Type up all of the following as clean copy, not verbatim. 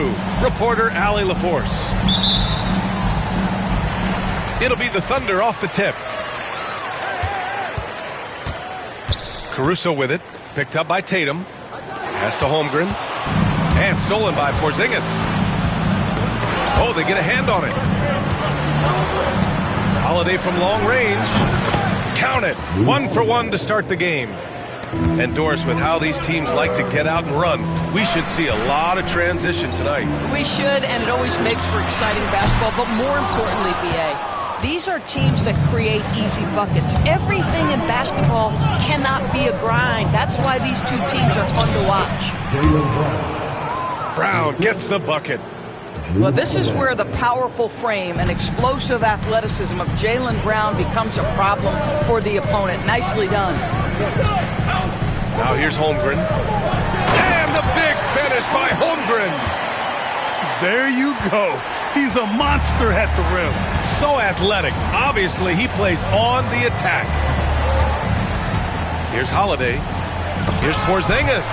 crew, reporter Allie LaForce. It'll be the Thunder off the tip. Caruso with it, picked up by Tatum. Pass to Holmgren. And stolen by Porzingis. Oh, they get a hand on it. Holiday from long range. Count it. 1 for 1 to start the game. And Doris, with how these teams like to get out and run, we should see a lot of transition tonight. We should, and it always makes for exciting basketball. But more importantly, B.A., these are teams that create easy buckets. Everything in basketball cannot be a grind. That's why these two teams are fun to watch. Brown gets the bucket. Well, this is where the powerful frame and explosive athleticism of Jaylen Brown becomes a problem for the opponent. Nicely done. Now here's Holmgren. And the big finish by Holmgren. There you go. He's a monster at the rim. So athletic. Obviously, he plays on the attack. Here's Holiday. Here's Porzingis.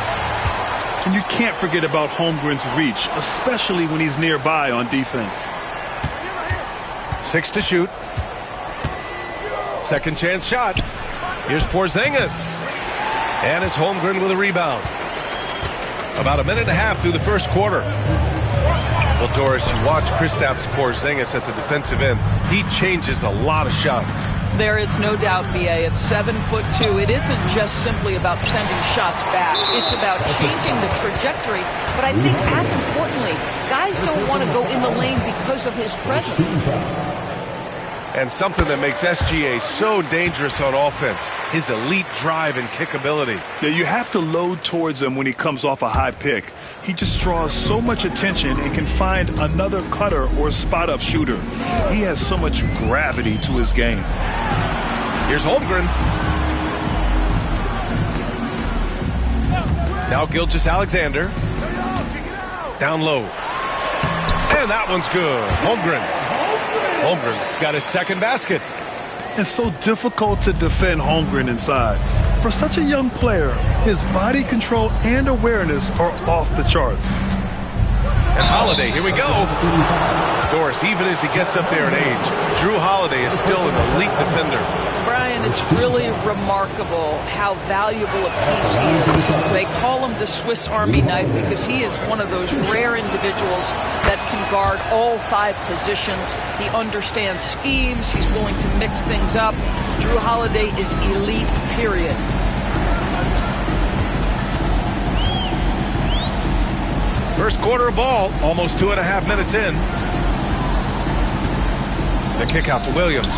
And you can't forget about Holmgren's reach, especially when he's nearby on defense. 6 to shoot. Second chance shot. Here's Porzingis. And it's Holmgren with a rebound. About a minute and a half through the first quarter. Well, Doris, you watch Kristaps Porzingis at the defensive end. He changes a lot of shots. There is no doubt, B.A. It's 7'2". It isn't just simply about sending shots back. It's about changing the trajectory. But I think, as importantly, guys don't want to go in the lane because of his presence. And something that makes SGA so dangerous on offense, his elite drive and kickability. Yeah, you have to load towards him when he comes off a high pick. He just draws so much attention and can find another cutter or spot-up shooter. He has so much gravity to his game. Here's Holmgren. Now Gilgeous-Alexander. Down low. And that one's good. Holmgren's got his second basket. It's so difficult to defend Holmgren inside. For such a young player, his body control and awareness are off the charts. And Holiday, here we go. Doris, even as he gets up there in age, Jrue Holiday is still an elite defender. Brian, it's really remarkable how valuable a piece he is. They call him the Swiss Army knife because he is one of those rare individuals that can guard all 5 positions. He understands schemes. He's willing to mix things up. Jrue Holiday is elite, period. First quarter of ball, almost 2.5 minutes in. The kick out to Williams.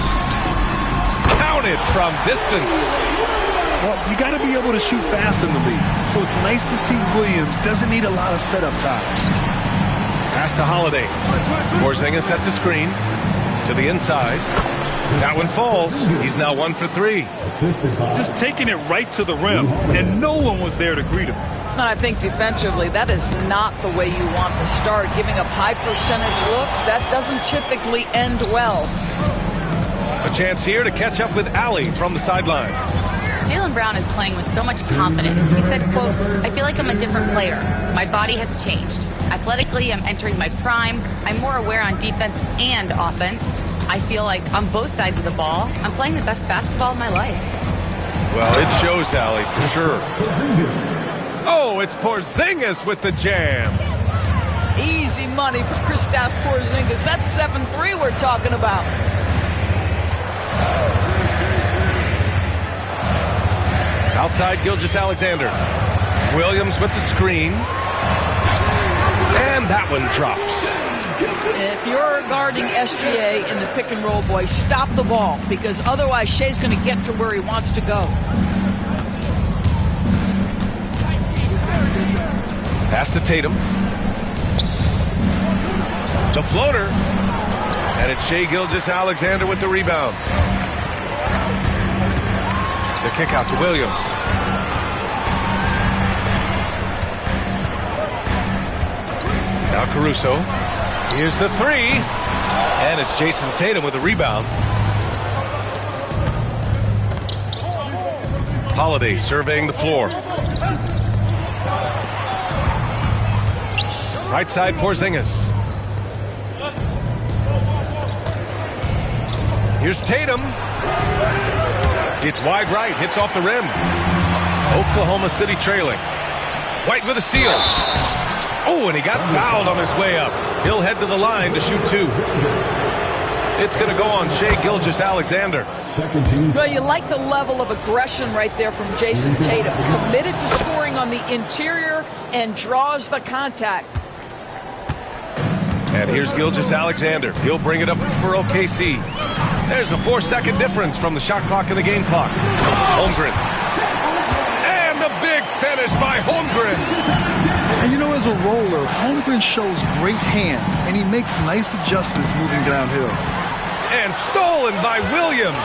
Counted from distance. Well, you got to be able to shoot fast in the league. So it's nice to see Williams doesn't need a lot of setup time. Pass to Holiday. Porzingis sets a screen to the inside. That one falls. He's now 1 for 3. Just taking it right to the rim, and no one was there to greet him. And I think defensively, that is not the way you want to start. Giving up high percentage looks, that doesn't typically end well. A chance here to catch up with Allie from the sideline. Jaylen Brown is playing with so much confidence. He said, quote, "I feel like I'm a different player. My body has changed. Athletically, I'm entering my prime. I'm more aware on defense and offense. I feel like on both sides of the ball, I'm playing the best basketball of my life." Well, it shows, Allie, for sure. Oh, it's Porzingis with the jam. Easy money for Kristaps Porzingis. That's 7-3 we're talking about. Outside, Gilgeous-Alexander. Williams with the screen. And that one drops. If you're guarding SGA in the pick and roll, boy, stop the ball, because otherwise Shea's going to get to where he wants to go. Pass to Tatum. The floater. And it's Shai Gilgeous-Alexander with the rebound. The kick out to Williams. Now Caruso. Here's the 3. And it's Jason Tatum with the rebound. Holiday surveying the floor. Right side, Porzingis. Here's Tatum. It's wide right, hits off the rim. Oklahoma City trailing. White with a steal. Oh, and he got fouled on his way up. He'll head to the line to shoot 2. It's going to go on Shai Gilgeous-Alexander. Well, you like the level of aggression right there from Jason Tatum. Committed to scoring on the interior and draws the contact. And here's Gilgeous-Alexander. He'll bring it up for OKC. There's a 4-second difference from the shot clock and the game clock. Holmgren. And the big finish by Holmgren. And you know, as a roller, Holmgren shows great hands, and he makes nice adjustments moving downhill. And stolen by Williams.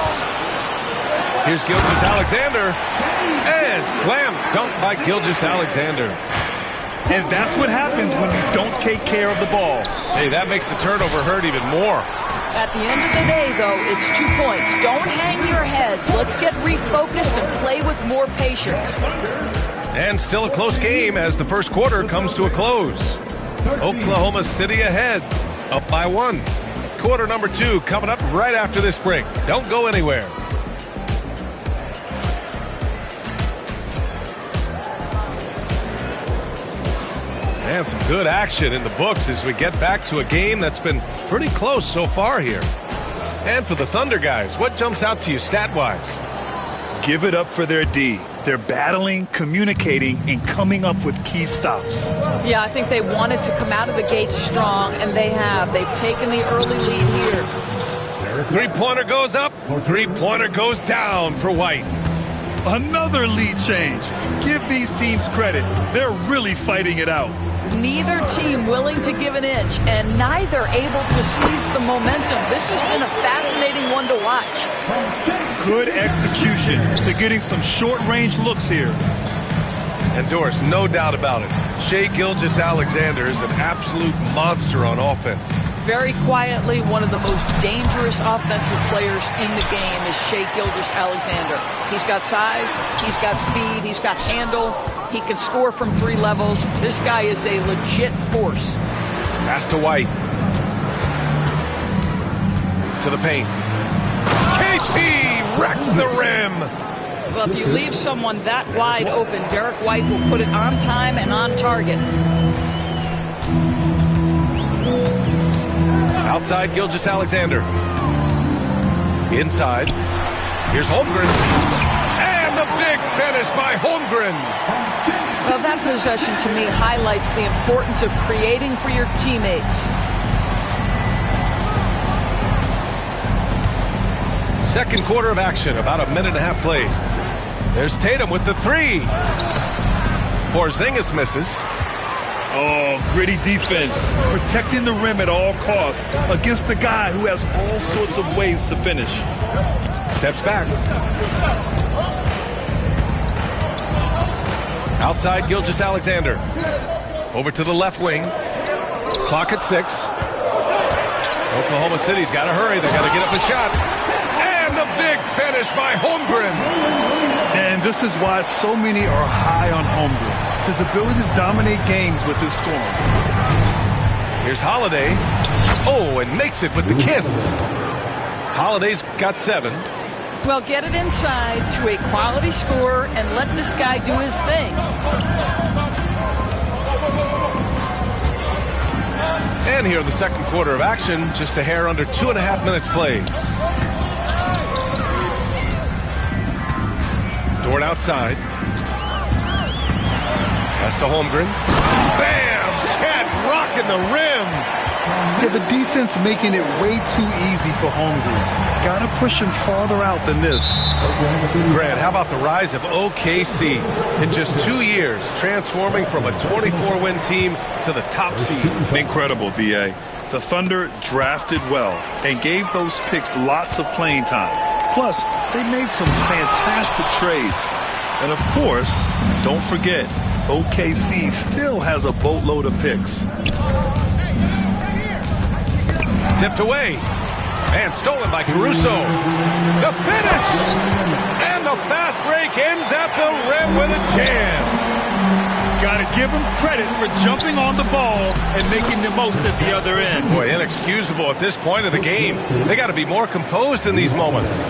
Here's Gilgeous-Alexander. And slam dunk by Gilgeous-Alexander. And that's what happens when you don't take care of the ball. Hey, that makes the turnover hurt even more. At the end of the day, though, it's 2 points. Don't hang your heads. Let's get refocused and play with more patience. And still a close game as the first quarter comes to a close. Oklahoma City ahead, up by 1. Quarter number 2 coming up right after this break. Don't go anywhere. And some good action in the books as we get back to a game that's been pretty close so far here. And for the Thunder guys, what jumps out to you stat-wise? Give it up for their D. They're battling, communicating, and coming up with key stops. Yeah, I think they wanted to come out of the gate strong, and they have. They've taken the early lead here. Three-pointer goes up, three-pointer goes down for White. Another lead change. Give these teams credit. They're really fighting it out. Neither team willing to give an inch, and neither able to seize the momentum. This has been a fascinating one to watch. Good execution. They're getting some short-range looks here. And Doris, no doubt about it, Shai Gilgeous-Alexander is an absolute monster on offense. Very quietly, one of the most dangerous offensive players in the game is Shai Gilgeous-Alexander. He's got size, he's got speed, he's got handle, he can score from 3 levels. This guy is a legit force. Pass to White. To the paint. KP wrecks the rim. Well, if you leave someone that wide open, Derek White will put it on time and on target. Outside, Gilgeous-Alexander. Inside. Here's Holmgren. And the big finish by Holmgren. Well, that possession to me highlights the importance of creating for your teammates. Second quarter of action, about a minute and a half played. There's Tatum with the 3. Porzingis misses. Oh, gritty defense. Protecting the rim at all costs against a guy who has all sorts of ways to finish. Steps back. Outside, Gilgeous-Alexander. Over to the left wing. Clock at 6. Oklahoma City's got to hurry. They've got to get up a shot. And the big finish by Holmgren. And this is why so many are high on Holmgren. His ability to dominate games with his scoring. Here's Holiday. Oh, and makes it with the kiss. Holiday's got 7. Well, get it inside to a quality scorer and let this guy do his thing. And here in the second quarter of action, just a hair under 2.5 minutes played. Dort outside. Pass to Holmgren. Bam! Chad rocking the rim. Yeah, the defense making it way too easy for Holmgren. Got to push him farther out than this. Grant, how about the rise of OKC in just 2 years, transforming from a 24-win team to the top seed? Incredible, B.A. The Thunder drafted well and gave those picks lots of playing time. Plus, they made some fantastic trades. And of course, don't forget, OKC still has a boatload of picks. Tipped away. And stolen by Caruso. The finish! And the fast break ends at the rim with a jam. Got to give him credit for jumping on the ball and making the most at the other end. Boy, inexcusable at this point of the game. They got to be more composed in these moments.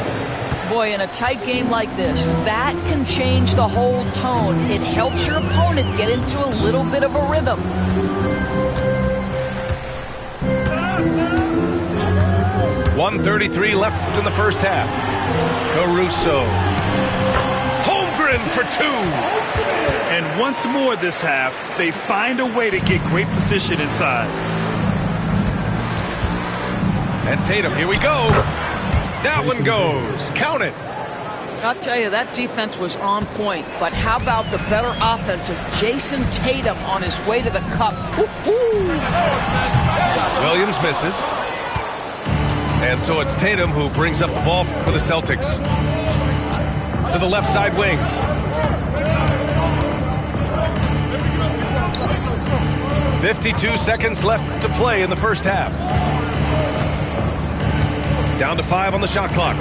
Boy, in a tight game like this, that can change the whole tone. It helps your opponent get into a little bit of a rhythm. .133 left in the first half. Caruso. Holmgren for two. And once more this half, they find a way to get great position inside. And Tatum, here we go. That one goes. Count it. I'll tell you, that defense was on point. But how about the better offense of Jason Tatum on his way to the cup? Williams misses. And so it's Tatum who brings up the ball for the Celtics. To the left side wing. .52 seconds left to play in the first half. Down to 5 on the shot clock.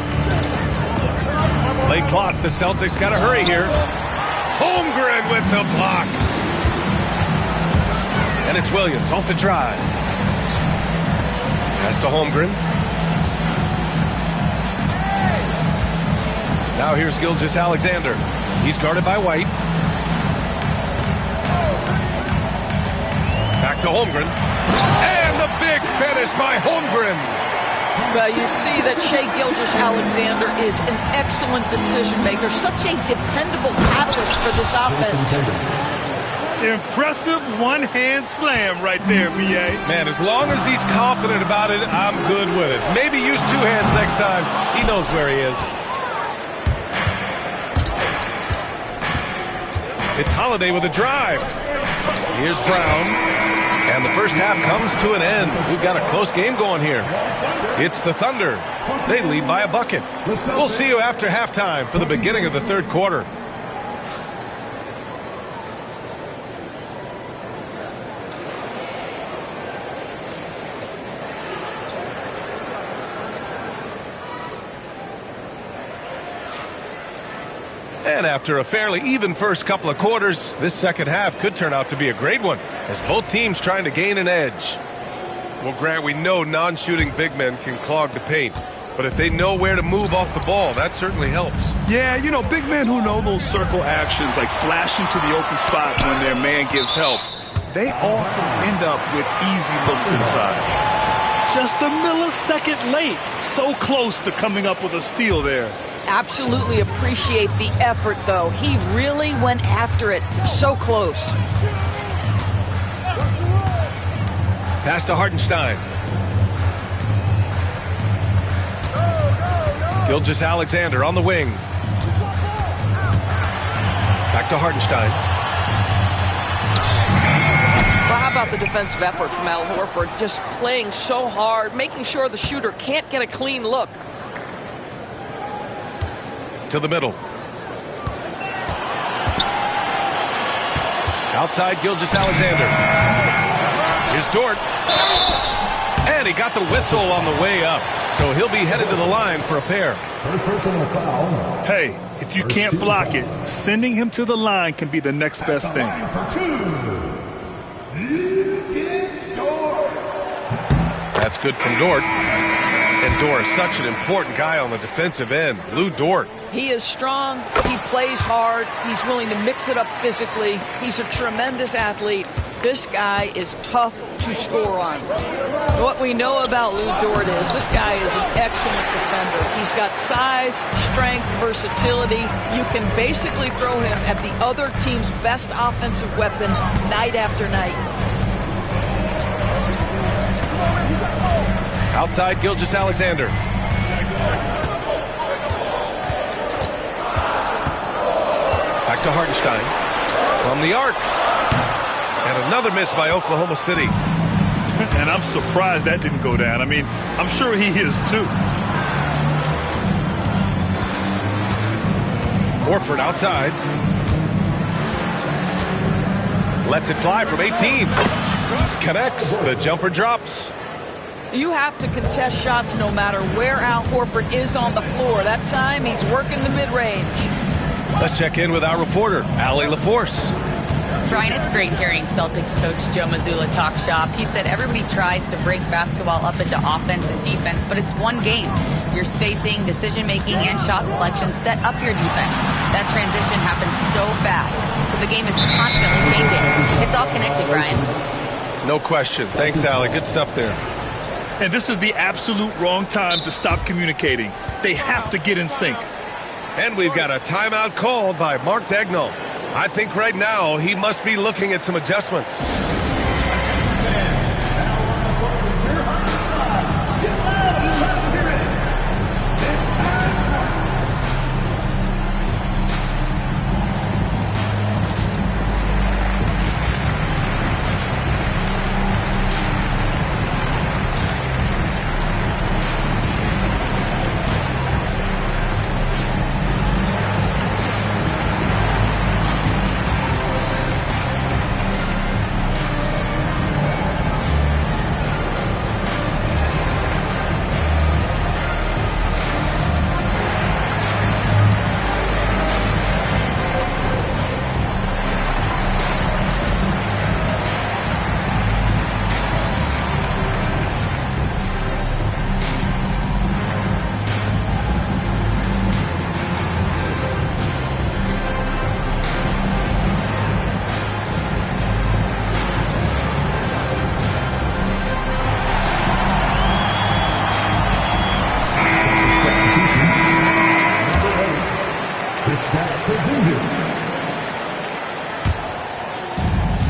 Late clock, the Celtics got to hurry here. Holmgren with the block. And it's Williams off the drive. Pass to Holmgren. Now here's Gilgeous-Alexander. He's guarded by White. Back to Holmgren. And the big finish by Holmgren. Well, you see that Shai Gilgeous-Alexander is an excellent decision maker. Such a dependable catalyst for this offense. Impressive one-hand slam right there, B.A. Man, as long as he's confident about it, I'm good with it. Maybe use two hands next time. He knows where he is. It's Holiday with a drive. Here's Brown. And the first half comes to an end. We've got a close game going here. It's the Thunder. They lead by a bucket. We'll see you after halftime for the beginning of the third quarter. And after a fairly even first couple of quarters, this second half could turn out to be a great one, as both teams trying to gain an edge. Well, Grant, we know non-shooting big men can clog the paint, but if they know where to move off the ball, that certainly helps. Yeah, you know, big men who know those circle actions, like flashing to the open spot when their man gives help, they often end up with easy looks inside. Just a millisecond late, so close to coming up with a steal there. Absolutely appreciate the effort, though. He really went after it. So close. Pass to Hartenstein. Gilgeous-Alexander on the wing. Back to Hartenstein. Well, how about the defensive effort from Al Horford? Just playing so hard, making sure the shooter can't get a clean look. To the middle. Outside Gilgeous-Alexander. Here's Dort. And he got the whistle on the way up. So he'll be headed to the line for a pair. Hey, if you can't block it, sending him to the line can be the next best thing. That's good from Dort. And Dort is such an important guy on the defensive end. Lou Dort. He is strong. He plays hard. He's willing to mix it up physically. He's a tremendous athlete. This guy is tough to score on. What we know about Lou Dort is this guy is an excellent defender. He's got size, strength, versatility. You can basically throw him at the other team's best offensive weapon night after night. Outside Gilgeous-Alexander. Back to Hartenstein. From the arc. And another miss by Oklahoma City. And I'm surprised that didn't go down. I mean, I'm sure he is too. Horford outside. Lets it fly from 18. Connects. The jumper drops. You have to contest shots no matter where Al Horford is on the floor. That time, he's working the mid-range. Let's check in with our reporter, Allie LaForce. Brian, it's great hearing Celtics coach Joe Mazzulla talk shop. He said everybody tries to break basketball up into offense and defense, but it's one game. Your spacing, decision-making, and shot selection set up your defense. That transition happens so fast, so the game is constantly changing. It's all connected, Brian. No question. Thanks, Allie. Good stuff there. And this is the absolute wrong time to stop communicating. They have to get in sync. And we've got a timeout called by Mark Daigneault. I think right now he must be looking at some adjustments.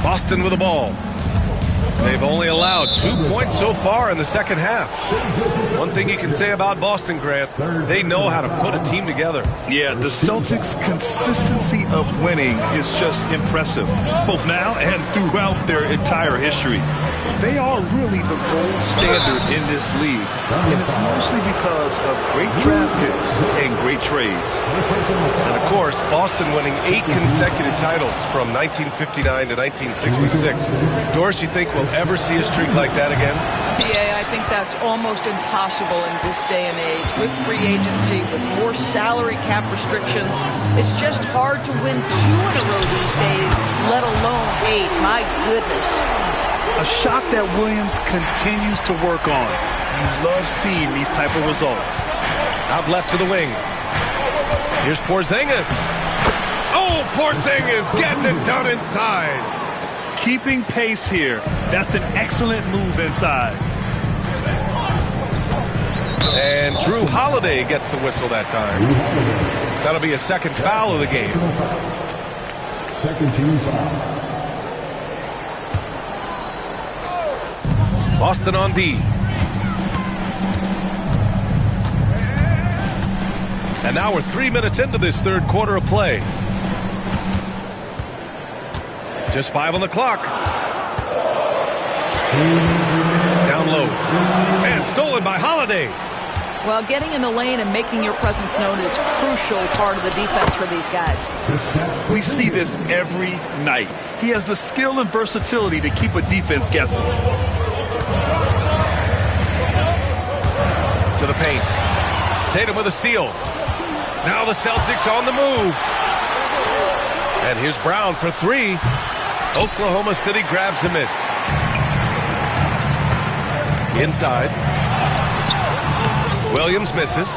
Boston with the ball. They've only allowed 2 points so far in the second half. One thing you can say about Boston, Grant, they know how to put a team together. Yeah, the Celtics' consistency of winning is just impressive, both now and throughout their entire history. They are really the gold standard in this league, and it's mostly because of great draft picks and great trades. And of course, Boston winning 8 consecutive titles from 1959 to 1966. Doris, you think we'll ever see a streak like that again? Yeah, I think that's almost impossible in this day and age. With free agency, with more salary cap restrictions, it's just hard to win 2 in a row these days, let alone 8. My goodness. A shot that Williams continues to work on. You love seeing these type of results. Out left to the wing. Here's Porzingis. Oh, Porzingis getting it done inside. Keeping pace here. That's an excellent move inside. And Drew Holiday gets the whistle that time. That'll be a second foul of the game. Second team foul. Boston on D. And now we're 3 minutes into this third quarter of play. Just 5 on the clock. Down low. And stolen by Holiday. Well, getting in the lane and making your presence known is a crucial part of the defense for these guys. We see this every night. He has the skill and versatility to keep a defense guessing. To the paint. Tatum with a steal. Now the Celtics on the move. And here's Brown for 3. Oklahoma City grabs a miss. Inside. Williams misses.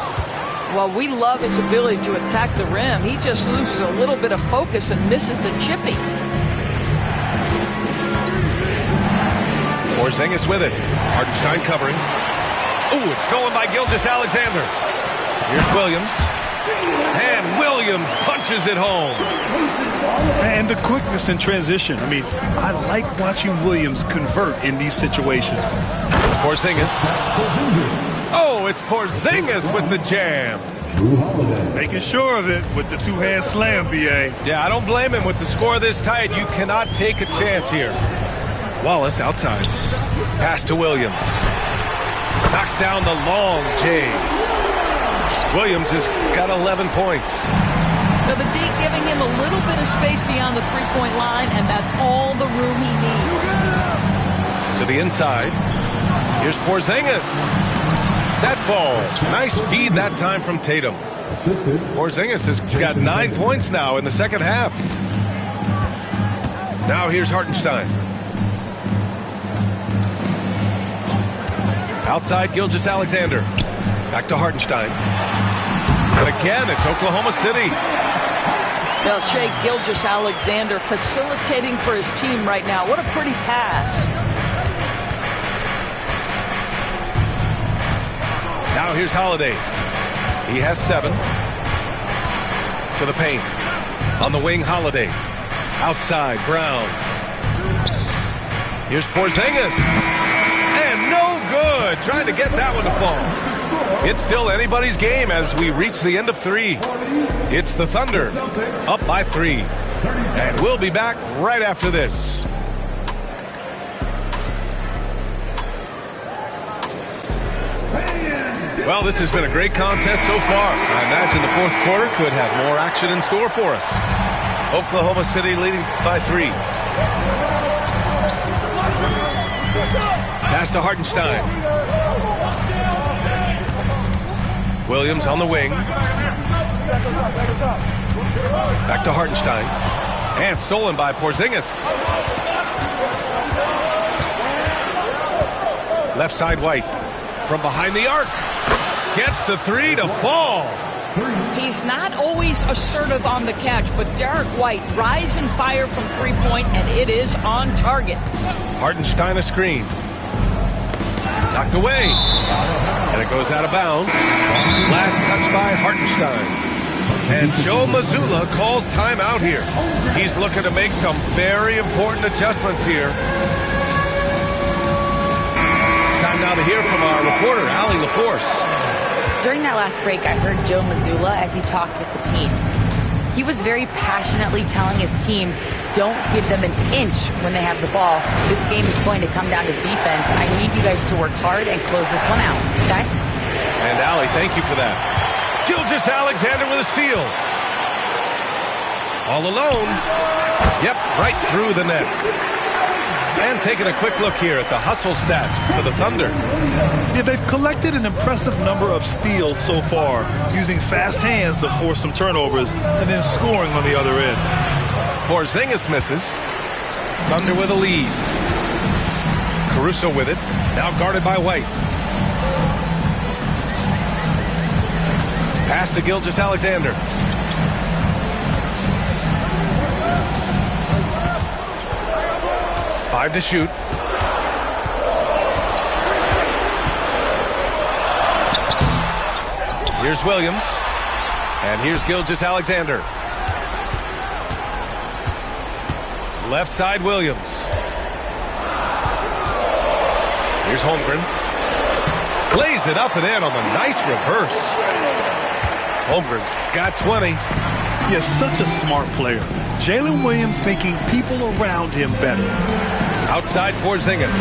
Well, we love his ability to attack the rim. He just loses a little bit of focus and misses the chipping. Porzingis with it. Hartenstein covering. Ooh, it's stolen by Gilgeous-Alexander. Here's Williams. And Williams punches it home. And the quickness in transition. I mean, I like watching Williams convert in these situations. Porzingis. Oh, it's Porzingis with the jam. Making sure of it with the two-hand slam, B.A. Yeah, I don't blame him. With the score this tight, you cannot take a chance here. Wallace outside. Pass to Williams. Knocks down the long J. Williams has got 11 points. Now the D giving him a little bit of space beyond the three-point line, and that's all the room he needs. To the inside. Here's Porzingis. That falls. Nice feed that time from Tatum. Porzingis has got 9 points now in the second half. Now here's Hartenstein. Outside Gilgeous-Alexander. Back to Hartenstein. And again, it's Oklahoma City. Well, Shea Gilgeous-Alexander facilitating for his team right now. What a pretty pass. Now here's Holiday. He has 7. To the paint. On the wing, Holiday. Outside, Brown. Here's Porzingis. And no good. Trying to get that one to fall. It's still anybody's game as we reach the end of 3. It's the Thunder up by 3. And we'll be back right after this. Well, this has been a great contest so far. I imagine the fourth quarter could have more action in store for us. Oklahoma City leading by 3. Pass to Hartenstein. Williams on the wing. Back to Hartenstein. And stolen by Porzingis. Left side White. From behind the arc. Gets the 3 to fall. He's not always assertive on the catch, but Derek White rise and fire from 3-point, and it is on target. Hartenstein a screen. Knocked away. And it goes out of bounds. Last touch by Hartenstein. And Joe Mazzulla calls timeout here. He's looking to make some very important adjustments here. Time now to hear from our reporter, Allie LaForce. During that last break, I heard Joe Mazzulla as he talked with the team. He was very passionately telling his team, don't give them an inch when they have the ball. This game is going to come down to defense. I need you guys to work hard and close this one out. Guys? And Allie, thank you for that. Gilgeous-Alexander with a steal. All alone. Yep, right through the net. And taking a quick look here at the hustle stats for the Thunder. Yeah, they've collected an impressive number of steals so far, using fast hands to force some turnovers and then scoring on the other end. Porzingis misses. Thunder with a lead. Caruso with it. Now guarded by White. Pass to Gilgeous-Alexander. Five to shoot. Here's Williams. And here's Gilgeous-Alexander. Left side Williams. Here's Holmgren. Lays it up and in on the nice reverse. Holmgren's got 20. He is such a smart player. Jalen Williams making people around him better. Outside Porzingis.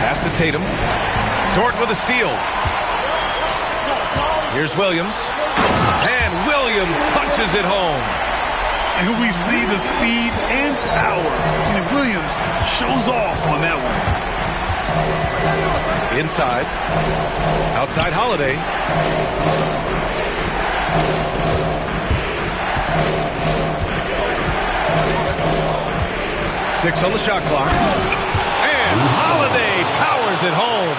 Pass to Tatum. Dort with a steal. Here's Williams. And Williams punches it home. And we see the speed and power. And Williams shows off on that one. Inside. Outside Holiday. Six on the shot clock. And Holiday powers it home.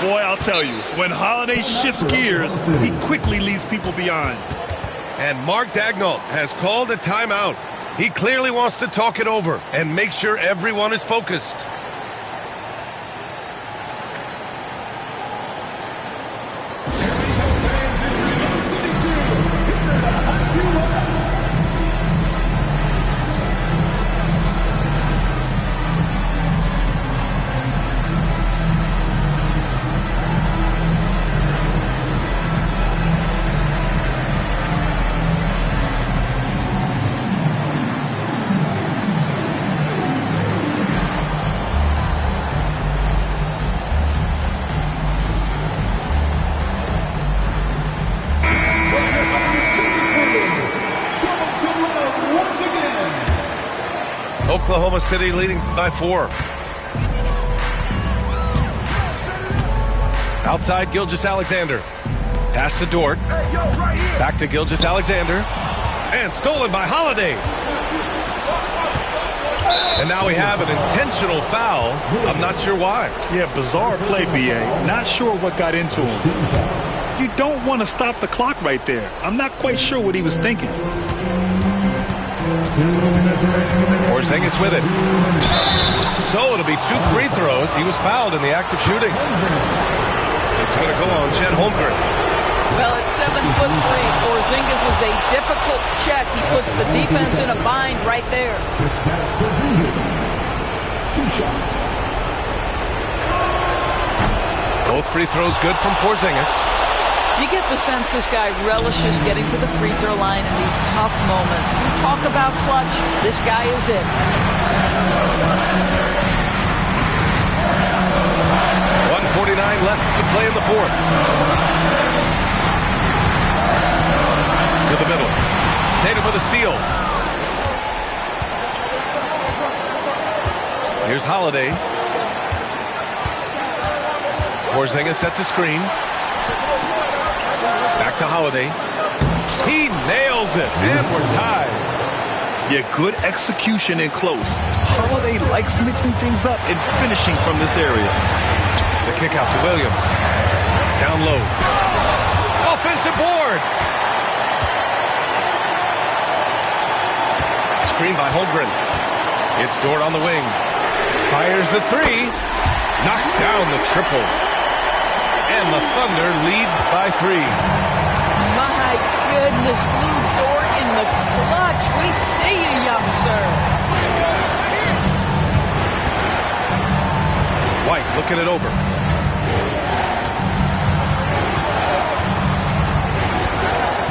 Boy, I'll tell you, when Holiday shifts gears, he quickly leaves people behind. And Mark Daigneault has called a timeout. He clearly wants to talk it over and make sure everyone is focused. Oklahoma City leading by 4. Outside Gilgeous-Alexander. Pass to Dort. Back to Gilgeous-Alexander. And stolen by Holiday. And now we have an intentional foul. I'm not sure why. Yeah, bizarre play, B.A. Not sure what got into him. You don't want to stop the clock right there. I'm not quite sure what he was thinking. Porzingis with it. So it'll be 2 free throws. He was fouled in the act of shooting. It's going to go on Chet Holmgren. Well, it's 7'3". Porzingis is a difficult check. He puts the defense in a bind right there. Porzingis. 2 shots. Both free throws good from Porzingis. You get the sense this guy relishes getting to the free throw line in these tough moments. You talk about clutch, this guy is it. 1:49 left to play in the fourth. To the middle. Tatum with a steal. Here's Holiday. Porzingis sets a screen. Back to Holiday. He nails it, and we're tied. Yeah, good execution and close. Holiday likes mixing things up and finishing from this area. The kick out to Williams. Down low. Offensive board. Screen by Holmgren. It's Dort on the wing. Fires the 3. Knocks down the triple. And the Thunder lead by 3. My goodness, Lou Dort in the clutch. We see you, young sir. White looking it over.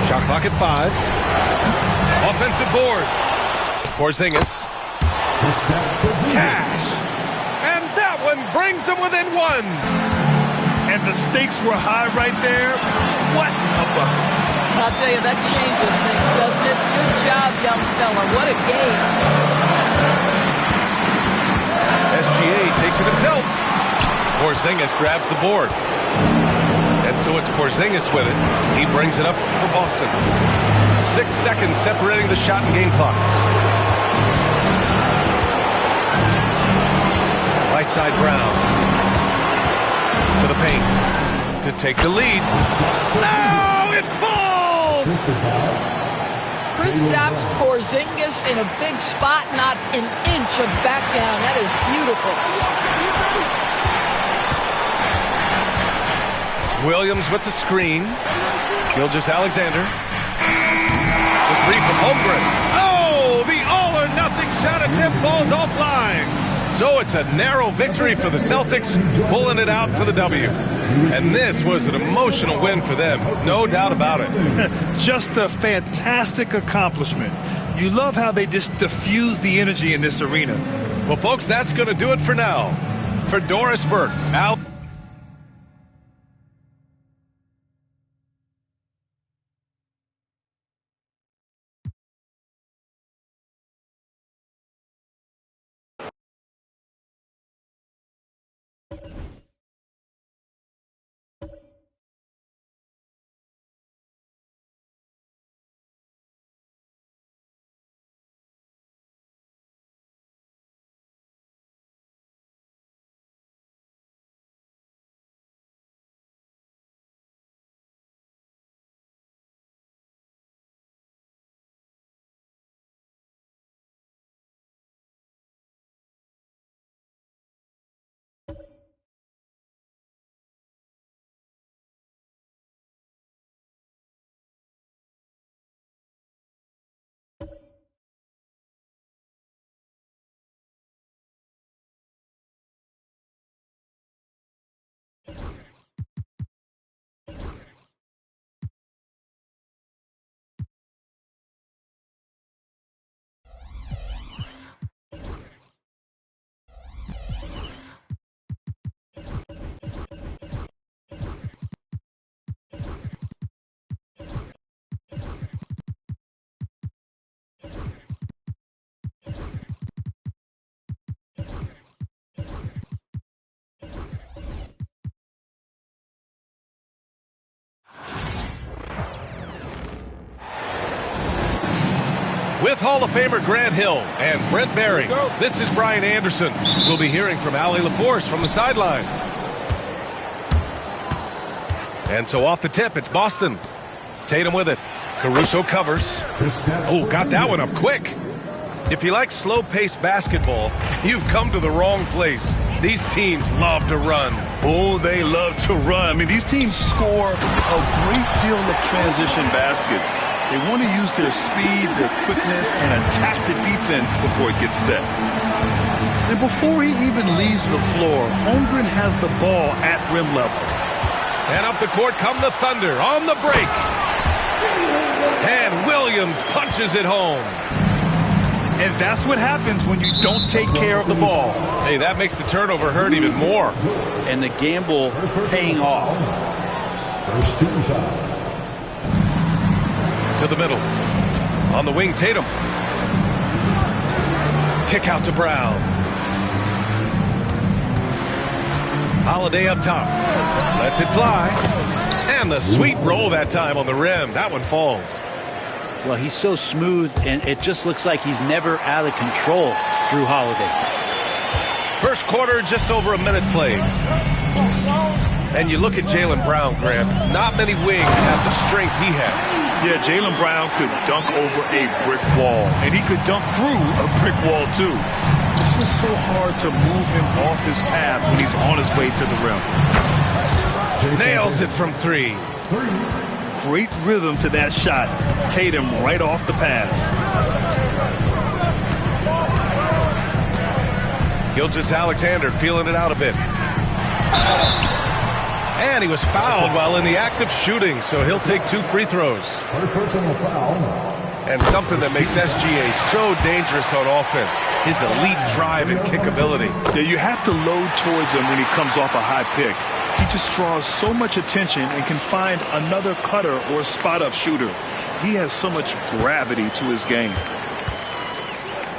Shot clock at 5. Offensive board. Porzingis. Cash. And that one brings them within 1. And the stakes were high right there. What a bucket. I'll tell you, that changes things, doesn't it? Good job, young fella. What a game. SGA takes it himself. Porzingis grabs the board. And so it's Porzingis with it. He brings it up for Boston. 6 seconds separating the shot and game clocks. Right side Brown. To the paint. To take the lead. No! It falls! Kristaps Porzingis in a big spot, not an inch of back down. That is beautiful. Williams with the screen. Gilgeous-Alexander. The 3 from Holmgren. Oh, the all-or-nothing shot attempt falls offline. So it's a narrow victory for the Celtics, pulling it out for the W. And this was an emotional win for them, no doubt about it. Just a fantastic accomplishment. You love how they just diffuse the energy in this arena. Well, folks, that's going to do it for now. For Doris Burke, Al. With Hall of Famer Grant Hill and Brent Barry, this is Brian Anderson. We'll be hearing from Allie LaForce from the sideline. And so off the tip, it's Boston. Tatum with it. Caruso covers. Oh, got that one up quick. If you like slow-paced basketball, you've come to the wrong place. These teams love to run. Oh, they love to run. I mean, these teams score a great deal of transition baskets. They want to use their speed, their quickness, and attack the defense before it gets set. And before he even leaves the floor, Holmgren has the ball at rim level. And up the court come the Thunder on the break. And Williams punches it home. And that's what happens when you don't take care of the ball. Hey, that makes the turnover hurt even more. And the gamble paying off. First team foul. To the middle. On the wing, Tatum. Kick out to Brown. Holiday up top. Lets it fly. And the sweet roll that time on the rim. That one falls. Well, he's so smooth, and it just looks like he's never out of control through Holiday. First quarter, just over a minute played. And you look at Jaylen Brown, Grant. Not many wings have the strength he has. Yeah, Jaylen Brown could dunk over a brick wall, and he could dunk through a brick wall, too. This is so hard to move him off his path when he's on his way to the rim. Nails it from three. Great rhythm to that shot. Tatum right off the pass. Gilgeous-Alexander feeling it out a bit. And he was fouled while in the act of shooting, so he'll take 2 free throws. First personal foul. And something that makes SGA so dangerous on offense, his elite drive and kick ability. Yeah, you have to load towards him when he comes off a high pick. He just draws so much attention and can find another cutter or a spot-up shooter. He has so much gravity to his game.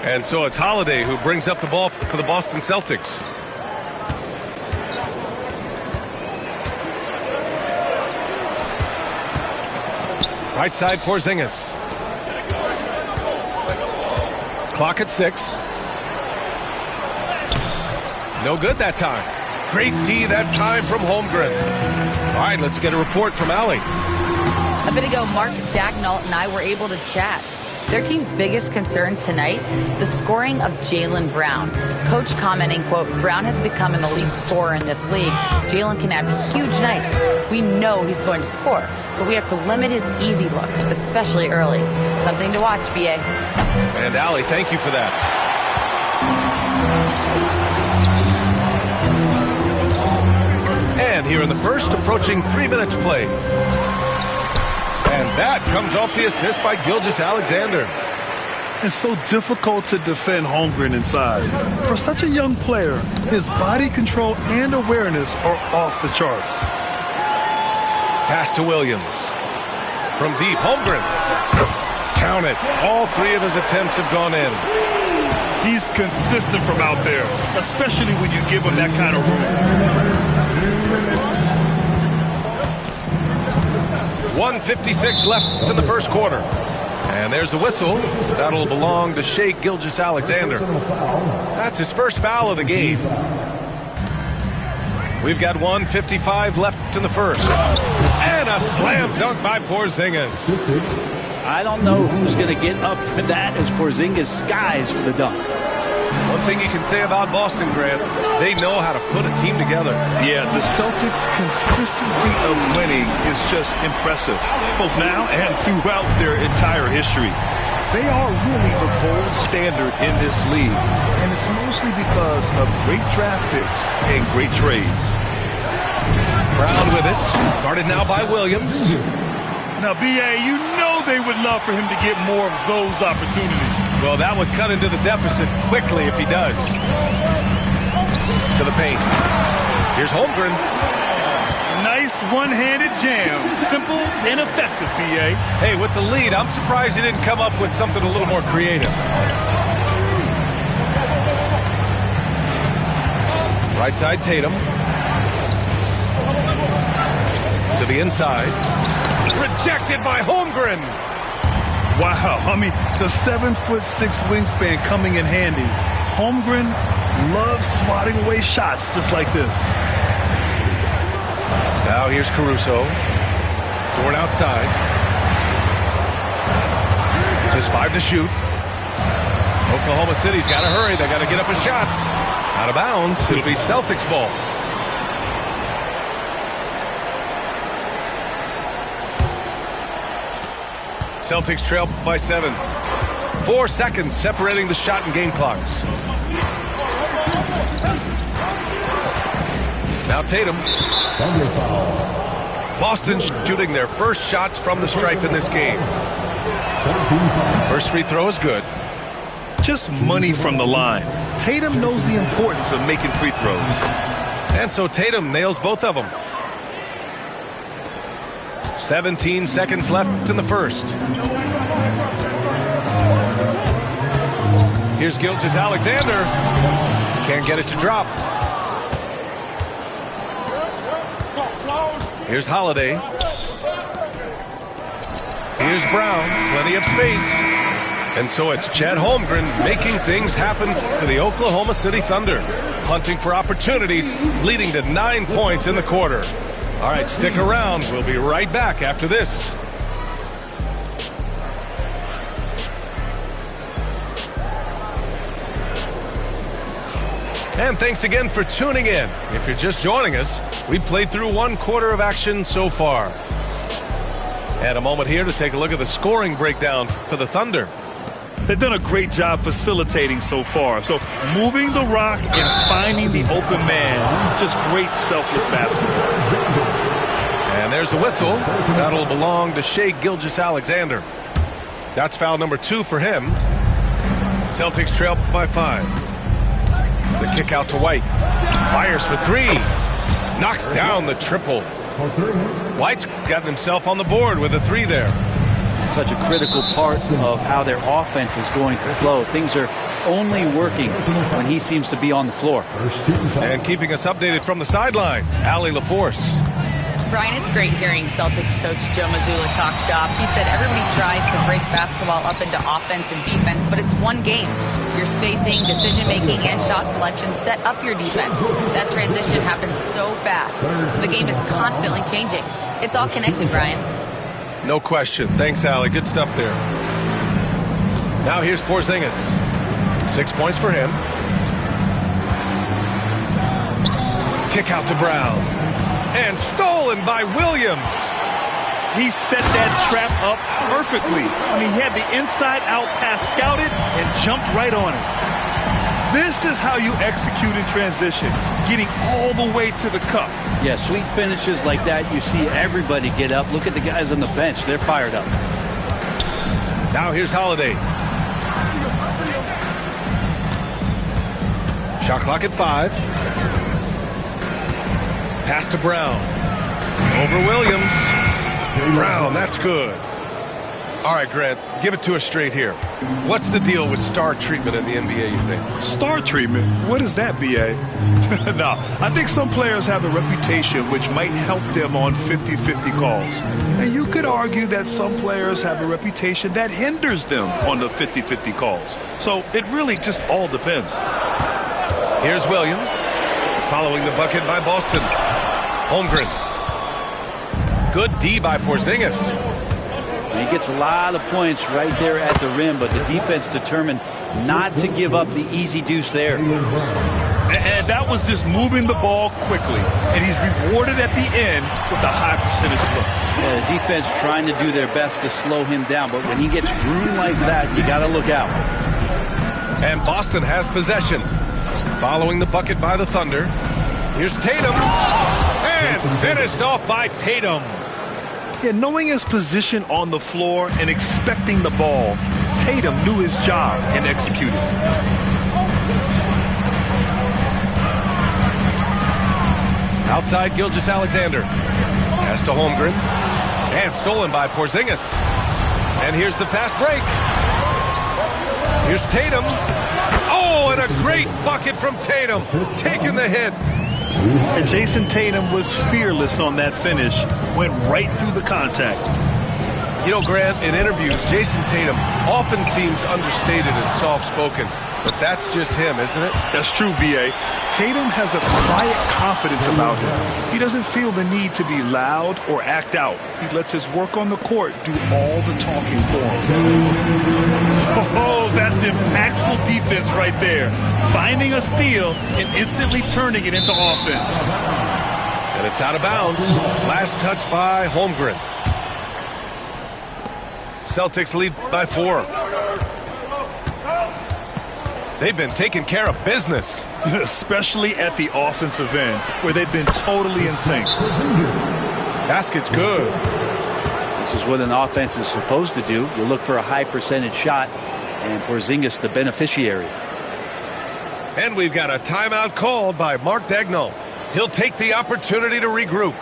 And so it's Holiday who brings up the ball for the Boston Celtics. Right side, Porzingis. Clock at 6. No good that time. Great D that time from Holmgren. All right, let's get a report from Allie. A bit ago, Mark Dagnall and I were able to chat. Their team's biggest concern tonight, the scoring of Jaylen Brown. Coach commenting, quote, Brown has become an elite scorer in this league. Jaylen can have huge nights. We know he's going to score, but we have to limit his easy looks, especially early. Something to watch, BA. And Allie, thank you for that. And here in the first, approaching 3 minutes played. And that comes off the assist by Gilgeous-Alexander. It's so difficult to defend Holmgren inside. For such a young player, his body control and awareness are off the charts. Pass to Williams. From deep, Holmgren. Count it. All 3 of his attempts have gone in. He's consistent from out there, especially when you give him that kind of room. 1:56 left in the first quarter. And there's the whistle. That'll belong to Shai Gilgeous-Alexander. That's his first foul of the game. We've got 1:55 left in the first. And a slam dunk by Porzingis. I don't know who's going to get up for that as Porzingis skies for the dunk. One thing you can say about Boston, Grant, they know how to put a team together. Yeah, the Celtics' consistency of winning is just impressive, both now and throughout their entire history. They are really the gold standard in this league, and it's mostly because of great draft picks and great trades. Brown with it. Guarded now by Williams. Now, B.A., you know they would love for him to get more of those opportunities. Well, that would cut into the deficit quickly if he does. To the paint. Here's Holmgren. Nice one-handed jam. Simple and effective, B.A. Hey, with the lead, I'm surprised he didn't come up with something a little more creative. Right side, Tatum. To the inside. Rejected by Holmgren. Wow, I mean, the 7'6" wingspan coming in handy. Holmgren loves swatting away shots just like this. Now here's Caruso. Dort outside. Just 5 to shoot. Oklahoma City's got to hurry. They got to get up a shot. Out of bounds. It'll be Celtics ball. Celtics trail by 7. 4 seconds separating the shot and game clocks. Now Tatum. Boston shooting their first shots from the stripe in this game. First free throw is good. Just money from the line. Tatum knows the importance of making free throws. And so Tatum nails both of them. 17 seconds left in the first. Here's Gilgeous-Alexander. Can't get it to drop. Here's Holiday. Here's Brown. Plenty of space. And so it's Chet Holmgren making things happen for the Oklahoma City Thunder. Hunting for opportunities, leading to 9 points in the quarter. All right, stick around. We'll be right back after this. And thanks again for tuning in. If you're just joining us, we've played through 1 quarter of action so far. And a moment here to take a look at the scoring breakdown for the Thunder. They've done a great job facilitating so far. So moving the rock and finding the open man. Just great selfless basketball. And there's the whistle. That'll belong to Shai Gilgeous-Alexander. That's foul number 2 for him. Celtics trail by 5. The kick out to White. Fires for 3. Knocks down the triple. White's got himself on the board with a 3 there. Such a critical part of how their offense is going to flow. Things are only working when he seems to be on the floor. And keeping us updated from the sideline, Allie LaForce. Brian, it's great hearing Celtics coach Joe Mazzulla talk shop. He said everybody tries to break basketball up into offense and defense, but it's one game. Your spacing, decision-making, and shot selection set up your defense. That transition happens so fast, so the game is constantly changing. It's all connected, Brian. No question. Thanks, Allie. Good stuff there. Now here's Porzingis. 6 points for him. Kick out to Brown. And stolen by Williams. He set that trap up perfectly. I mean, he had the inside-out pass scouted and jumped right on it. This is how you execute in transition, getting all the way to the cup. Yeah, sweet finishes like that, you see everybody get up. Look at the guys on the bench. They're fired up. Now here's Holiday. Shot clock at 5. Pass to Brown. Over Williams. Brown, that's good. All right, Grant, give it to us straight here. What's the deal with star treatment in the NBA, you think? Star treatment? What is that, B.A.? No, I think some players have a reputation which might help them on 50-50 calls. And you could argue that some players have a reputation that hinders them on the 50-50 calls. So it really just all depends. Here's Williams. Following the bucket by Boston. Holmgren. Good D by Porzingis. He gets a lot of points right there at the rim, but the defense determined not to give up the easy deuce there. And that was just moving the ball quickly. And he's rewarded at the end with a high percentage look. Yeah, the defense trying to do their best to slow him down, but when he gets room like that, you got to look out. And Boston has possession. Following the bucket by the Thunder. Here's Tatum. And finished off by Tatum. Yeah, knowing his position on the floor and expecting the ball, Tatum knew his job and executed. Outside Gilgeous-Alexander. Pass to Holmgren. And stolen by Porzingis. And here's the fast break. Here's Tatum. Oh, and a great bucket from Tatum. Taking the hit. And Jason Tatum was fearless on that finish. Went right through the contact. You know, Grant, in interviews, Jason Tatum often seems understated and soft-spoken, but that's just him, isn't it? That's true, B.A. Tatum has a quiet confidence about him. He doesn't feel the need to be loud or act out. He lets his work on the court do all the talking for him. Oh, that's impactful defense right there. Finding a steal and instantly turning it into offense. And it's out of bounds. Last touch by Holmgren. Celtics lead by 4. They've been taking care of business. Especially at the offensive end, where they've been totally in sync. Basket's good. This is what an offense is supposed to do. You look for a high percentage shot, and Porzingis the beneficiary. And we've got a timeout called by Mark Daigneault. He'll take the opportunity to regroup.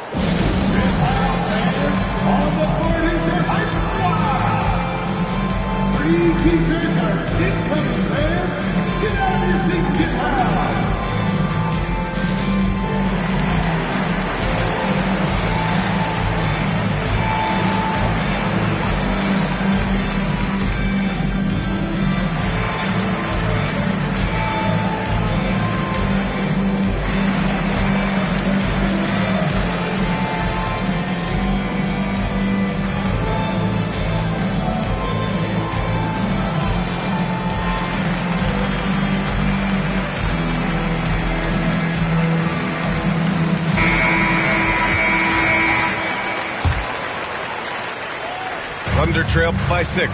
Thunder trail by 6.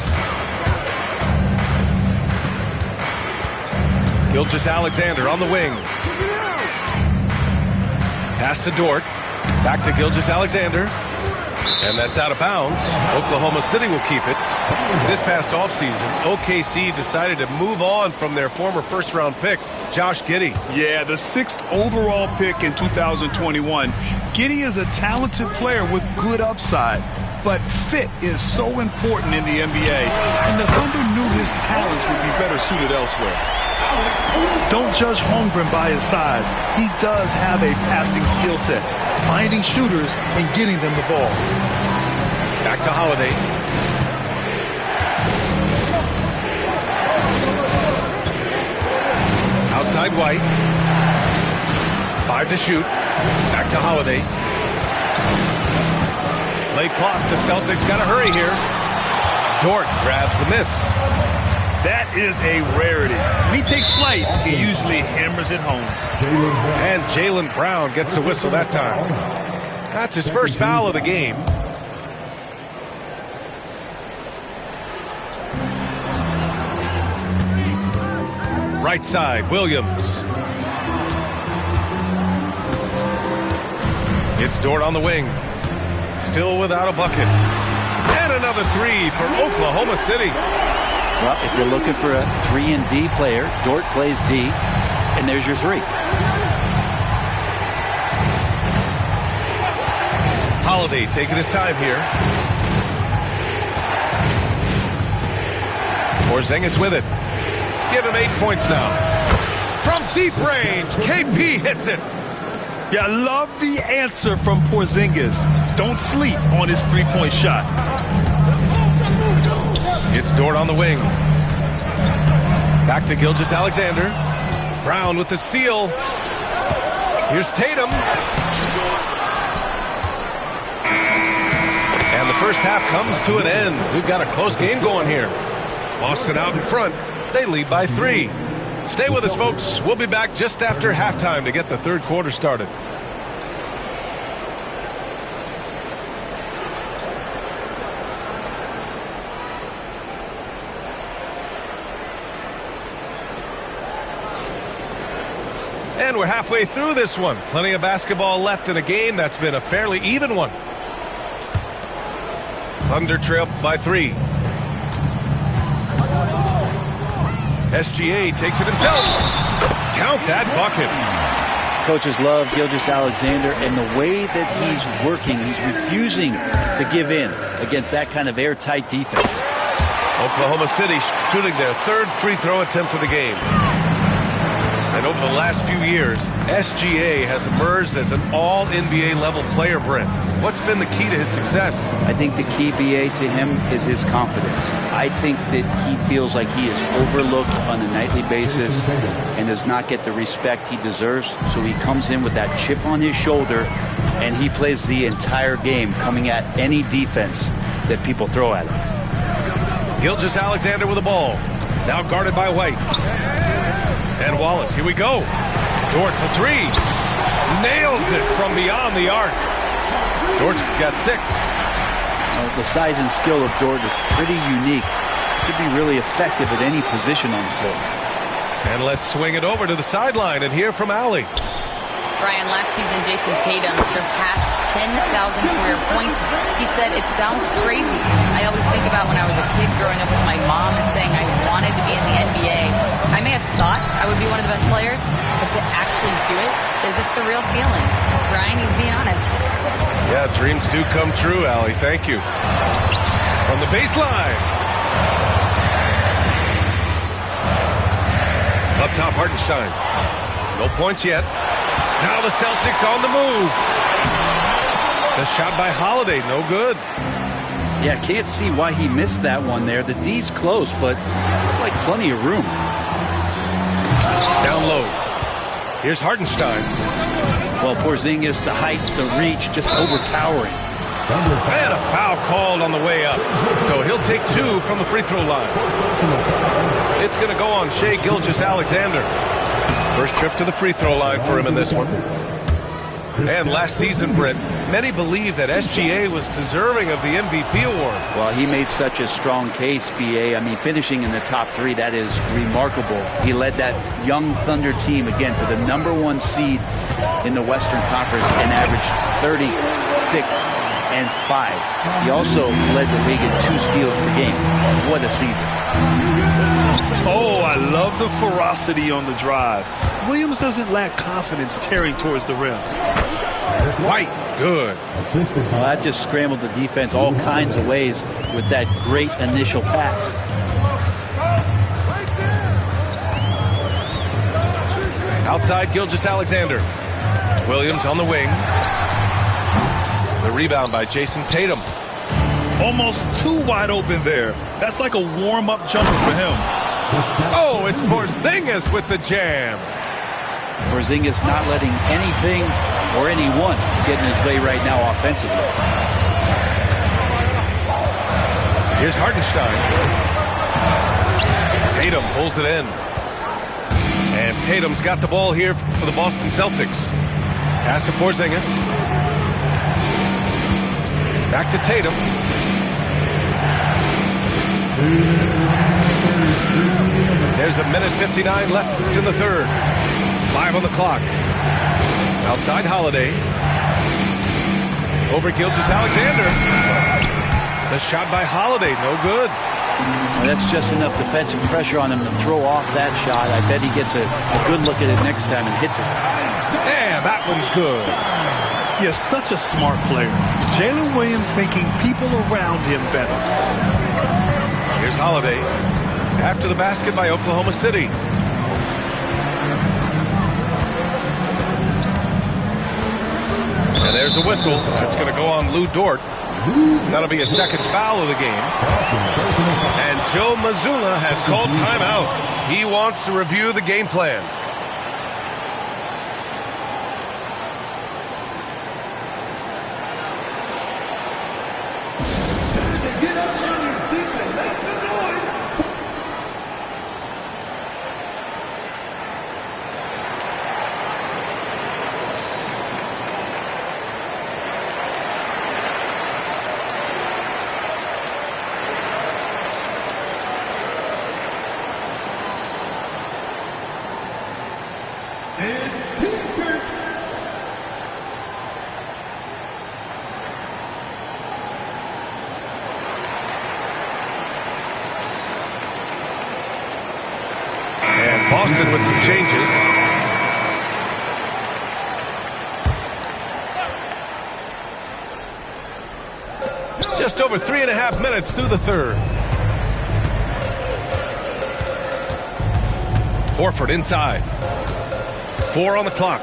Gilgeous-Alexander on the wing. Pass to Dort. Back to Gilgeous-Alexander. And that's out of bounds. Oklahoma City will keep it. This past offseason, OKC decided to move on from their former first-round pick, Josh Giddey. Yeah, the 6th overall pick in 2021. Giddey is a talented player with good upside. But fit is so important in the NBA, and the Thunder knew his talents would be better suited elsewhere. Don't judge Holmgren by his size. He does have a passing skill set, finding shooters and getting them the ball. Back to Holiday. Outside White. 5 to shoot. Back to Holiday. Late clock, the Celtics got to hurry here. Dort grabs the miss. That is a rarity. When he takes flight, he usually hammers it home. And Jaylen Brown gets a whistle that time. That's his first foul of the game. Right side, Williams. It's Dort on the wing. Still without a bucket. And another 3 for Oklahoma City. Well, if you're looking for a 3-and-D player, Dort plays D, and there's your 3. Holiday taking his time here. Porzingis with it. Give him 8 points now. From deep range, KP hits it. Yeah, I love the answer from Porzingis. Don't sleep on his 3-point shot. It's Dort on the wing. Back to Gilgeous-Alexander. Brown with the steal. Here's Tatum. And the first half comes to an end. We've got a close game going here. Boston out in front. They lead by 3. Stay with us, folks. We'll be back just after halftime to get the third quarter started. And we're halfway through this one. Plenty of basketball left in a game that's been a fairly even one. Thunder trail by 3. SGA takes it himself. Count that bucket. Coaches love Gilgeous-Alexander, and the way that he's working, he's refusing to give in against that kind of airtight defense. Oklahoma City shooting their 3rd free throw attempt of the game. And over the last few years, SGA has emerged as an all-NBA level player, Brent. What's been the key to his success? I think the key, BA, to him is his confidence. I think that he feels like he is overlooked on a nightly basis and does not get the respect he deserves. So he comes in with that chip on his shoulder, and he plays the entire game coming at any defense that people throw at him. Gilgeous-Alexander with the ball. Now guarded by White. And Wallace, here we go. Dort for three. Nails it from beyond the arc. Dort's got 6. The size and skill of Dort is pretty unique. Could be really effective at any position on the floor. And let's swing it over to the sideline and hear from Allie. Brian, last season, Jason Tatum surpassed 10,000 career points. He said, it sounds crazy. I always think about when I was a kid growing up with my mom and saying I wanted to be in the NBA. I may have thought I would be one of the best players, but to actually do it is a surreal feeling. Brian, he's being honest. Yeah, dreams do come true, Allie. Thank you. From the baseline. Up top, Hartenstein. No points yet. Now the Celtics on the move. The shot by Holiday, no good. Yeah, can't see why he missed that one there. The D's close, but looked like plenty of room. Down low. Here's Hartenstein. Well, Porzingis, the height, the reach, just overpowering. And a foul called on the way up. So he'll take 2 from the free throw line. It's going to go on Shai Gilgeous-Alexander. First trip to the free throw line for him in this one. And last season, Brent, many believe that SGA was deserving of the MVP award. Well, he made such a strong case, BA. I mean, finishing in the top 3, that is remarkable. He led that young Thunder team, again, to the #1 seed in the Western Conference and averaged 36 and 5. He also led the league in 2 steals per game. What a season. Oh, I love the ferocity on the drive. Williams doesn't lack confidence tearing towards the rim. White, good. Well, that just scrambled the defense all kinds of ways with that great initial pass. Outside, Gilgeous-Alexander. Williams on the wing. The rebound by Jason Tatum. Almost too wide open there. That's like a warm-up jumper for him. Oh, it's Porzingis with the jam. Porzingis not letting anything or anyone get in his way right now offensively. Here's Hartenstein. Tatum pulls it in. And Tatum's got the ball here for the Boston Celtics. Pass to Porzingis. Back to Tatum. There's 1:59 left in the third. 5 on the clock. Outside Holiday. Over Gilgeous-Alexander. The shot by Holiday, no good. Well, that's just enough defensive pressure on him to throw off that shot. I bet he gets a good look at it next time and hits it. Yeah, that one's good. He is such a smart player. Jalen Williams making people around him better. Here's Holiday. After the basket by Oklahoma City. And there's a whistle. That's going to go on Lou Dort. That'll be a second foul of the game. And Joe Mazzulla has called timeout. He wants to review the game plan. Boston with some changes. Just over 3.5 minutes through the third. Horford inside. 4 on the clock.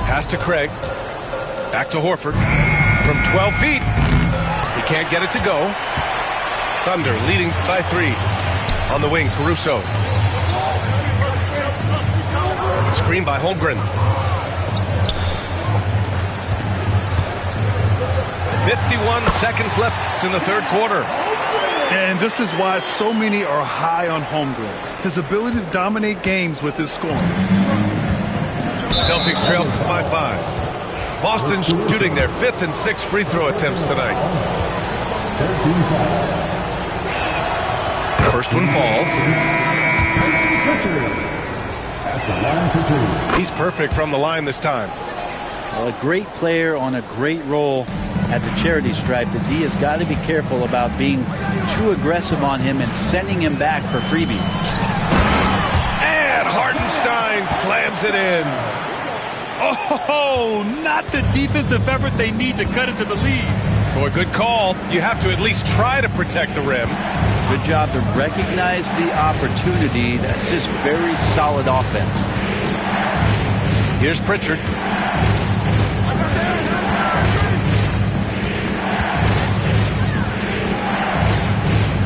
Pass to Craig. Back to Horford. From 12 feet. He can't get it to go. Thunder leading by 3. On the wing, Caruso. Screen by Holmgren. 51 seconds left in the third quarter. And this is why so many are high on Holmgren. His ability to dominate games with his scoring. Celtics trail by 5. Boston shooting their 5th and 6th free throw attempts tonight. First one falls. He's perfect from the line this time. Well, a great player on a great role at the charity stripe. The D has got to be careful about being too aggressive on him and sending him back for freebies. And Hartenstein slams it in. Oh, not the defensive effort they need to cut it to the lead. Boy, good call. You have to at least try to protect the rim. Good job to recognize the opportunity. That's just very solid offense. Here's Pritchard.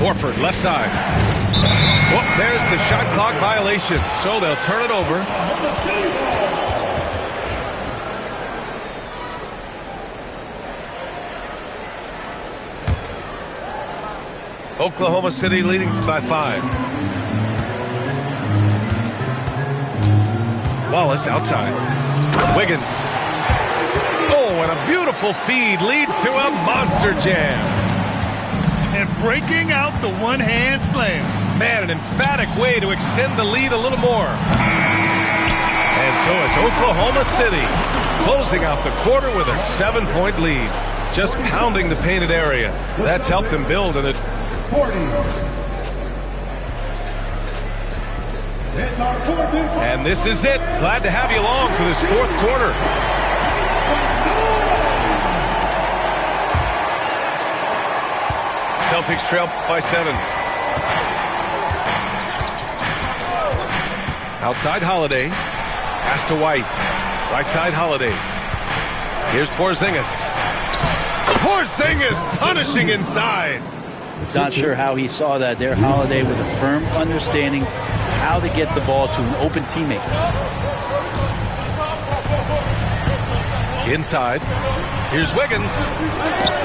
Horford, left side. Oh, there's the shot clock violation. So they'll turn it over. Oklahoma City leading by 5. Wallace outside. Wiggins. Oh, and a beautiful feed leads to a monster jam. And breaking out the one-hand slam. Man, an emphatic way to extend the lead a little more. And so it's Oklahoma City closing out the quarter with a 7-point lead. Just pounding the painted area. That's helped them build in it. 40. And this is it. Glad to have you along for this fourth quarter. Celtics trail by 7. Outside Holiday. Pass to White. Right side Holiday. Here's Porzingis. Porzingis punishing inside. Not sure how he saw that there. Holiday with a firm understanding how to get the ball to an open teammate. Inside. Here's Wiggins.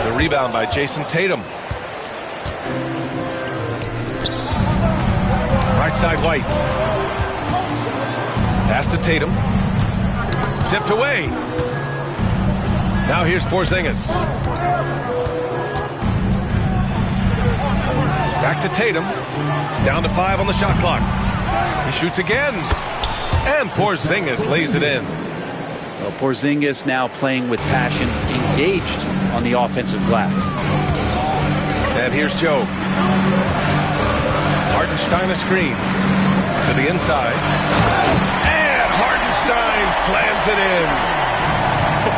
The rebound by Jason Tatum. Right side White. Pass to Tatum. Tipped away. Now here's Porzingis. Back to Tatum. Down to 5 on the shot clock. He shoots again. And Porzingis lays it in. Well, Porzingis now playing with passion, engaged on the offensive glass. And here's Joe. Hartenstein a screen. To the inside. And Hartenstein slams it in.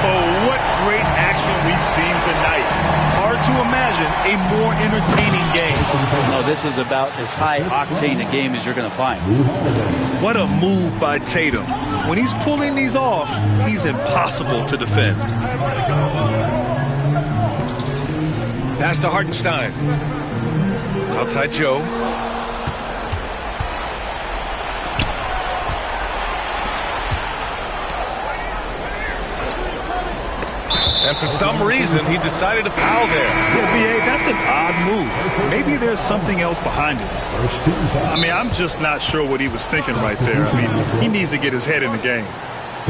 Oh, what great action we've seen tonight. Hard to imagine a more entertaining game. No, this is about as high-octane a game as you're going to find. What a move by Tatum. When he's pulling these off, he's impossible to defend. Pass to Hartenstein. Outside Joe. And for some reason, he decided to foul there. Yeah, B.A., that's an odd move. Maybe there's something else behind it. I mean, I'm just not sure what he was thinking right there. I mean, he needs to get his head in the game.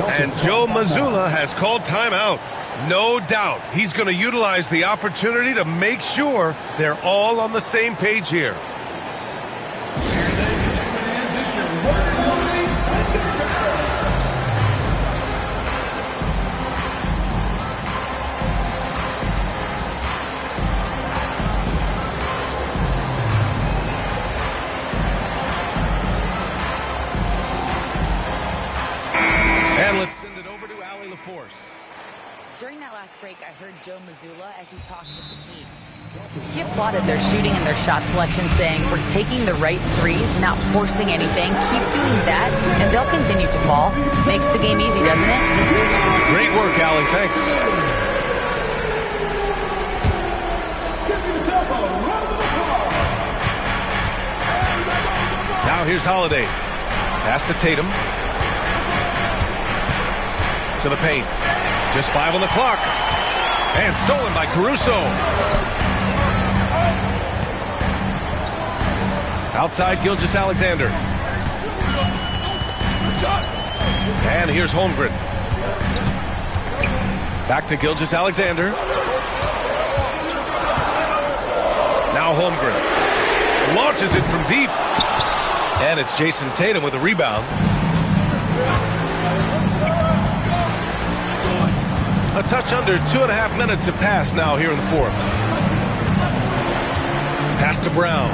And Joe Mazzulla has called timeout. No doubt he's going to utilize the opportunity to make sure they're all on the same page here. During that last break, I heard Joe Mazzulla as he talked with the team. He applauded their shooting and their shot selection, saying, "We're taking the right threes, not forcing anything. Keep doing that, and they'll continue to fall." Makes the game easy, doesn't it? Great work, Allie. Thanks. Now here's Holiday. Pass to Tatum. To the paint. Just 5 on the clock. And stolen by Caruso. Outside Gilgeous-Alexander. And here's Holmgren. Back to Gilgeous-Alexander. Now Holmgren. Launches it from deep. And it's Jason Tatum with a rebound. A touch under 2.5 minutes have passed now here in the fourth. Pass to Brown.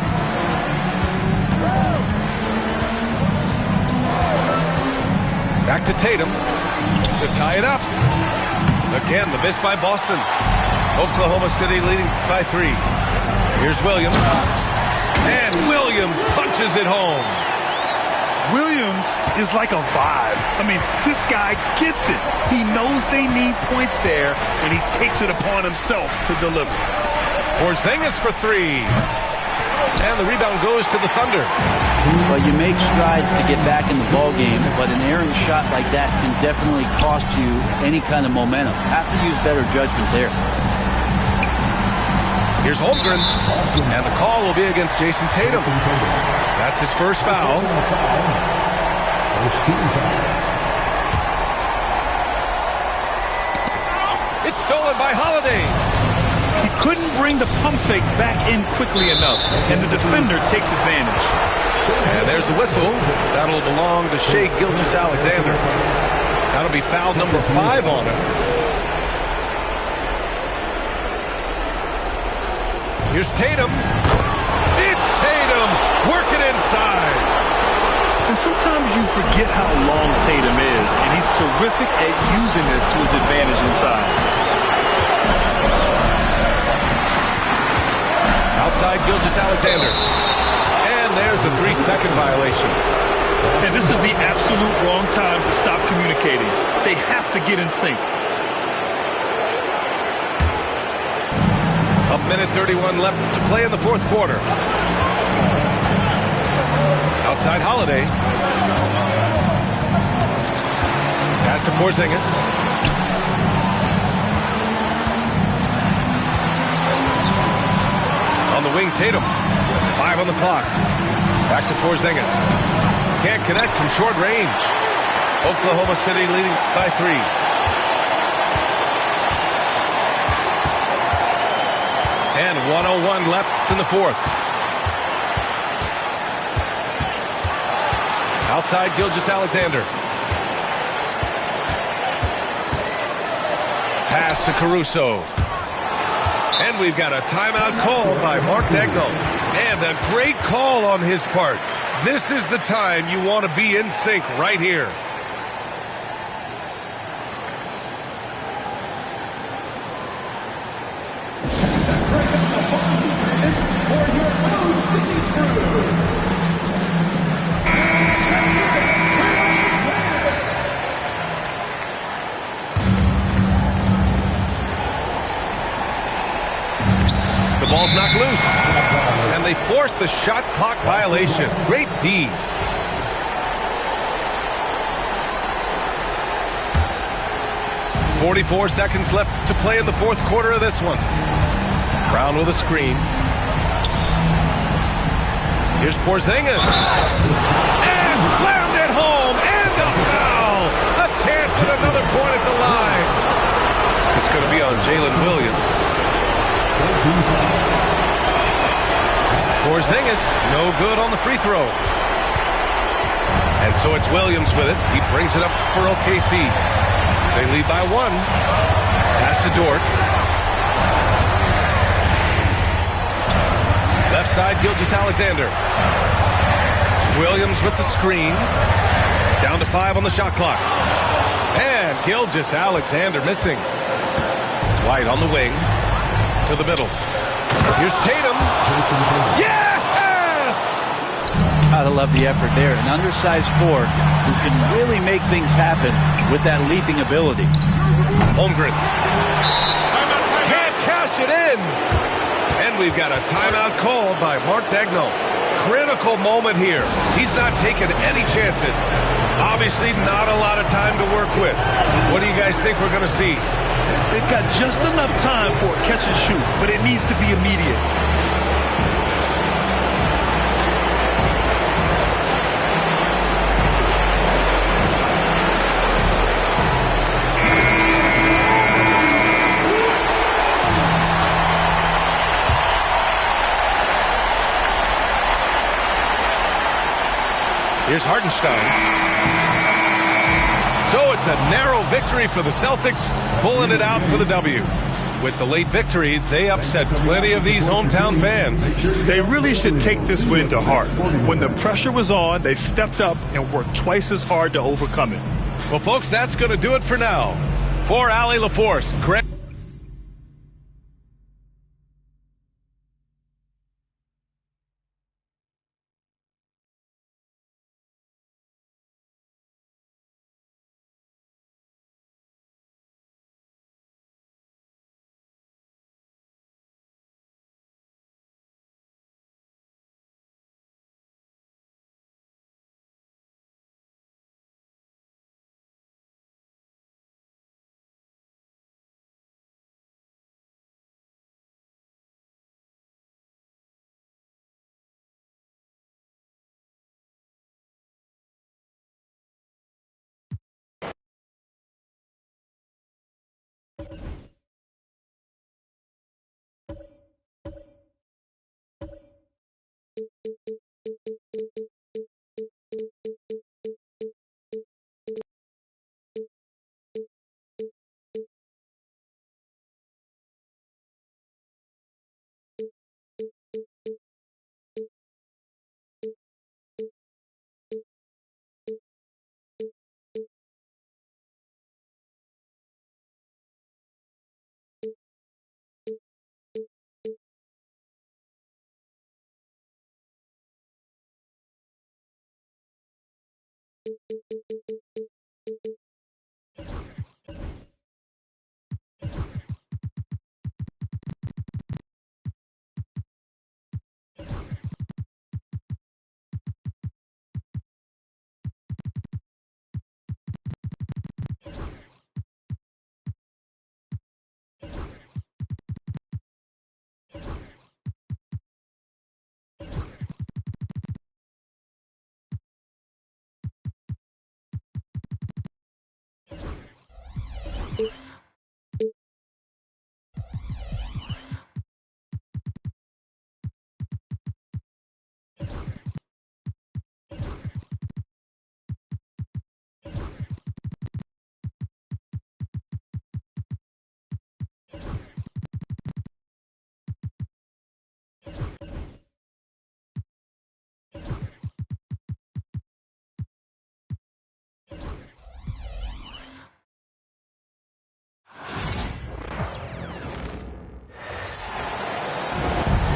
Back to Tatum to tie it up. Again, the miss by Boston. Oklahoma City leading by 3. Here's Williams. And Williams punches it home. Williams is like a vibe. I mean, this guy gets it. He knows they need points there, and he takes it upon himself to deliver. Porzingis for 3. And the rebound goes to the Thunder. Well, you make strides to get back in the ball game, but an errant shot like that can definitely cost you any kind of momentum. Have to use better judgment there. Here's Holmgren, and the call will be against Jason Tatum. That's his first foul. It's stolen by Holiday. He couldn't bring the pump fake back in quickly enough, and the defender takes advantage. And there's the whistle. That'll belong to Shai Gilgeous-Alexander. That'll be foul number 5 on him. Here's Tatum. It's Tatum working inside. And sometimes you forget how long Tatum is, and he's terrific at using this to his advantage inside. Outside Gilgeous-Alexander. And there's a 3-second violation. And this is the absolute wrong time to stop communicating. They have to get in sync. A minute 31 left to play in the fourth quarter. Outside Holiday. Pass to Porzingis. On the wing, Tatum. 5 on the clock. Back to Porzingis. Can't connect from short range. Oklahoma City leading by 3. And 1:01 left in the fourth. Outside Gilgeous-Alexander. Pass to Caruso. And we've got a timeout call by Mark Daigneault. And a great call on his part. This is the time you want to be in sync right here. The ball's knocked loose, and they force the shot clock violation. Great D. .44 seconds left to play in the fourth quarter of this one. Brown with a screen. Here's Porzingis. And slammed it home, and a foul. A chance at another point at the line. It's going to be on Jalen Williams. Porzingis, no good on the free throw. And so it's Williams with it. He brings it up for OKC. They lead by 1. Pass to Dort. Left side, Gilgeous-Alexander. Williams with the screen. Down to 5 on the shot clock. And Gilgeous-Alexander missing. White on the wing. To the middle. Here's Tatum. Yes! Gotta love the effort there. An undersized forward who can really make things happen with that leaping ability. Holmgren. Can't cash it in. And we've got a timeout called by Mark Daigneault. Critical moment here. He's not taking any chances. Obviously not a lot of time to work with. What do you guys think we're going to see? They've got just enough time for a catch and shoot, but it needs to be immediate. Here's Hartenstein. So it's a narrow victory for the Celtics, pulling it out for the W. With the late victory, they upset plenty of these hometown fans. They really should take this win to heart. When the pressure was on, they stepped up and worked twice as hard to overcome it. Well, folks, that's going to do it for now. For Allie LaForce, Greg.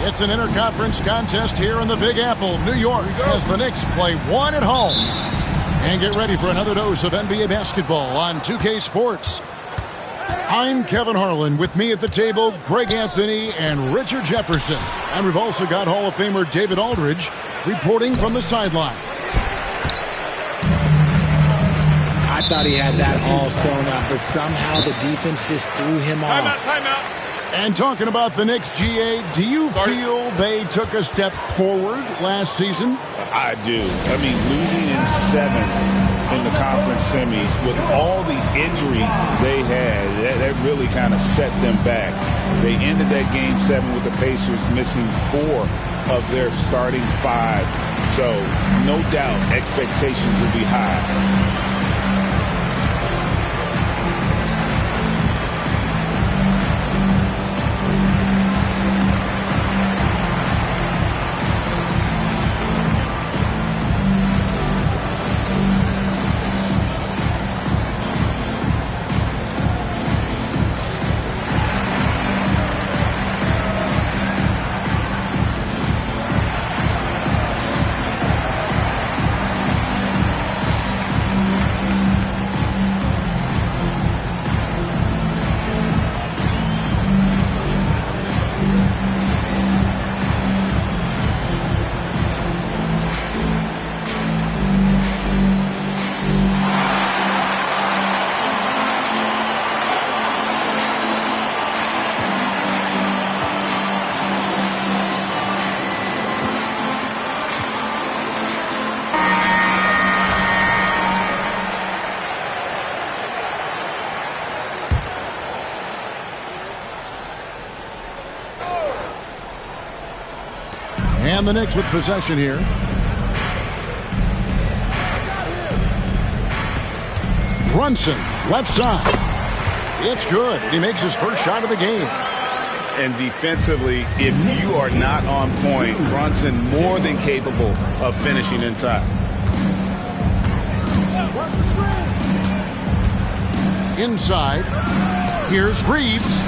It's an interconference contest here in the Big Apple, New York, as the Knicks play one at home. And get ready for another dose of NBA basketball on 2K Sports. I'm Kevin Harlan. With me at the table, Greg Anthony and Richard Jefferson. And we've also got Hall of Famer David Aldridge reporting from the sideline. I thought he had that all sewn up, but somehow the defense just threw him off. Timeout. And talking about the Knicks, GA, do you feel they took a step forward last season? I do. I mean, losing in 7 in the conference semis with all the injuries they had, that really kind of set them back. They ended that game 7 with the Pacers missing 4 of their starting 5. So, no doubt, expectations will be high. And the Knicks with possession here. Brunson, left side. It's good. He makes his first shot of the game. And defensively, if you are not on point, Brunson more than capable of finishing inside. Inside. Here's Reeves.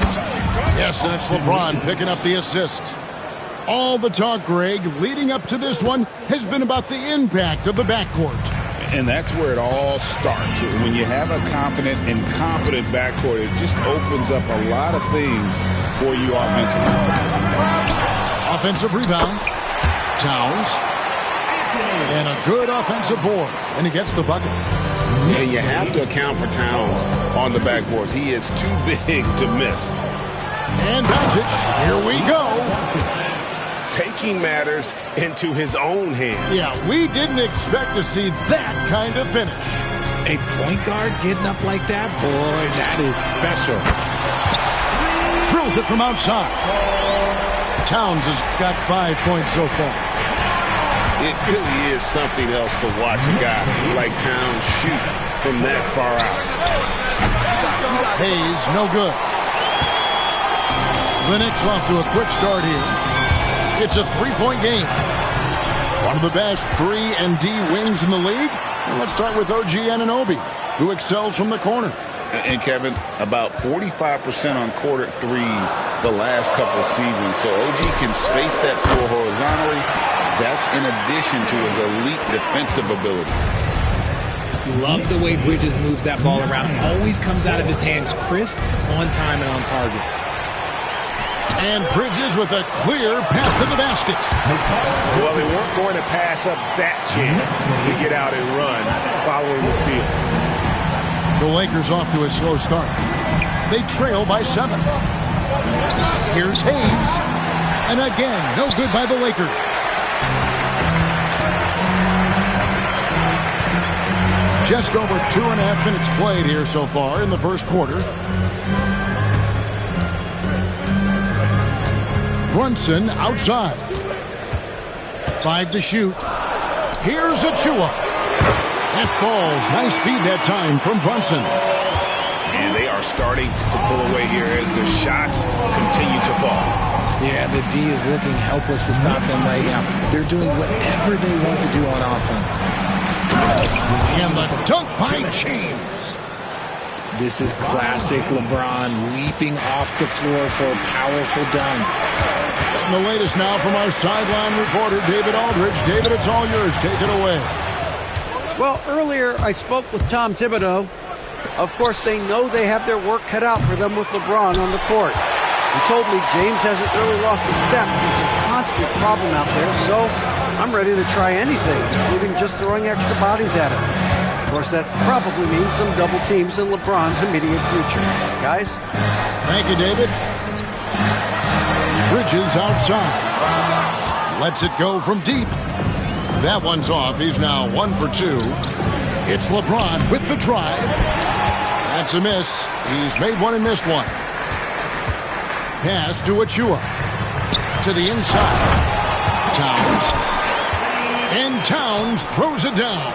Yes, and it's LeBron picking up the assist. All the talk, Greg, leading up to this one has been about the impact of the backcourt. And that's where it all starts. When you have a confident and competent backcourt, it just opens up a lot of things for you offensively. Offensive rebound. Towns. And a good offensive board. And he gets the bucket. Yeah, you have to account for Towns on the backboards. He is too big to miss. And Doncic, here we go. Taking matters into his own hands. Yeah, we didn't expect to see that kind of finish. A point guard getting up like that, boy, that is special. Drills it from outside. Towns has got 5 points so far. It really is something else to watch a guy like Towns shoot from that far out. Hayes, no good. The Knicks off to a quick start here. It's a three-point game. One of the best 3-and-D wings in the league. And let's start with OG Anunoby, who excels from the corner. And Kevin, about 45% on quarter threes the last couple seasons. So OG can space that floor horizontally. That's in addition to his elite defensive ability. Love the way Bridges moves that ball around. Always comes out of his hands crisp, on time, and on target. And Bridges with a clear path to the basket. Well, they weren't going to pass up that chance to get out and run following the steal. The Lakers off to a slow start. They trail by 7. Here's Hayes. And again, no good by the Lakers. Just over 2.5 minutes played here so far in the first quarter. Brunson outside. 5 to shoot. Here's Achua. That falls. Nice speed that time from Brunson. And they are starting to pull away here as the shots continue to fall. Yeah, the D is looking helpless to stop them right now. They're doing whatever they want to do on offense. And the dunk by James. This is classic LeBron leaping off the floor for a powerful dunk. And the latest now from our sideline reporter, David Aldridge. David, it's all yours. Take it away. Well, earlier I spoke with Tom Thibodeau. Of course, they know they have their work cut out for them with LeBron on the court. He told me James hasn't really lost a step. He's a constant problem out there, so I'm ready to try anything, including just throwing extra bodies at him. Of course, that probably means some double teams in LeBron's immediate future. Guys? Thank you, David. Bridges outside. Lets it go from deep. That one's off. He's now 1 for 2. It's LeBron with the drive. That's a miss. He's made one and missed one. Pass to Achua. To the inside. Towns. And Towns throws it down.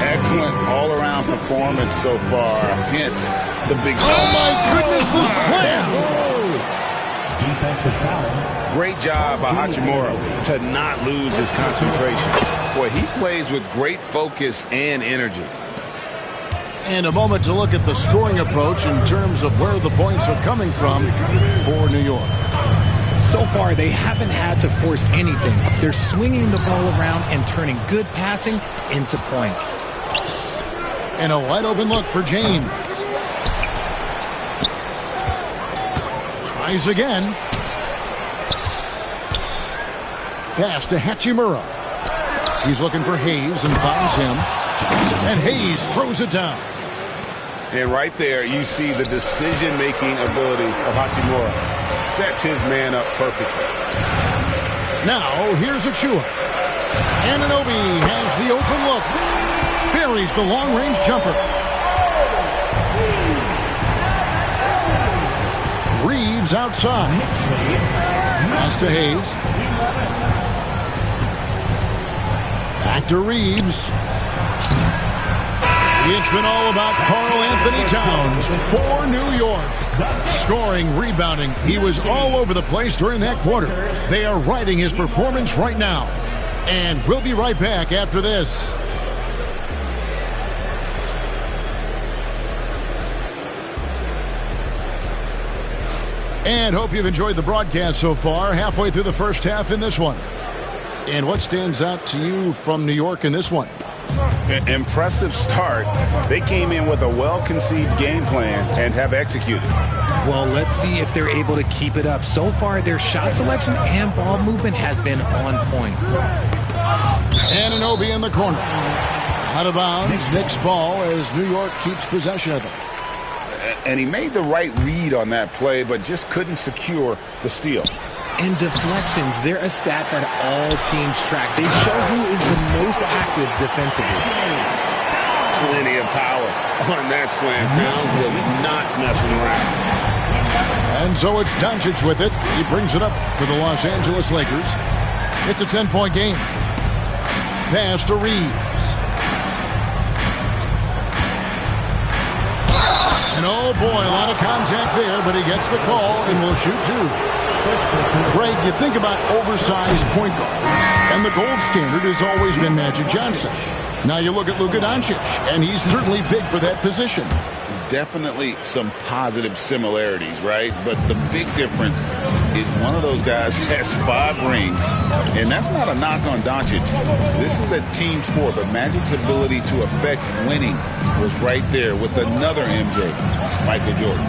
Excellent all-around performance so far. Hence the big... Oh, my goodness, the slam! Defensive foul. Great job by Hachimura to not lose his concentration. Boy, he plays with great focus and energy. And a moment to look at the scoring approach in terms of where the points are coming from for New York. So far, they haven't had to force anything. They're swinging the ball around and turning good passing into points. And a wide open look for James. Tries again. Pass to Hachimura. He's looking for Hayes and finds him. And Hayes throws it down. And right there, you see the decision-making ability of Hachimura. Sets his man up perfectly. Now, here's Achua. Anunoby has the open look. Buries the long-range jumper. Reeves outside. Pass to Hayes. Back to Reeves. It's been all about Karl Anthony Towns for New York. Scoring, rebounding. He was all over the place during that quarter. They are riding his performance right now. And we'll be right back after this. And hope you've enjoyed the broadcast so far. Halfway through the first half in this one. And what stands out to you from New York in this one? Impressive start. They came in with a well-conceived game plan and have executed. Well, let's see if they're able to keep it up. So far, their shot selection and ball movement has been on point. Anunoby in the corner. Out of bounds. Knicks ball as New York keeps possession of it. And he made the right read on that play, but just couldn't secure the steal. And deflections, they're a stat that all teams track. They show who is the most active defensively. Plenty of power on that slam. Towns was not messing around. And so it's Doncic with it. He brings it up for the Los Angeles Lakers. It's a 10-point game. Pass to Reeves. And oh boy, a lot of contact there, but he gets the call and will shoot two. Greg, you think about oversized point guards, and the gold standard has always been Magic Johnson. Now you look at Luka Doncic, and he's certainly big for that position. Definitely some positive similarities, right? But the big difference is one of those guys has 5 rings, and that's not a knock on Doncic. This is a team sport, but Magic's ability to affect winning was right there with another MJ, Michael Jordan.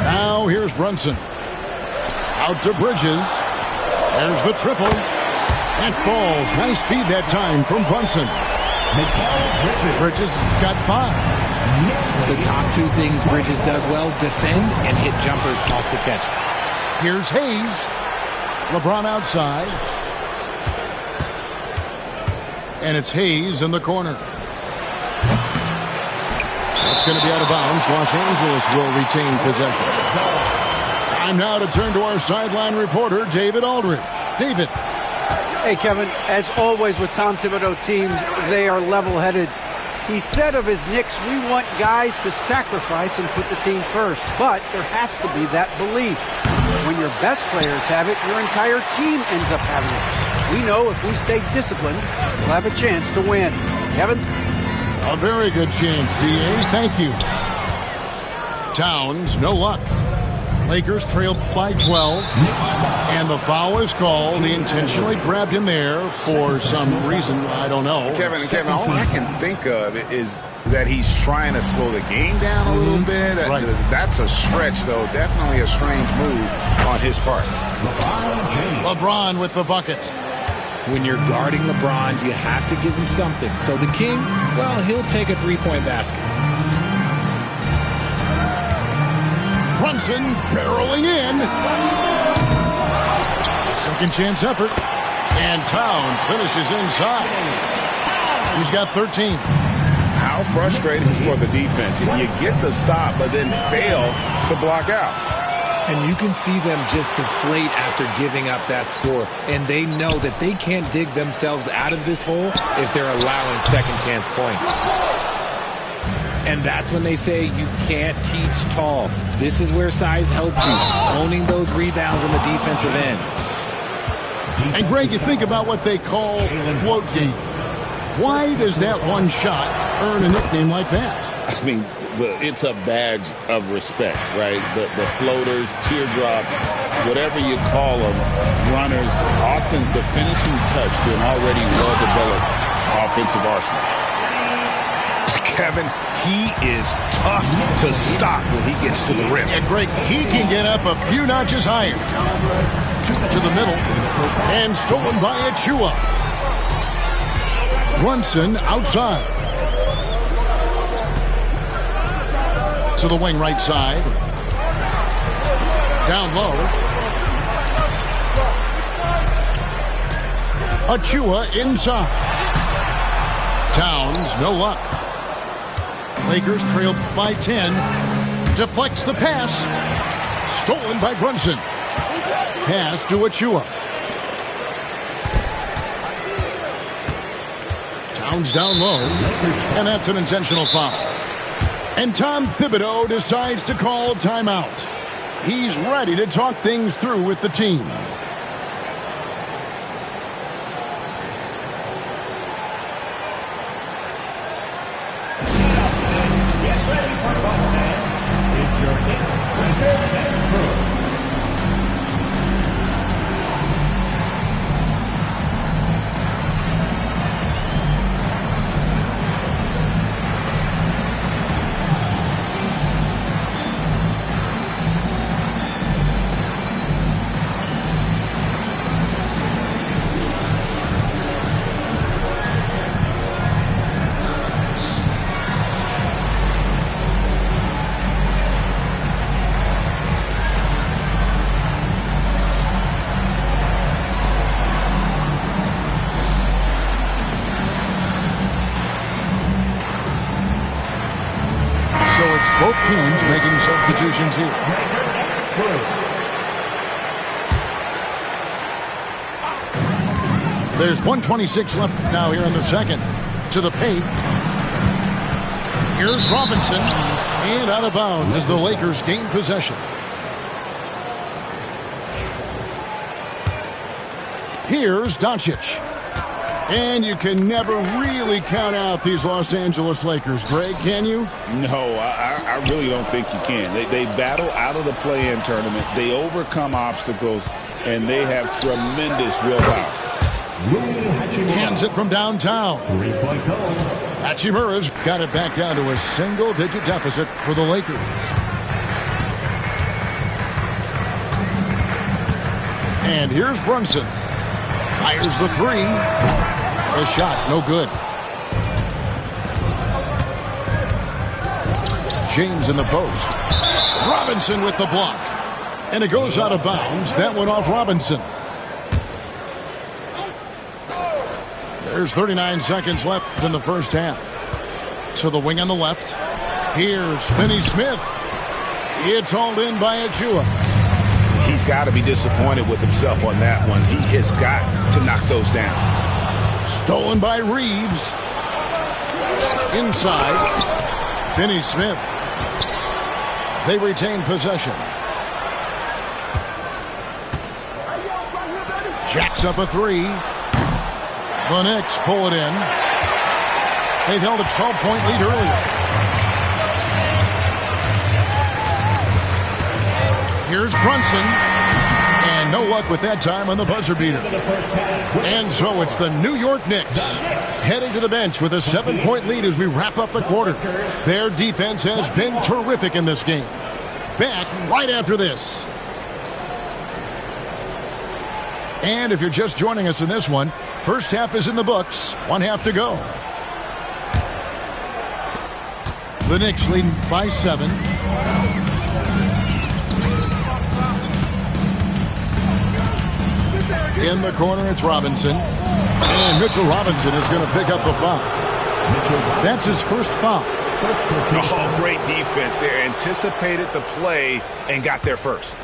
Now here's Brunson. Out to Bridges. There's the triple. And falls. Nice feed that time from Brunson. Bridges got 5. The top 2 things Bridges does well, defend and hit jumpers off the catch. Here's Hayes. LeBron outside. And it's Hayes in the corner. That's going to be out of bounds. Los Angeles will retain possession. Time now to turn to our sideline reporter, David Aldridge. David. Hey, Kevin, as always with Tom Thibodeau teams, they are level-headed. He said of his Knicks, we want guys to sacrifice and put the team first. But there has to be that belief. When your best players have it, your entire team ends up having it. We know if we stay disciplined, we'll have a chance to win. Kevin? A very good chance, D.A. Thank you. Towns, no luck. Lakers trail by 12. And the foul is called. He intentionally grabbed him there for some reason. I don't know. Kevin, all I can think of is that he's trying to slow the game down a little bit. Right. That's a stretch, though. Definitely a strange move on his part. LeBron with the bucket. When you're guarding LeBron, you have to give him something. So the King, well, he'll take a 3-point basket. Brunson barreling in. Second chance effort. And Towns finishes inside. He's got 13. How frustrating for the defense. You get the stop, but then fail to block out. And you can see them just deflate after giving up that score. And they know that they can't dig themselves out of this hole if they're allowing second chance points. And that's when they say you can't teach tall. This is where size helps you, owning those rebounds on the defensive end. And Greg, you think about what they call float game. Why does that one shot earn a nickname like that? I mean, it's a badge of respect, right? The floaters, teardrops, whatever you call them, runners, often the finishing touch to an already well-developed offensive arsenal. Kevin, he is tough to stop when he gets to the rim. Yeah, Greg, he can get up a few notches higher. To the middle. And stolen by Achua. Brunson outside. To the wing right side. Down low. Achua inside. Towns, no luck. Lakers trail by 10. Deflects the pass. Stolen by Brunson. Pass to Achua. Bounds down low. And that's an intentional foul. And Tom Thibodeau decides to call timeout. He's ready to talk things through with the team. So it's both teams making substitutions here. There's 1:26 left now here in the second. To the paint. Here's Robinson. And out of bounds as the Lakers gain possession. Here's Doncic. And you can never really count out these Los Angeles Lakers. Greg, can you? No, I really don't think you can. They battle out of the play-in tournament. They overcome obstacles, and they have tremendous willpower. Hands it from downtown. Hachimura's got it back down to a single-digit deficit for the Lakers. And here's Brunson. Fires the three. The shot, no good. James in the post. Robinson with the block. And it goes out of bounds. That went off Robinson. There's 39 seconds left in the first half. To the wing on the left. Here's Finney-Smith. It's hauled in by Achua. He's got to be disappointed with himself on that one. He has got to knock those down. Stolen by Reeves. Inside. Finney-Smith. They retain possession. Jacks up a three. The Knicks pull it in. They've held a 12-point lead earlier. Here's Brunson. And no luck with that time on the buzzer beater. And so it's the New York Knicks heading to the bench with a 7-point lead as we wrap up the quarter. Their defense has been terrific in this game. Back right after this. And if you're just joining us in this one, first half is in the books. 1 half to go. The Knicks leading by 7. In the corner, it's Robinson. And Mitchell Robinson is going to pick up the foul. That's his first foul. Oh, great defense there. Anticipated the play and got there first.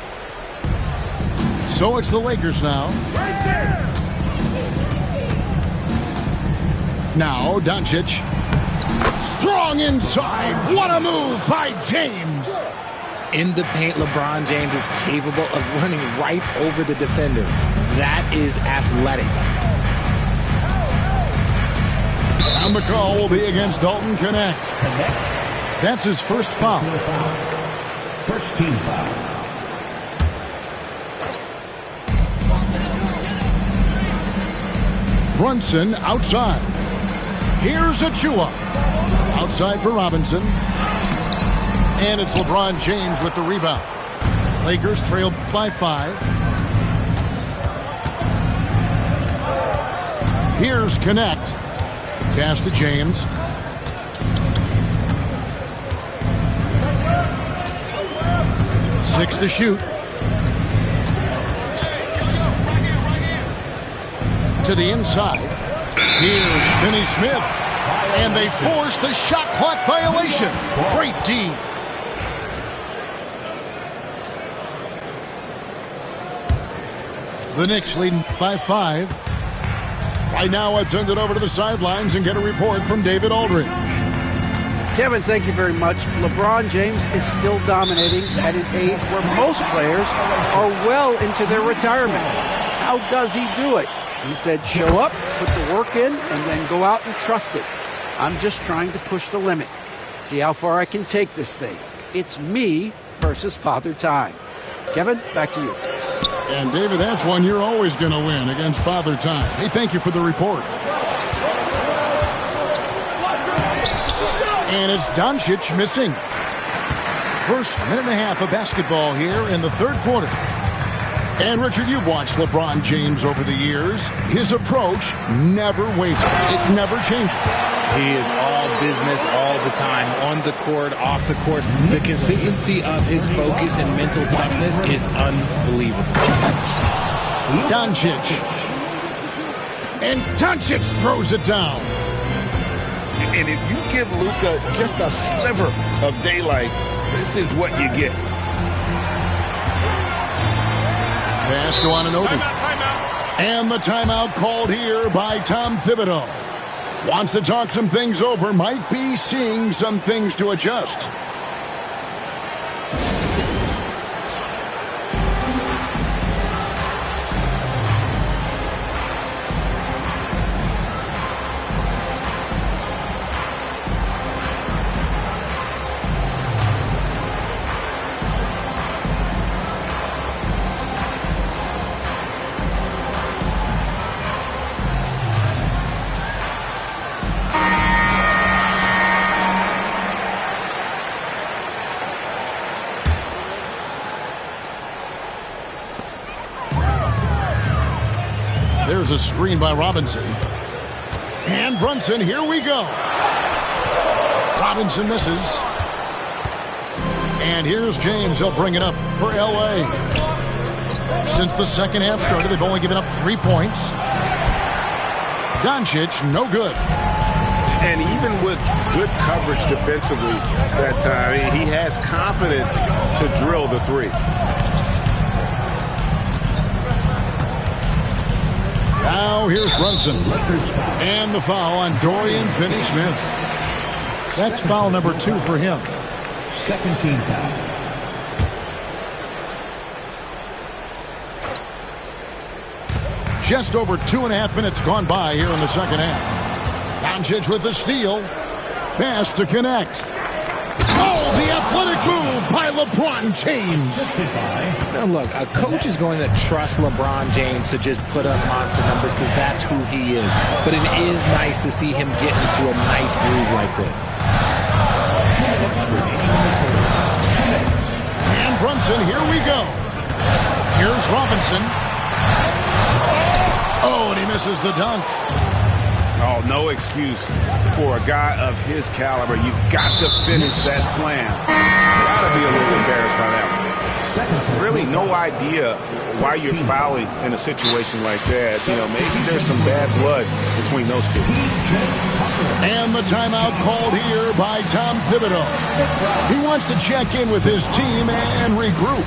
So it's the Lakers now. Now, Doncic. Strong inside. What a move by James. In the paint, LeBron James is capable of running right over the defender. That is athletic. And the call will be against Dalton Connect. That's his first foul. First team foul. Brunson outside. Here's Achua. Outside for Robinson. And it's LeBron James with the rebound. Lakers trail by 5. Here's Connect. Pass to James. Six to shoot. To the inside. Here's Finney-Smith. And they force the shot clock violation. Great D. The Knicks leading by 5. Right now, let's send it over to the sidelines and get a report from David Aldridge. Kevin, thank you very much. LeBron James is still dominating at an age where most players are well into their retirement. How does he do it? He said, show up, put the work in, and then go out and trust it. I'm just trying to push the limit. See how far I can take this thing. It's me versus Father Time. Kevin, back to you. And David, that's one you're always going to win against Father Time. Hey, thank you for the report. And it's Doncic missing. First minute and a half of basketball here in the third quarter. And Richard, you've watched LeBron James over the years. His approach never wavers. It never changes. He is all business all the time, on the court, off the court. The consistency of his focus and mental toughness is unbelievable. Doncic. And Doncic throws it down. And if you give Luka just a sliver of daylight, this is what you get. Pass to Anunoby. And the timeout called here by Tom Thibodeau. Wants to talk some things over, might be seeing some things to adjust. There's a screen by Robinson. And Brunson, here we go. Robinson misses. And here's James. He'll bring it up for L.A. Since the second half started, they've only given up 3 points. Doncic, no good. And even with good coverage defensively that time, he has confidence to drill the three. Now here's Brunson. And the foul on Dorian Finney-Smith. That's foul number 2 for him. Second team foul. Just over 2.5 minutes gone by here in the second half. Doncic with the steal. Pass to connect. Oh, the athletic move by LeBron James. Now look, a coach is going to trust LeBron James to just put up monster numbers because that's who he is. But it is nice to see him get into a nice groove like this. And Brunson, here we go. Here's Robinson. Oh, and he misses the dunk. Oh, no excuse for a guy of his caliber. You've got to finish that slam. Got to be a little embarrassed by that one. Really no idea why you're fouling in a situation like that. You know, maybe there's some bad blood between those two. And the timeout called here by Tom Thibodeau. He wants to check in with his team and regroup.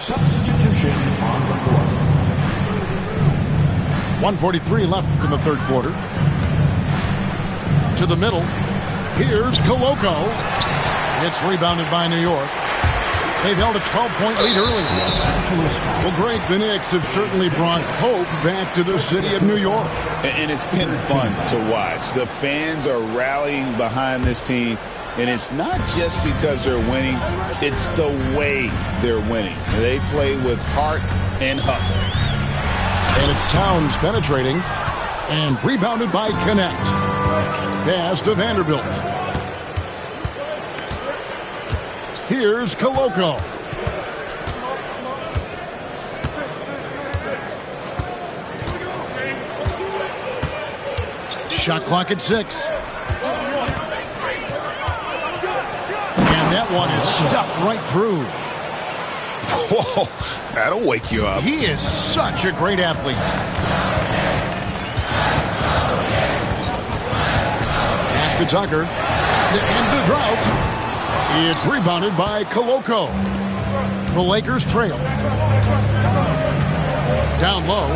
Substitution on the court. 1:43 left in the third quarter. To the middle. Here's Koloko. It's rebounded by New York. They've held a 12-point lead early. Well, Greg, the Knicks have certainly brought hope back to the city of New York. And it's been fun to watch. The fans are rallying behind this team. And it's not just because they're winning, it's the way they're winning. They play with heart and hustle. And it's Towns penetrating. And rebounded by Connect. Pass to Vanderbilt. Here's Koloko. Shot clock at 6. And that one is stuffed right through. Whoa, that'll wake you up. He is such a great athlete. Pass to Tucker. To end the drought. It's rebounded by Koloko. The Lakers trail. Down low.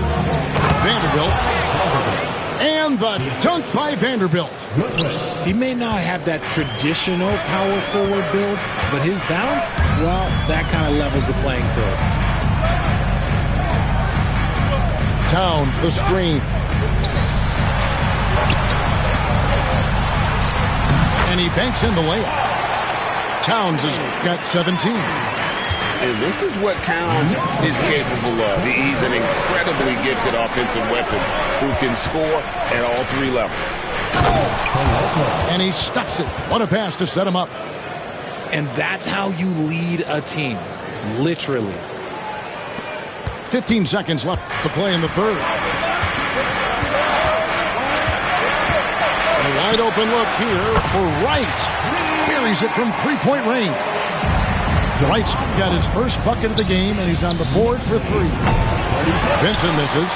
Vanderbilt. And the dunk by Vanderbilt. He may not have that traditional power forward build, but his bounce, well, that kind of levels the playing field. Towns, the screen. And he banks in the layup. Towns has got 17. And this is what Towns is capable of. He's an incredibly gifted offensive weapon who can score at all 3 levels. And he stuffs it. What a pass to set him up. And that's how you lead a team. Literally. 15 seconds left to play in the third. A wide open look here for Wright. Buries it from 3-point range. Wright's got his first bucket of the game, and he's on the board for 3. Vincent misses.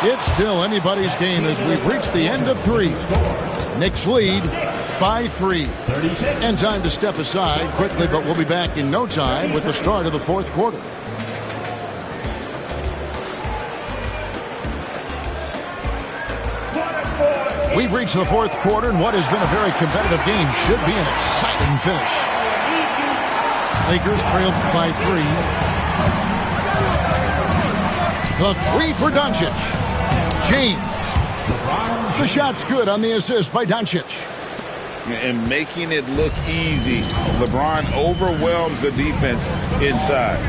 It's still anybody's game as we've reached the end of 3. Knicks lead by 3. And time to step aside quickly, but we'll be back in no time with the start of the 4th quarter. We've reached the 4th quarter, and what has been a very competitive game should be an exciting finish. Lakers trail by 3. The 3 for Doncic. James. The shot's good on the assist by Doncic. And making it look easy, LeBron overwhelms the defense inside.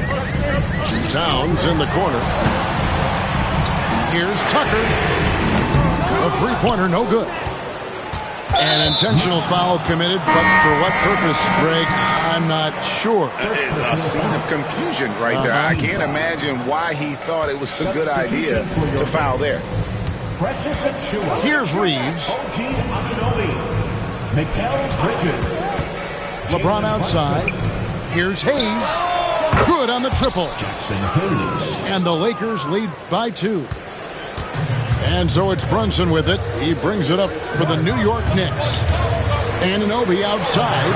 Towns in the corner. Here's Tucker. A 3-pointer, no good. An intentional foul committed, but for what purpose, Greg? I'm not sure. A scene of confusion right there. I can't imagine why he thought it was a good idea to foul there. Here's Reeves. LeBron outside. Here's Hayes. Good on the triple. And the Lakers lead by 2. And so it's Brunson with it. He brings it up for the New York Knicks. Anunoby outside.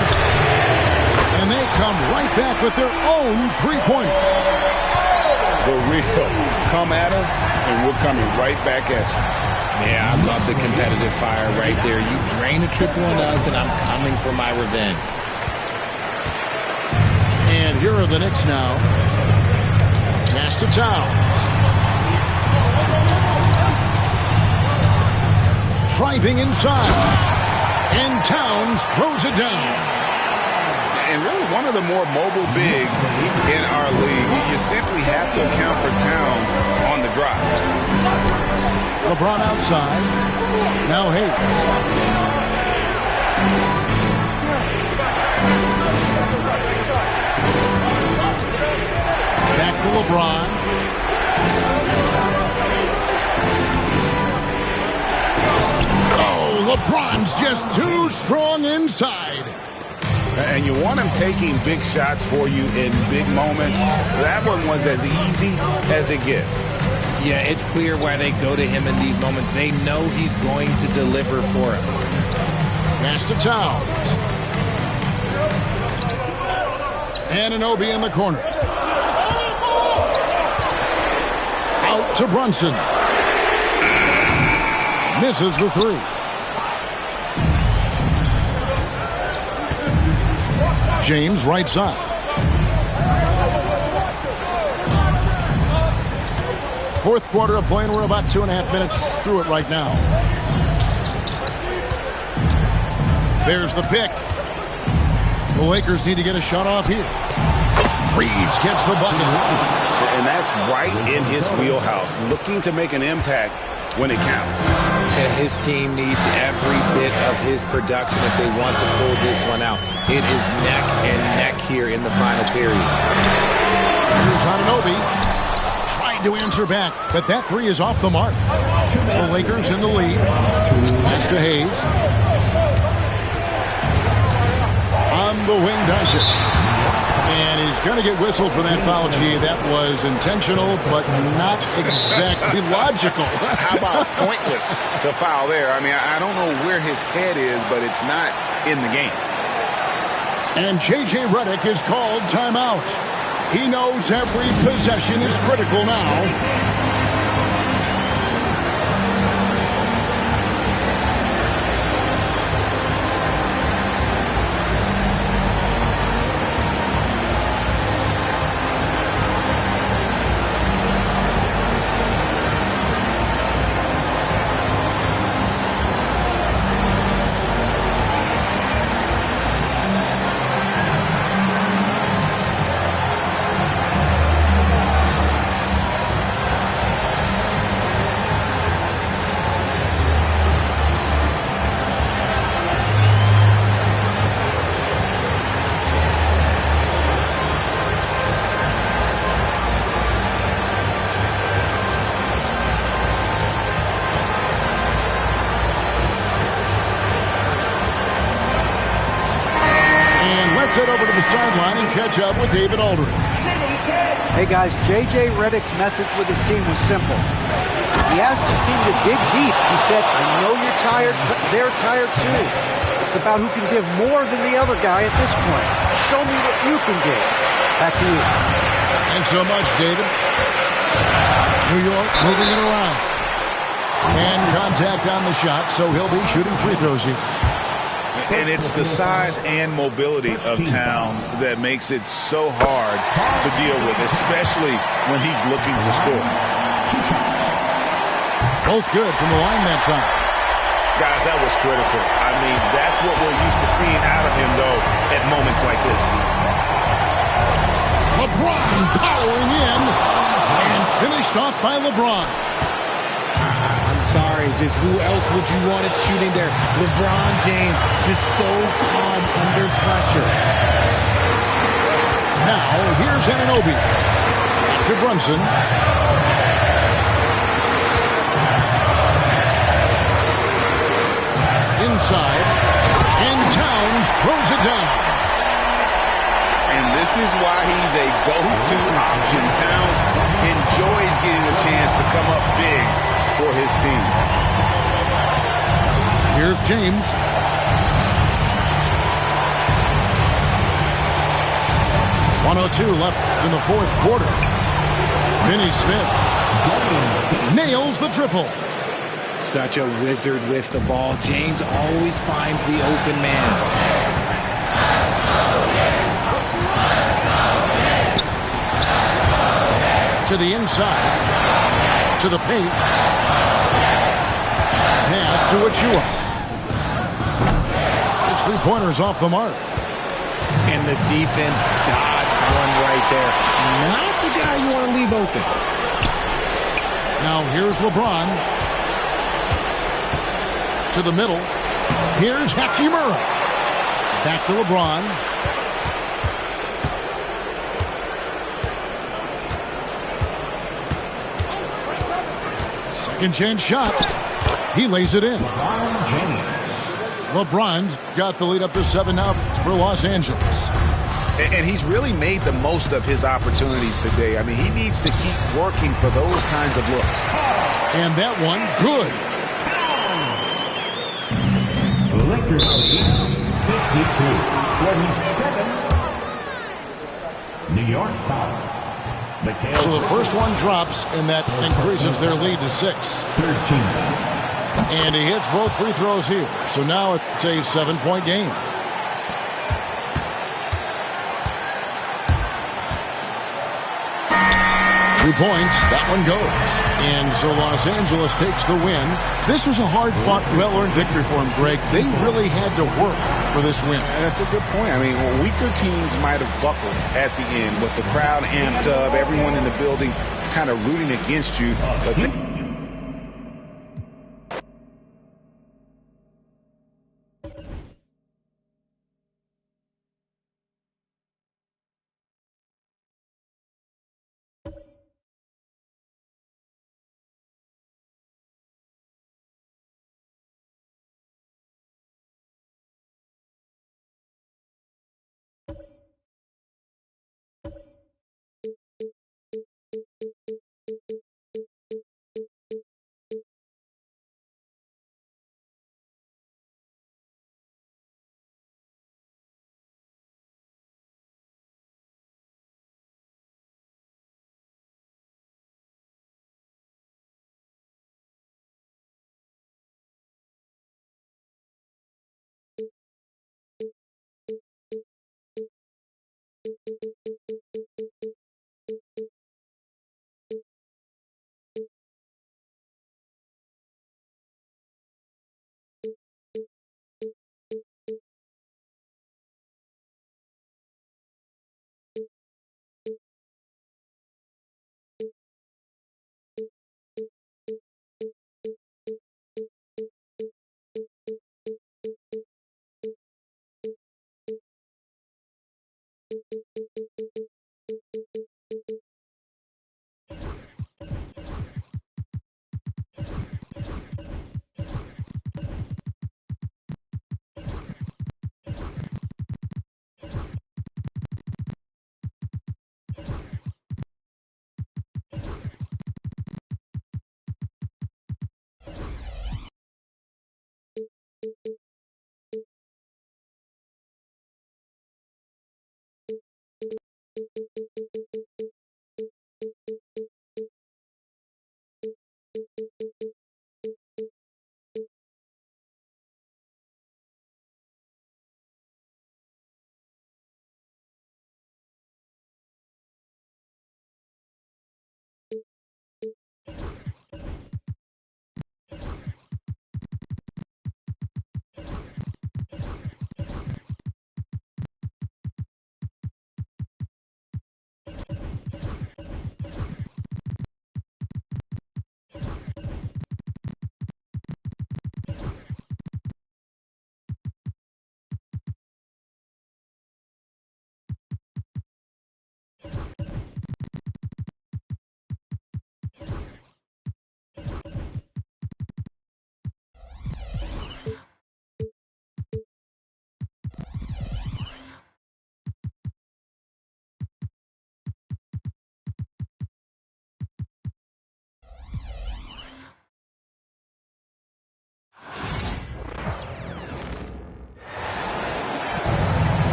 And they come right back with their own 3-pointer. The real come at us, and we're coming right back at you. Yeah, I love the competitive fire right there. You drain a triple on us, and I'm coming for my revenge. And here are the Knicks now. Pass to Towns. Driving inside. And Towns throws it down. And really one of the more mobile bigs in our league. You simply have to account for Towns on the drive. LeBron outside. Now Hayes. Back to LeBron. LeBron's just too strong inside. And you want him taking big shots for you in big moments. That one was as easy as it gets. Yeah, it's clear why they go to him in these moments. They know he's going to deliver for him. Pass to Towns. Anunoby in the corner. Out to Brunson. Misses the 3. James right side. Fourth quarter of play, and we're about 2.5 minutes through it right now. There's the pick. The Lakers need to get a shot off here. Reeves gets the bucket. And that's right in his wheelhouse, looking to make an impact when it counts. And his team needs every bit of his production if they want to pull this one out. It is neck and neck here in the final period. Here's Anunoby. Tried to answer back, but that three is off the mark. The Lakers in the lead. Pass to Hayes. On the wing does it. And he's going to get whistled for that foul, G. That was intentional, but not exactly logical. How about pointless to foul there? I mean, I don't know where his head is, but it's not in the game. And J.J. Redick is called timeout. He knows every possession is critical now. Head over to the sideline and catch up with David Aldridge. Hey guys, J.J. Redick's message with his team was simple. He asked his team to dig deep. He said, I know you're tired, but they're tired too. It's about who can give more than the other guy at this point. Show me what you can give. Back to you. Thanks so much, David. New York moving it around. And contact on the shot, so he'll be shooting free throws here. And it's the size and mobility of Towns that makes it so hard to deal with, especially when he's looking to score. Both good from the line that time. Guys, that was critical. I mean, that's what we're used to seeing out of him, though, at moments like this. LeBron powering in and finished off by LeBron. Sorry, just who else would you want it shooting there? LeBron James, just so calm under pressure. Now, here's Anunoby. To Brunson. Inside. And Towns throws it down. And this is why he's a go-to option. Towns enjoys getting a chance to come up big for his team. Here's James. .102 left in the fourth quarter. Finney Smith nails the triple. Such a wizard with the ball. James always finds the open man. To the inside. To the paint. Pass to Achua. It's three-pointers off the mark. And the defense dodged one right there. Not the guy you want to leave open. Now here's LeBron. To the middle. Here's Hachimura. Back to LeBron. Second chance shot. He lays it in. LeBron's got the lead up to 7 now for Los Angeles. And he's really made the most of his opportunities today. I mean, he needs to keep working for those kinds of looks. And that one, good. Lakers lead 52-47. New York foul. So the first one drops, and that increases their lead to 6. 13. And he hits both free throws here. So now it's a 7-point game. 2 points. That one goes. And so Los Angeles takes the win. This was a hard-fought, well-earned victory for them, Greg. They really had to work for this win. That's a good point. I mean, weaker teams might have buckled at the end with the crowd amped up, everyone in the building kind of rooting against you. But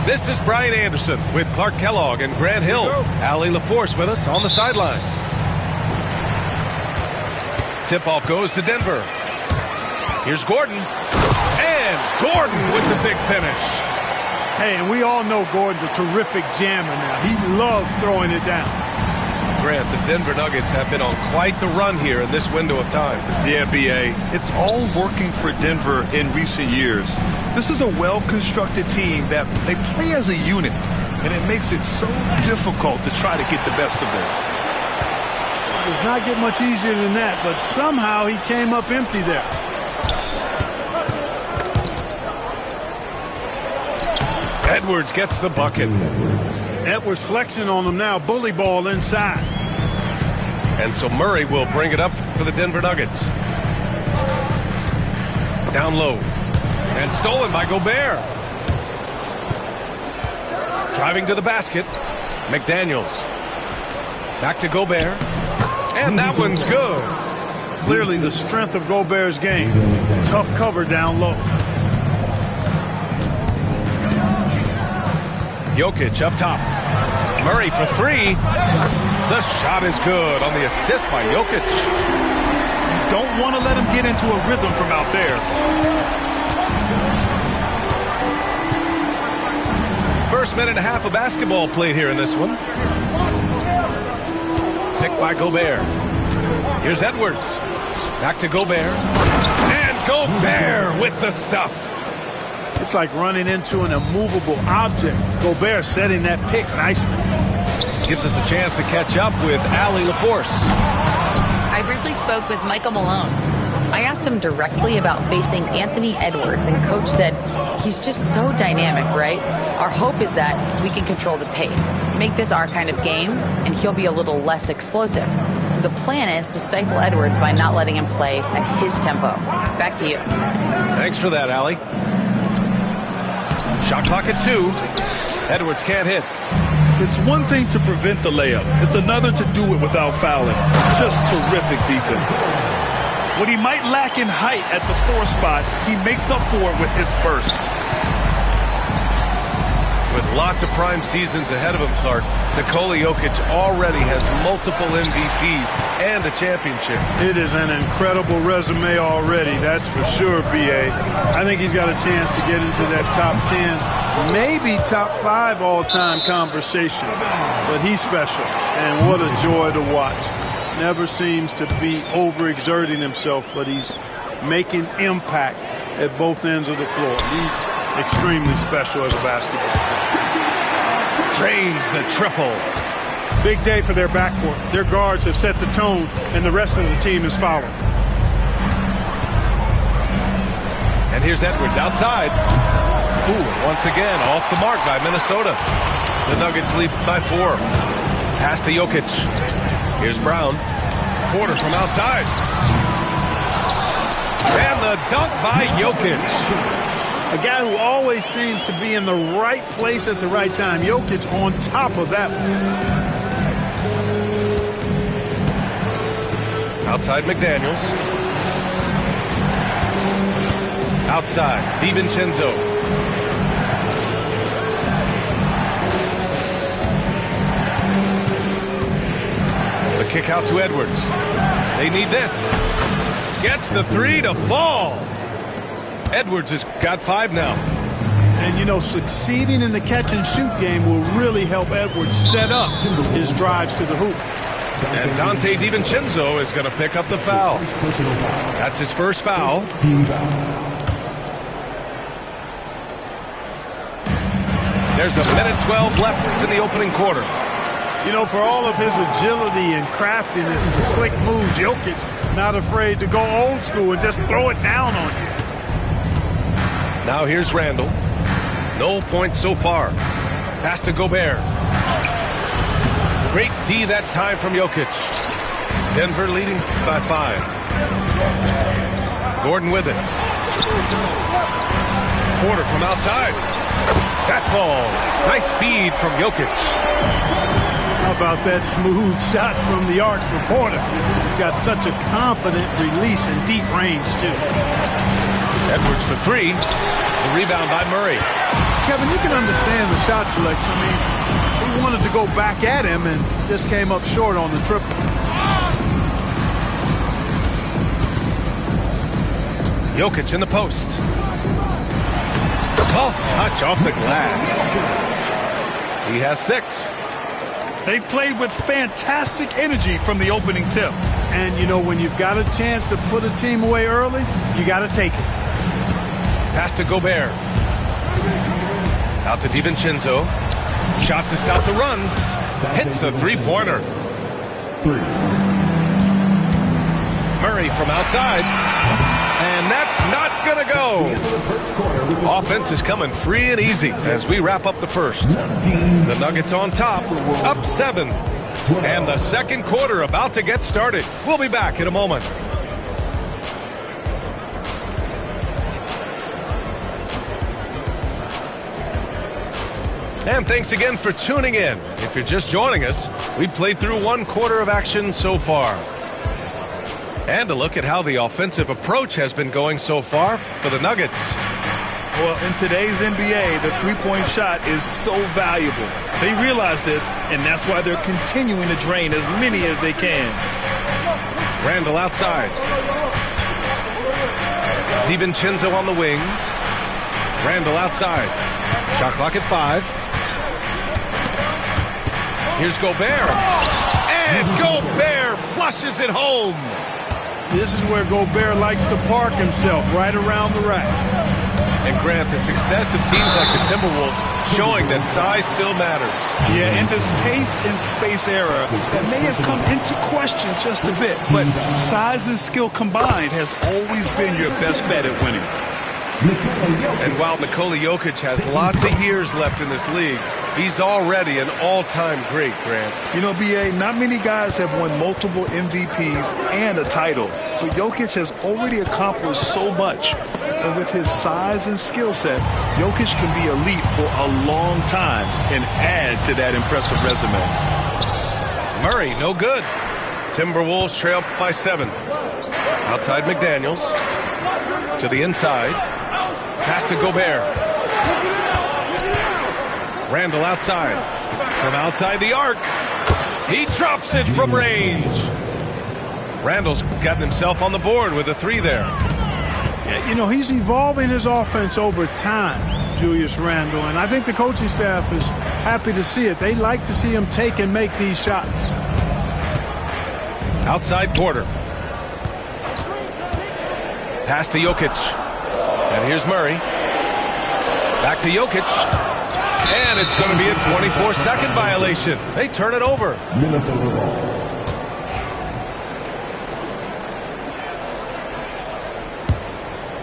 This is Brian Anderson with Clark Kellogg and Grant Hill. Allie LaForce with us on the sidelines. Tip-off goes to Denver. Here's Gordon. And Gordon with the big finish. Hey, and we all know Gordon's a terrific jammer now. He loves throwing it down. Grant, the Denver Nuggets have been on quite the run here in this window of time. Yeah, B.A. It's all working for Denver in recent years. This is a well-constructed team that they play as a unit, and it makes it so difficult to try to get the best of them. It does not get much easier than that, but somehow he came up empty there. Edwards gets the bucket. Edwards flexing on him now. Bully ball inside. And so Murray will bring it up for the Denver Nuggets. Down low. And stolen by Gobert. Driving to the basket. McDaniels. Back to Gobert. And that one's good. Clearly the strength of Gobert's game. Tough cover down low. Jokic up top. Murray for three. The shot is good on the assist by Jokic. You don't want to let him get into a rhythm from out there. First minute and a half of basketball played here in this one. Picked by Gobert. Here's Edwards. Back to Gobert. And Gobert with the stuff. It's like running into an immovable object. Gobert setting that pick nicely. Gives us a chance to catch up with Allie LaForce. I briefly spoke with Michael Malone. I asked him directly about facing Anthony Edwards, and Coach said he's just so dynamic, right? Our hope is that we can control the pace, make this our kind of game, and he'll be a little less explosive. So the plan is to stifle Edwards by not letting him play at his tempo. Back to you. Thanks for that, Allie. Shot clock at 2. Edwards can't hit. It's one thing to prevent the layup. It's another to do it without fouling. Just terrific defense. What he might lack in height at the 4 spot, he makes up for it with his burst. With lots of prime seasons ahead of him, Clark, Nikola Jokic already has multiple MVPs and a championship. It is an incredible resume already, that's for sure, B.A. I think he's got a chance to get into that top 10, maybe top 5 all-time conversation. But he's special, and what a joy to watch. Never seems to be overexerting himself, but he's making impact at both ends of the floor. He's extremely special as a basketball player. Drains the triple. Big day for their backcourt. Their guards have set the tone, and the rest of the team is following. And here's Edwards outside. Ooh, once again, off the mark by Minnesota. The Nuggets lead by 4. Pass to Jokic. Here's Brown. Porter from outside. And the dunk by Jokic. A guy who always seems to be in the right place at the right time. Jokic on top of that one. Outside McDaniels. Outside DiVincenzo. The kick out to Edwards. They need this. Gets the 3 to fall. Edwards has got 5 now. And, you know, succeeding in the catch-and-shoot game will really help Edwards set up his drives to the hoop. And Dante DiVincenzo is going to pick up the foul. That's his first foul. There's a minute 12 left in the opening quarter. You know, for all of his agility and craftiness, the slick moves, Jokic not afraid to go old school and just throw it down on you. Now here's Randall. No points so far. Pass to Gobert. Great D that time from Jokic. Denver leading by 5. Gordon with it. Porter from outside. That falls. Nice feed from Jokic. How about that smooth shot from the arc for Porter? He's got such a confident release and deep range, too. Edwards for 3. The rebound by Murray. Kevin, you can understand the shot selection. I mean, he wanted to go back at him and just came up short on the triple. Jokic in the post. Soft touch off the glass. He has 6. They've played with fantastic energy from the opening tip. And, you know, when you've got a chance to put a team away early, you got to take it. Pass to Gobert. Out to DiVincenzo. Shot to stop the run. Hits the 3-pointer. 3. Murray from outside. And that's not going to go. Offense is coming free and easy as we wrap up the first. The Nuggets on top, up 7. And the second quarter about to get started. We'll be back in a moment. And thanks again for tuning in. If you're just joining us, we've played through 1 quarter of action so far. And a look at how the offensive approach has been going so far for the Nuggets. Well, in today's NBA, the three-point shot is so valuable. They realize this, and that's why they're continuing to drain as many as they can. Randall outside. DiVincenzo on the wing. Randall outside. Shot clock at 5. Here's Gobert. And Gobert flushes it home. This is where Gobert likes to park himself, right around the rack. And Grant, the success of teams like the Timberwolves showing that size still matters. Yeah, in this pace and space era, that may have come into question just a bit, but size and skill combined has always been your best bet at winning. And while Nikola Jokic has lots of years left in this league, he's already an all-time great, Grant. You know, B.A., not many guys have won multiple MVPs and a title, but Jokic has already accomplished so much. And with his size and skill set, Jokic can be elite for a long time and add to that impressive resume. Murray, no good. Timberwolves trail by 7. Outside McDaniels. To the inside. Pass to Gobert. Randall outside. From outside the arc. He drops it from range. Randall's gotten himself on the board with a 3 there. You know, he's evolving his offense over time, Julius Randle, and I think the coaching staff is happy to see it. They like to see him take and make these shots. Outside Porter. Pass to Jokic. And here's Murray. Back to Jokic. And it's going to be a 24-second violation. They turn it over. Minnesota ball.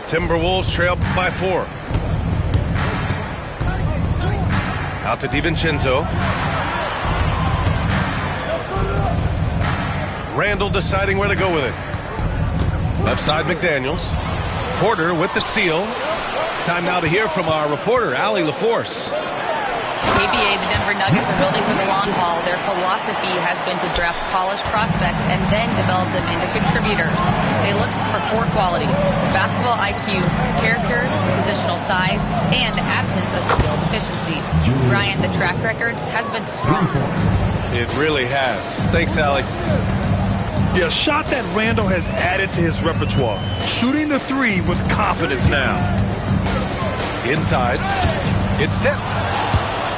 Timberwolves trail by 4. Out to DiVincenzo. Randall deciding where to go with it. Left side McDaniels. Porter with the steal. Time now to hear from our reporter, Allie LaForce. KBA, the Denver Nuggets are building for the long haul. Their philosophy has been to draft polished prospects and then develop them into contributors. They look for 4 qualities: basketball IQ, character, positional size, and the absence of skill deficiencies. Ryan, the track record has been strong. It really has. Thanks, Alex. Yeah, a shot that Randall has added to his repertoire. Shooting the 3 with confidence now. Inside. It's tipped.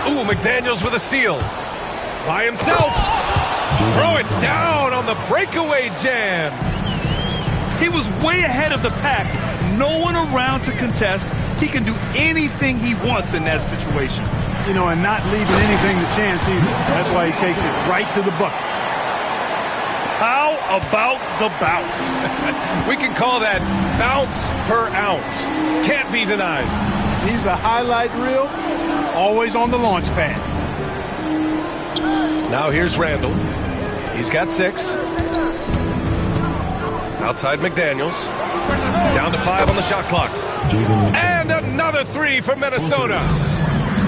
Ooh, McDaniels with a steal. By himself. Throw it down on the breakaway jam. He was way ahead of the pack. No one around to contest. He can do anything he wants in that situation. You know, and not leaving anything to chance either. That's why he takes it right to the bucket. How about the bounce? We can call that bounce per ounce. Can't be denied. He's a highlight reel, always on the launch pad. Now here's Randall. He's got 6. Outside McDaniels. Down to 5 on the shot clock. And another 3 for Minnesota.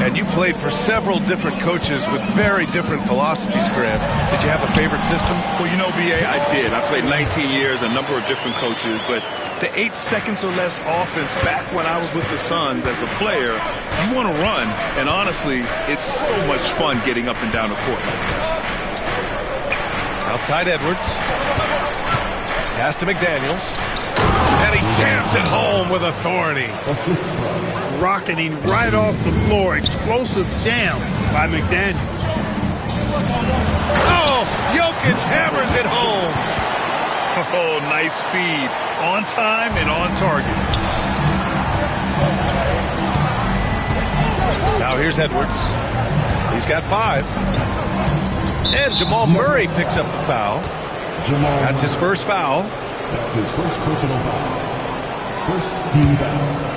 And you played for several different coaches with very different philosophies, Grant. Did you have a favorite system? Well, you know, B.A., I did. I played 19 years, a number of different coaches, but the 8 seconds or less offense back when I was with the Suns as a player, you want to run, and honestly, it's so much fun getting up and down the court. Outside Edwards. Pass to McDaniels. And he jams it home with authority. Rocketing right off the floor. Explosive jam by McDaniels. Oh, Jokic hammers it home. Oh, nice feed. On time and on target. Now here's Edwards. He's got 5. And Jamal Murray picks up the foul. That's his first foul. That's his first personal foul. First team foul.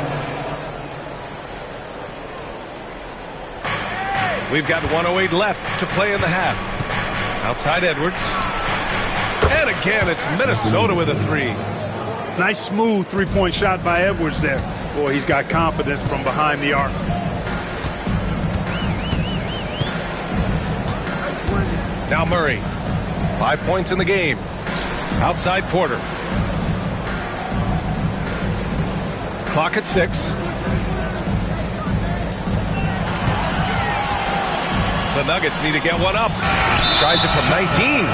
We've got 1:08 left to play in the half. Outside Edwards. And again, it's Minnesota with a 3. Nice smooth three-point shot by Edwards there. Boy, he's got confidence from behind the arc. Now Murray. 5 points in the game. Outside Porter. Clock at 6. The Nuggets need to get one up. Tries it from 19.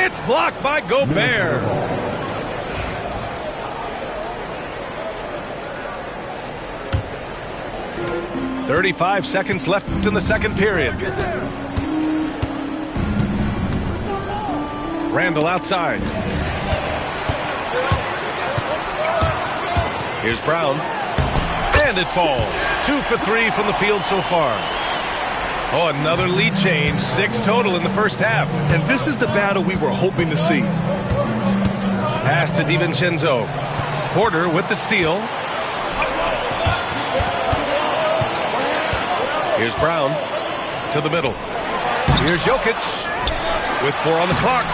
It's blocked by Gobert. "35 seconds left in the second period. Randall outside. Here's Brown. And it falls. 2 for 3 from the field so far. Oh, another lead change. 6 total in the first half. And this is the battle we were hoping to see. Pass to DiVincenzo. Porter with the steal. Here's Brown to the middle. Here's Jokic with 4 on the clock.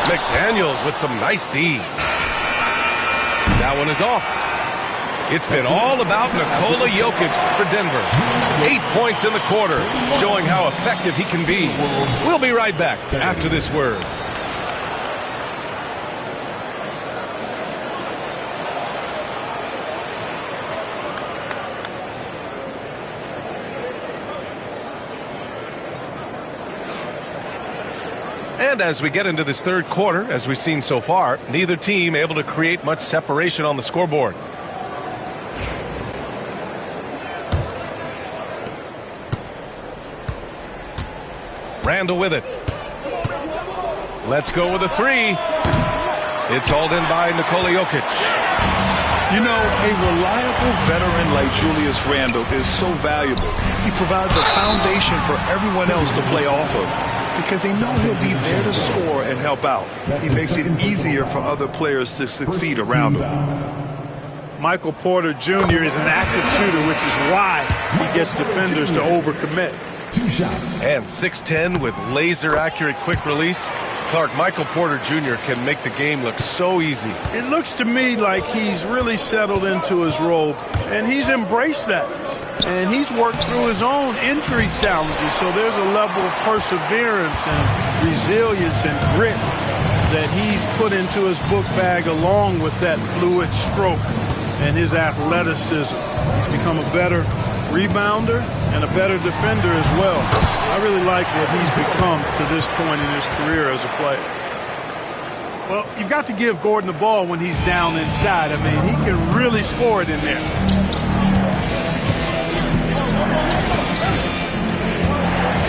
McDaniels with some nice D. That one is off. It's been all about Nikola Jokic for Denver. 8 points in the quarter, showing how effective he can be. We'll be right back after this word. And as we get into this third quarter, as we've seen so far, neither team able to create much separation on the scoreboard. Randall with it. Let's go with a 3. It's hauled in by Nikola Jokic. You know, a reliable veteran like Julius Randle is so valuable. He provides a foundation for everyone else to play off of because they know he'll be there to score and help out. He makes it easier for other players to succeed around him. Michael Porter Jr. is an active shooter, which is why he gets defenders to overcommit. And 6'10" with laser-accurate quick release. Clark, Michael Porter Jr. can make the game look so easy. It looks to me like he's really settled into his role, and he's embraced that. And he's worked through his own injury challenges, so there's a level of perseverance and resilience and grit that he's put into his book bag along with that fluid stroke and his athleticism. He's become a better rebounder and a better defender as well. I really like what he's become to this point in his career as a player. Well, you've got to give Gordon the ball when he's down inside. I mean, he can really score it in there.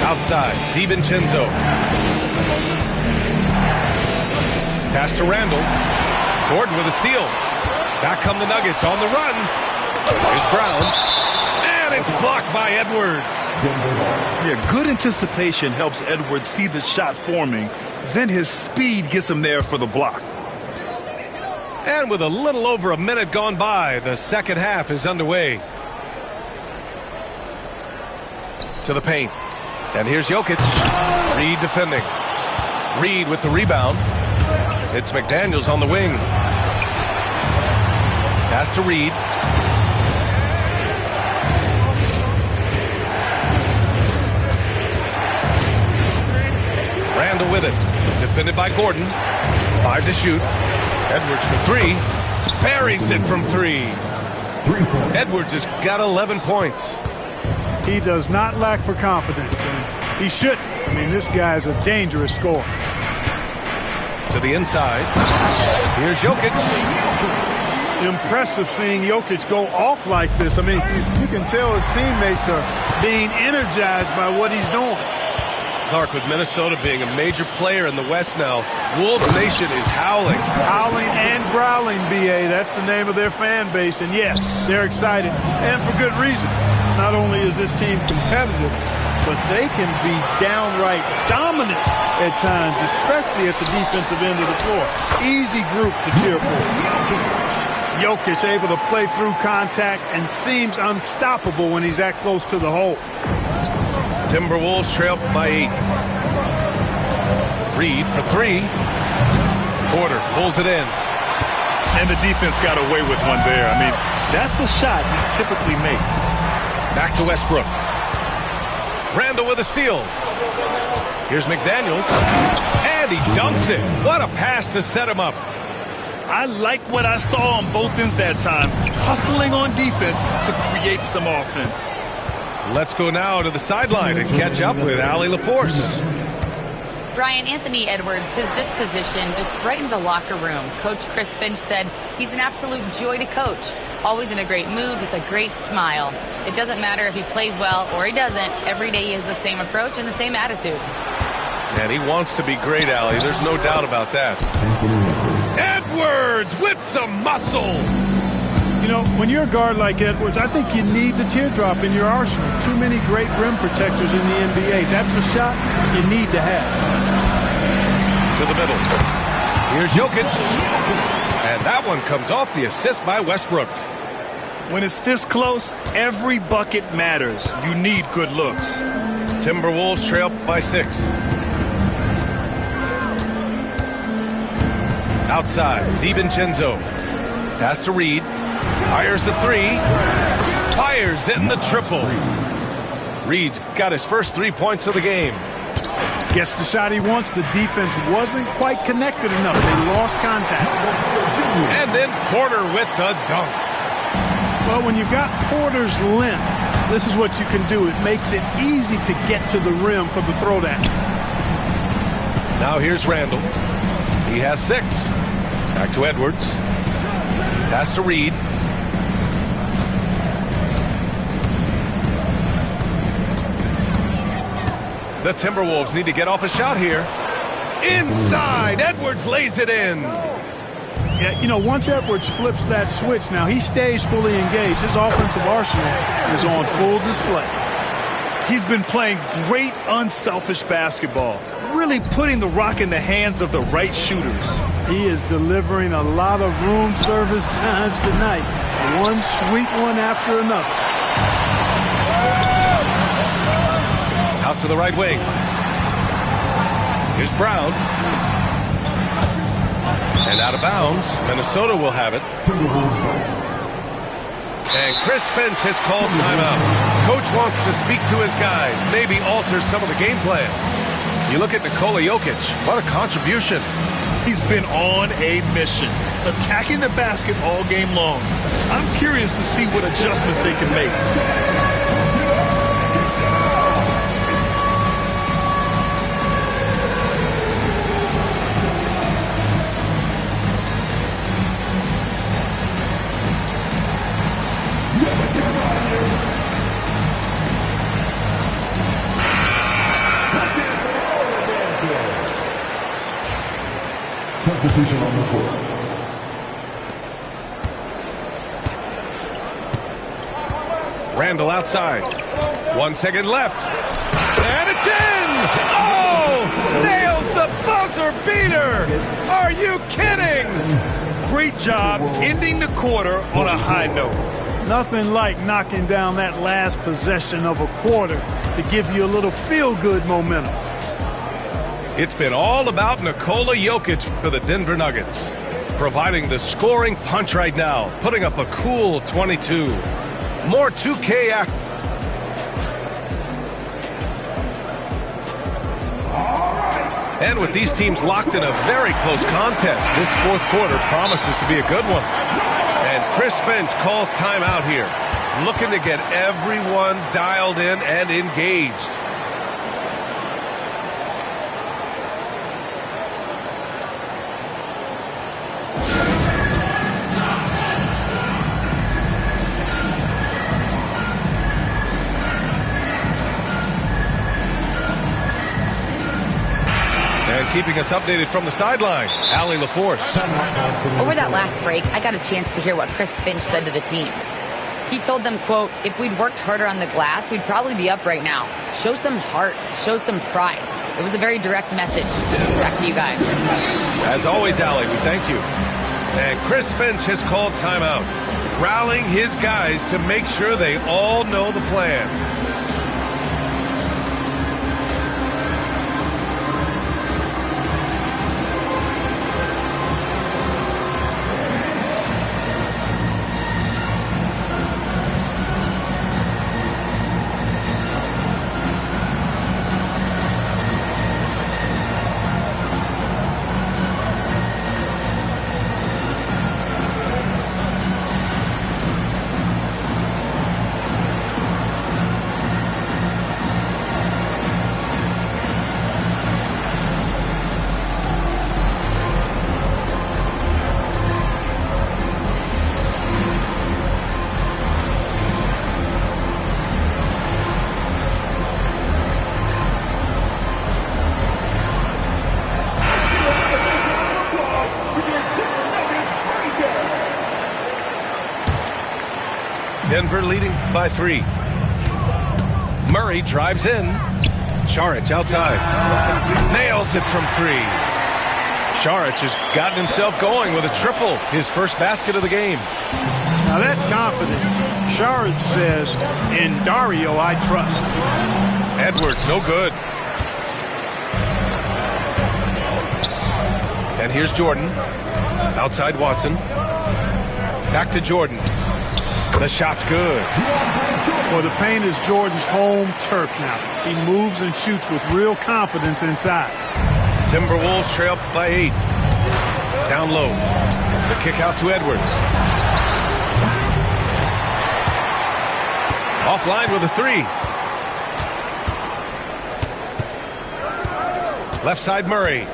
Outside, DiVincenzo. Pass to Randall. Gordon with a steal. Back come the Nuggets on the run. Here's Brown. And it's blocked by Edwards. Yeah, good anticipation helps Edwards see the shot forming. Then his speed gets him there for the block. And with a little over a minute gone by, the second half is underway. To the paint. And here's Jokic. Reed defending. Reed with the rebound. It's McDaniels on the wing. Pass to Reed. Randall with it. Defended by Gordon. 5 to shoot. Edwards for 3. Buries it from 3. Edwards has got 11 points. He does not lack for confidence, and he shouldn't. I mean, this guy is a dangerous scorer. To the inside. Here's Jokic. Impressive seeing Jokic go off like this. I mean, you can tell his teammates are being energized by what he's doing. Clark, with Minnesota being a major player in the West now, Wolves Nation is howling. Howling and growling, B.A. That's the name of their fan base. And, yeah, they're excited, and for good reason. Not only is this team competitive, but they can be downright dominant at times, especially at the defensive end of the floor. Easy group to cheer for. Jokic able to play through contact and seems unstoppable when he's that close to the hole. Timberwolves trail by 8. Reed for 3. Porter pulls it in. And the defense got away with one there. I mean, that's a shot he typically makes. Back to Westbrook. Randall with a steal. Here's McDaniels. And he dunks it. What a pass to set him up. I like what I saw on both ends that time. Hustling on defense to create some offense. Let's go now to the sideline and catch up with Allie LaForce. Brian, Anthony Edwards, his disposition just brightens a locker room. Coach Chris Finch said he's an absolute joy to coach. Always in a great mood with a great smile. It doesn't matter if he plays well or he doesn't. Every day he has the same approach and the same attitude. And he wants to be great, Allie. There's no doubt about that. Edwards with some muscle. You know, when you're a guard like Edwards, I think you need the teardrop in your arsenal. Too many great rim protectors in the NBA. That's a shot you need to have. To the middle. Here's Jokic. And that one comes off the assist by Westbrook. When it's this close, every bucket matters. You need good looks. Timberwolves trail by 6. Outside, DiVincenzo. Pass to Reed. Fires the 3. Fires in the triple. Reed's got his first 3 points of the game. Gets the shot he wants. The defense wasn't quite connected enough. They lost contact. And then Porter with the dunk. Well, when you've got Porter's length, this is what you can do. It makes it easy to get to the rim for the throwdown. Now here's Randall. He has 6. Back to Edwards. Pass to Reed. The Timberwolves need to get off a shot here. Inside, Edwards lays it in. Yeah, you know, once Edwards flips that switch, now he stays fully engaged. His offensive arsenal is on full display. He's been playing great unselfish basketball, really putting the rock in the hands of the right shooters. He is delivering a lot of room service times tonight. One sweet one after another. Out to the right wing. Here's Brown. And out of bounds. Minnesota will have it. And Chris Finch has called timeout. Coach wants to speak to his guys, maybe alter some of the game plan. You look at Nikola Jokic. What a contribution. He's been on a mission, attacking the basket all game long. I'm curious to see what adjustments they can make. Substitution on the court. Randall outside. 1 second left. And it's in! Oh! Nails the buzzer beater! Are you kidding? Great job ending the quarter on a high note. Nothing like knocking down that last possession of a quarter to give you a little feel-good momentum. It's been all about Nikola Jokic for the Denver Nuggets, providing the scoring punch right now, putting up a cool 22. More 2K act. And with these teams locked in a very close contest, this fourth quarter promises to be a good one. And Chris Finch calls timeout here, looking to get everyone dialed in and engaged. Keeping us updated from the sideline, Allie LaForce. Over that last break, I got a chance to hear what Chris Finch said to the team. He told them, quote, if we'd worked harder on the glass, we'd probably be up right now. Show some heart, show some pride. It was a very direct message. Back to you guys. As always, Allie, we thank you. And Chris Finch has called timeout, rallying his guys to make sure they all know the plan. Denver leading by 3. Murray drives in. Saric outside. Nails it from 3. Saric has gotten himself going with a triple. His first basket of the game. Now that's confidence. Saric says, in Dario I trust. Edwards, no good. And here's Jordan. Outside Watson. Back to Jordan. The shot's good. Well, the paint is Jordan's home turf now. He moves and shoots with real confidence inside. Timberwolves trail by 8. Down low. The kick out to Edwards. Offline with a 3. Left side Murray.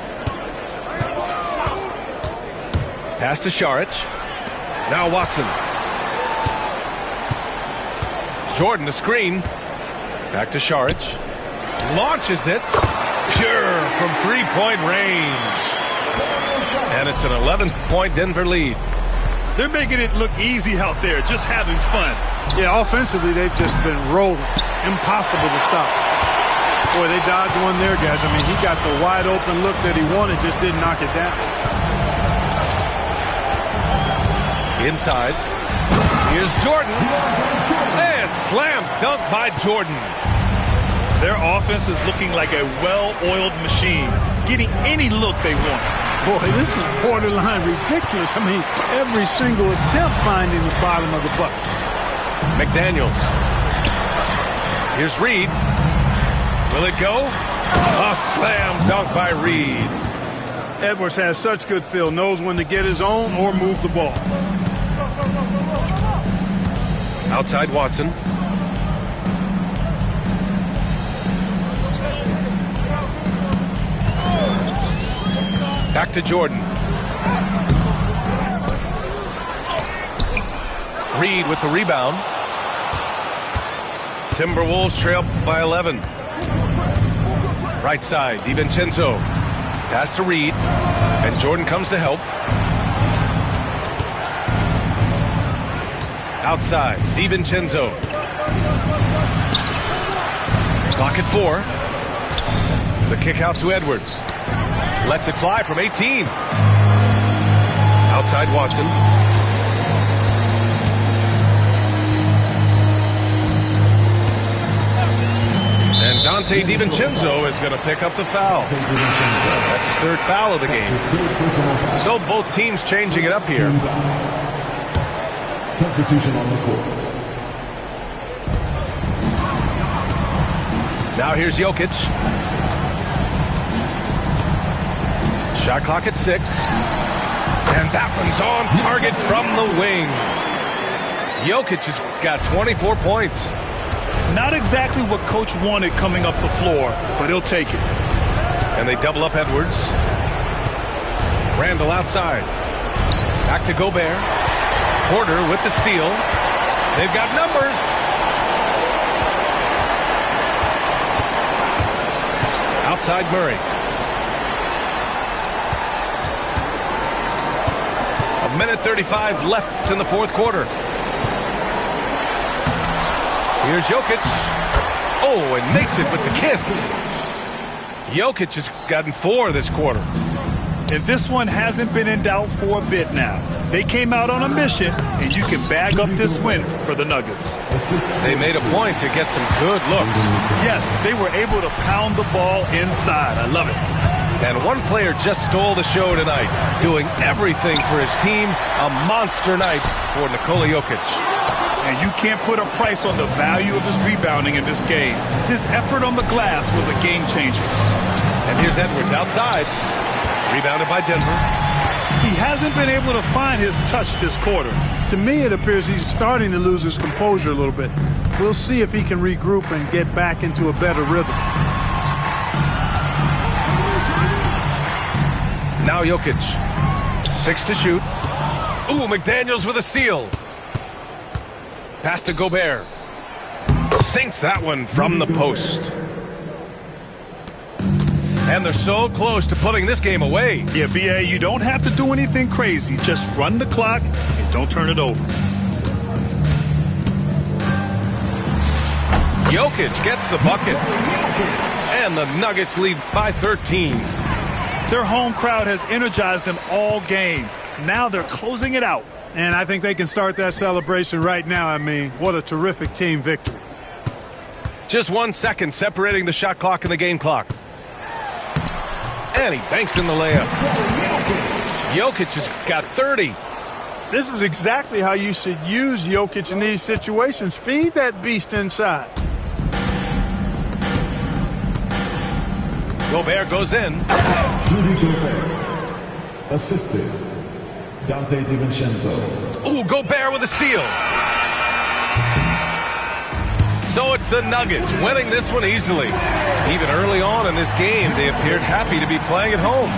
Pass to Saric. Now Watson. Jordan the screen. Back to Saric. Launches it. Pure from 3-point range. And it's an 11-point Denver lead. They're making it look easy out there, just having fun. Yeah, offensively, they've just been rolling. Impossible to stop. Boy, they dodged one there, guys. I mean, he got the wide open look that he wanted, just didn't knock it down. Inside. Here's Jordan. And slam dunk by Jordan. Their offense is looking like a well-oiled machine, getting any look they want. Boy, this is borderline ridiculous. I mean, every single attempt finding the bottom of the bucket. McDaniels. Here's Reed. Will it go? A slam dunk by Reed. Edwards has such good feel, knows when to get his own or move the ball. Outside Watson. Back to Jordan. Reed with the rebound. Timberwolves trail by 11. Right side, DiVincenzo. Pass to Reed. And Jordan comes to help. Outside, DiVincenzo. Clock at 4. The kick out to Edwards. Lets it fly from 18. Outside Watson. And Dante DiVincenzo is going to pick up the foul. That's his 3rd foul of the game. So both teams changing it up here. Substitution on the court. Now here's Jokic. Shot clock at 6. And that one's on target from the wing. Jokic has got 24 points. Not exactly what Coach wanted coming up the floor, but he'll take it. And they double up Edwards. Randall outside. Back to Gobert. Porter with the steal. They've got numbers. Outside Murray. A minute 35 left in the 4th quarter. Here's Jokic. Oh, and makes it with the kiss. Jokic has gotten 4 this quarter. And this one hasn't been in doubt for a bit now. They came out on a mission, and you can bag up this win for the Nuggets. They made a point to get some good looks. Yes, they were able to pound the ball inside. I love it. And one player just stole the show tonight, doing everything for his team. A monster night for Nikola Jokic. And you can't put a price on the value of his rebounding in this game. His effort on the glass was a game changer. And here's Edwards outside. Rebounded by Denver. He hasn't been able to find his touch this quarter. To me, it appears he's starting to lose his composure a little bit. We'll see if he can regroup and get back into a better rhythm. Now Jokic. 6 to shoot. Ooh, McDaniels with a steal. Pass to Gobert. Sinks that one from the post. And they're so close to putting this game away. Yeah, B.A., you don't have to do anything crazy. Just run the clock and don't turn it over. Jokic gets the bucket. And the Nuggets lead by 13. Their home crowd has energized them all game. Now they're closing it out. And I think they can start that celebration right now. I mean, what a terrific team victory. Just 1 second separating the shot clock and the game clock. And he banks in the layup. Jokic has got 30. This is exactly how you should use Jokic in these situations. Feed that beast inside. Gobert goes in. Rudy Gobert. Assisted. Dante DiVincenzo. Ooh, Gobert with a steal. So it's the Nuggets winning this one easily. Even early on in this game, they appeared happy to be playing at home.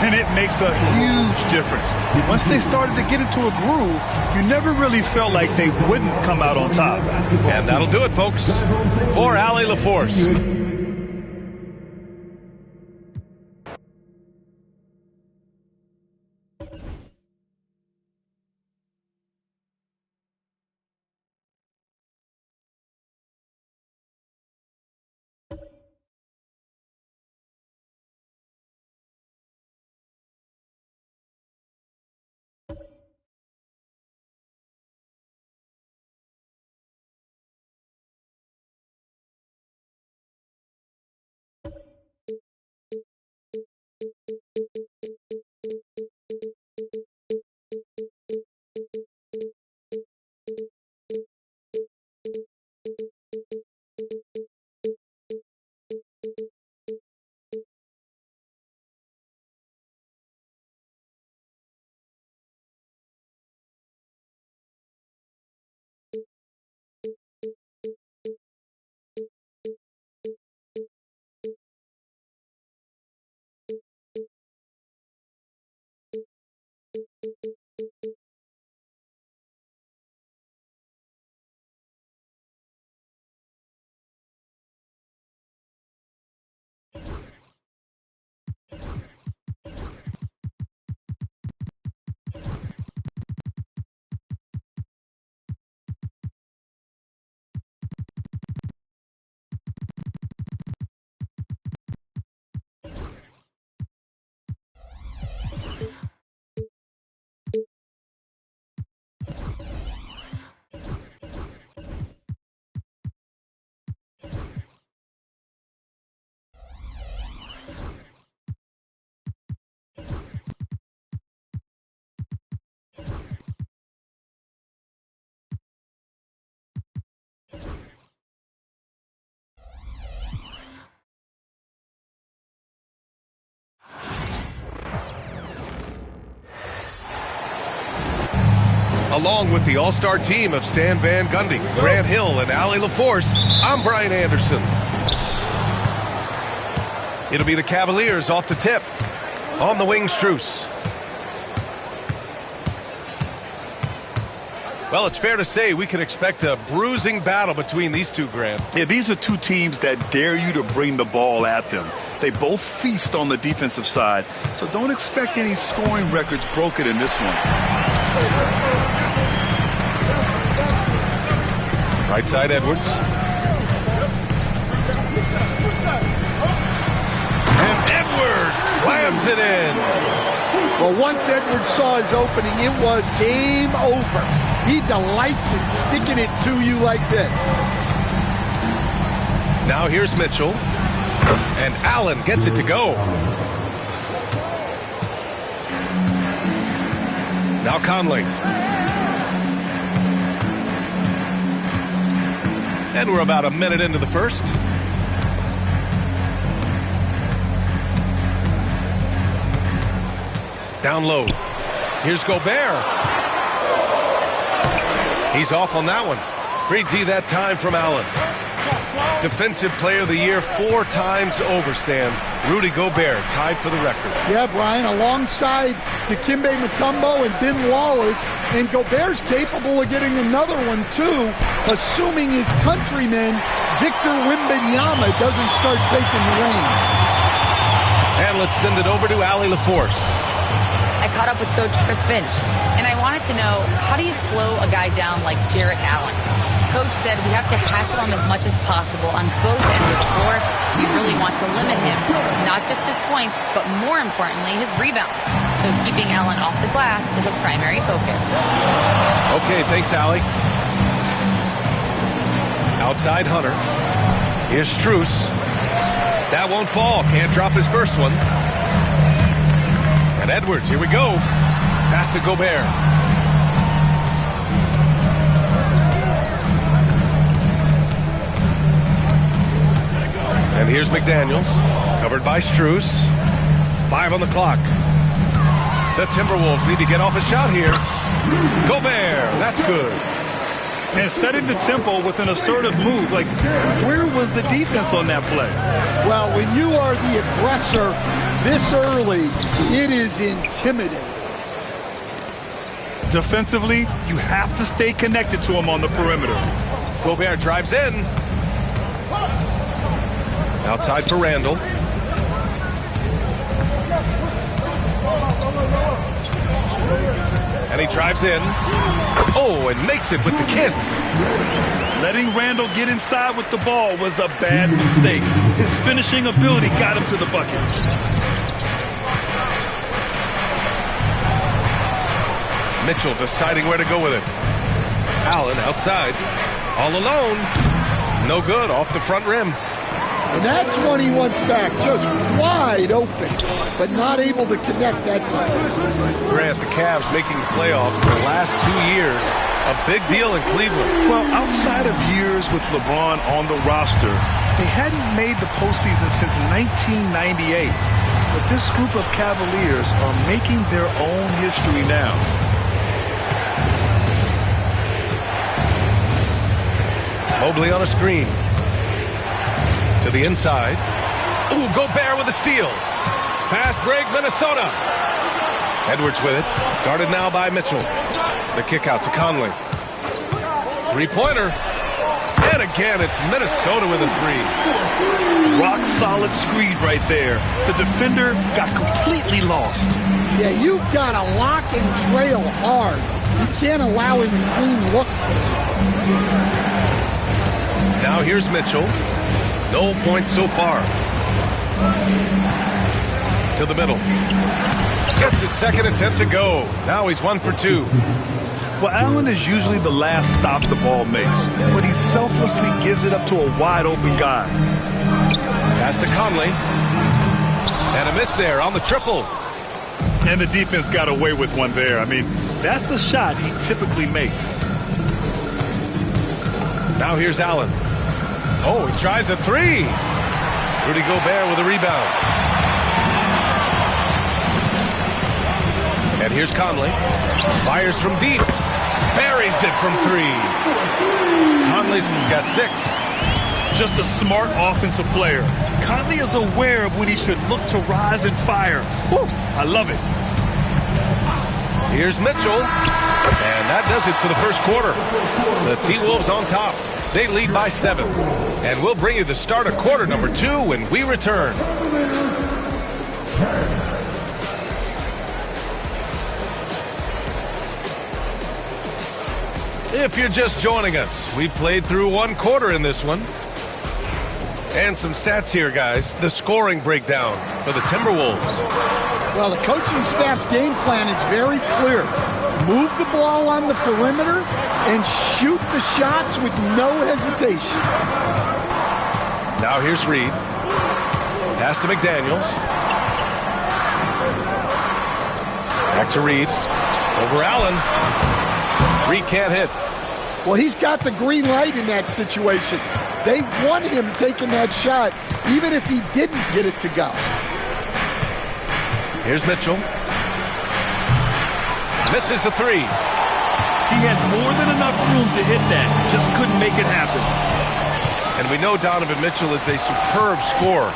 And it makes a huge difference. Once they started to get into a groove, you never really felt like they wouldn't come out on top. And that'll do it, folks, for Allie LaForce. Along with the all-star team of Stan Van Gundy, Grant Hill, and Allie LaForce, I'm Brian Anderson. It'll be the Cavaliers off the tip. On the wing, Strus. Well, it's fair to say we can expect a bruising battle between these two, Grant. Yeah, these are two teams that dare you to bring the ball at them. They both feast on the defensive side, so don't expect any scoring records broken in this one. Right side, Edwards. And Edwards slams it in. Well, once Edwards saw his opening, it was game over. He delights in sticking it to you like this. Now here's Mitchell. And Allen gets it to go. Now Conley. And we're about a minute into the first. Down low. Here's Gobert. He's off on that one. Great D that time from Allen. Defensive Player of the Year 4 times over, Stan. Rudy Gobert tied for the record. Yeah, Brian, alongside Dikembe Mutombo and Ben Wallace. And Gobert's capable of getting another one, too, assuming his countryman, Victor Wembanyama, doesn't start taking the reins. And let's send it over to Allie LaForce. I caught up with Coach Chris Finch, and I wanted to know, how do you slow a guy down like Jarrett Allen? Coach said we have to hassle him as much as possible on both ends of the floor. We really want to limit him, not just his points, but more importantly, his rebounds. So keeping Allen off the glass is a primary focus. Okay, thanks, Allie. Outside Hunter. Here's Strus. That won't fall. Can't drop his first one. And Edwards, here we go. Pass to Gobert. And here's McDaniels, covered by Strus. 5 on the clock. The Timberwolves need to get off a shot here. Gobert, that's good. And setting the tempo with an assertive move. Like, where was the defense on that play? Well, when you are the aggressor this early, it is intimidating. Defensively, you have to stay connected to him on the perimeter. Gobert drives in. Outside for Randall. And he drives in. Oh, and makes it with the kiss. Letting Randall get inside with the ball was a bad mistake. His finishing ability got him to the bucket. Mitchell deciding where to go with it. Allen outside. All alone. No good. Off the front rim. And that's one he wants back, just wide open, but not able to connect that time. Grant, the Cavs making the playoffs for the last 2 years. A big deal in Cleveland. Well, outside of years with LeBron on the roster, they hadn't made the postseason since 1998. But this group of Cavaliers are making their own history now. Mobley on a screen. To the inside. Ooh, Gobert with a steal. Fast break, Minnesota. Edwards with it. Guarded now by Mitchell. The kick out to Conley. Three-pointer. And again, it's Minnesota with a three. Rock solid screen right there. The defender got completely lost. Yeah, you've got to lock and trail hard. You can't allow him a clean look. Now here's Mitchell. No points so far. To the middle. Gets his second attempt to go. Now he's 1 for 2. Well, Allen is usually the last stop the ball makes, but he selflessly gives it up to a wide open guy. Pass to Conley. And a miss there on the triple. And the defense got away with one there. I mean, that's the shot he typically makes. Now here's Allen. Oh, he tries a three. Rudy Gobert with a rebound. And here's Conley. Fires from deep. Buries it from 3. Conley's got 6. Just a smart offensive player. Conley is aware of when he should look to rise and fire. Woo, I love it. Here's Mitchell. And that does it for the first quarter. The T-Wolves on top. They lead by 7. And we'll bring you the start of quarter number 2 when we return. If you're just joining us, we played through 1 quarter in this one. And some stats here, guys. The scoring breakdown for the Timberwolves. Well, the coaching staff's game plan is very clear. Move the ball on the perimeter and shoot the shots with no hesitation. Now here's Reed. Pass to McDaniels. Back to Reed. Over Allen. Reed can't hit. Well, he's got the green light in that situation. They want him taking that shot, even if he didn't get it to go. Here's Mitchell. Misses the 3. He had more than enough room to hit that. Just couldn't make it happen. And we know Donovan Mitchell is a superb scorer.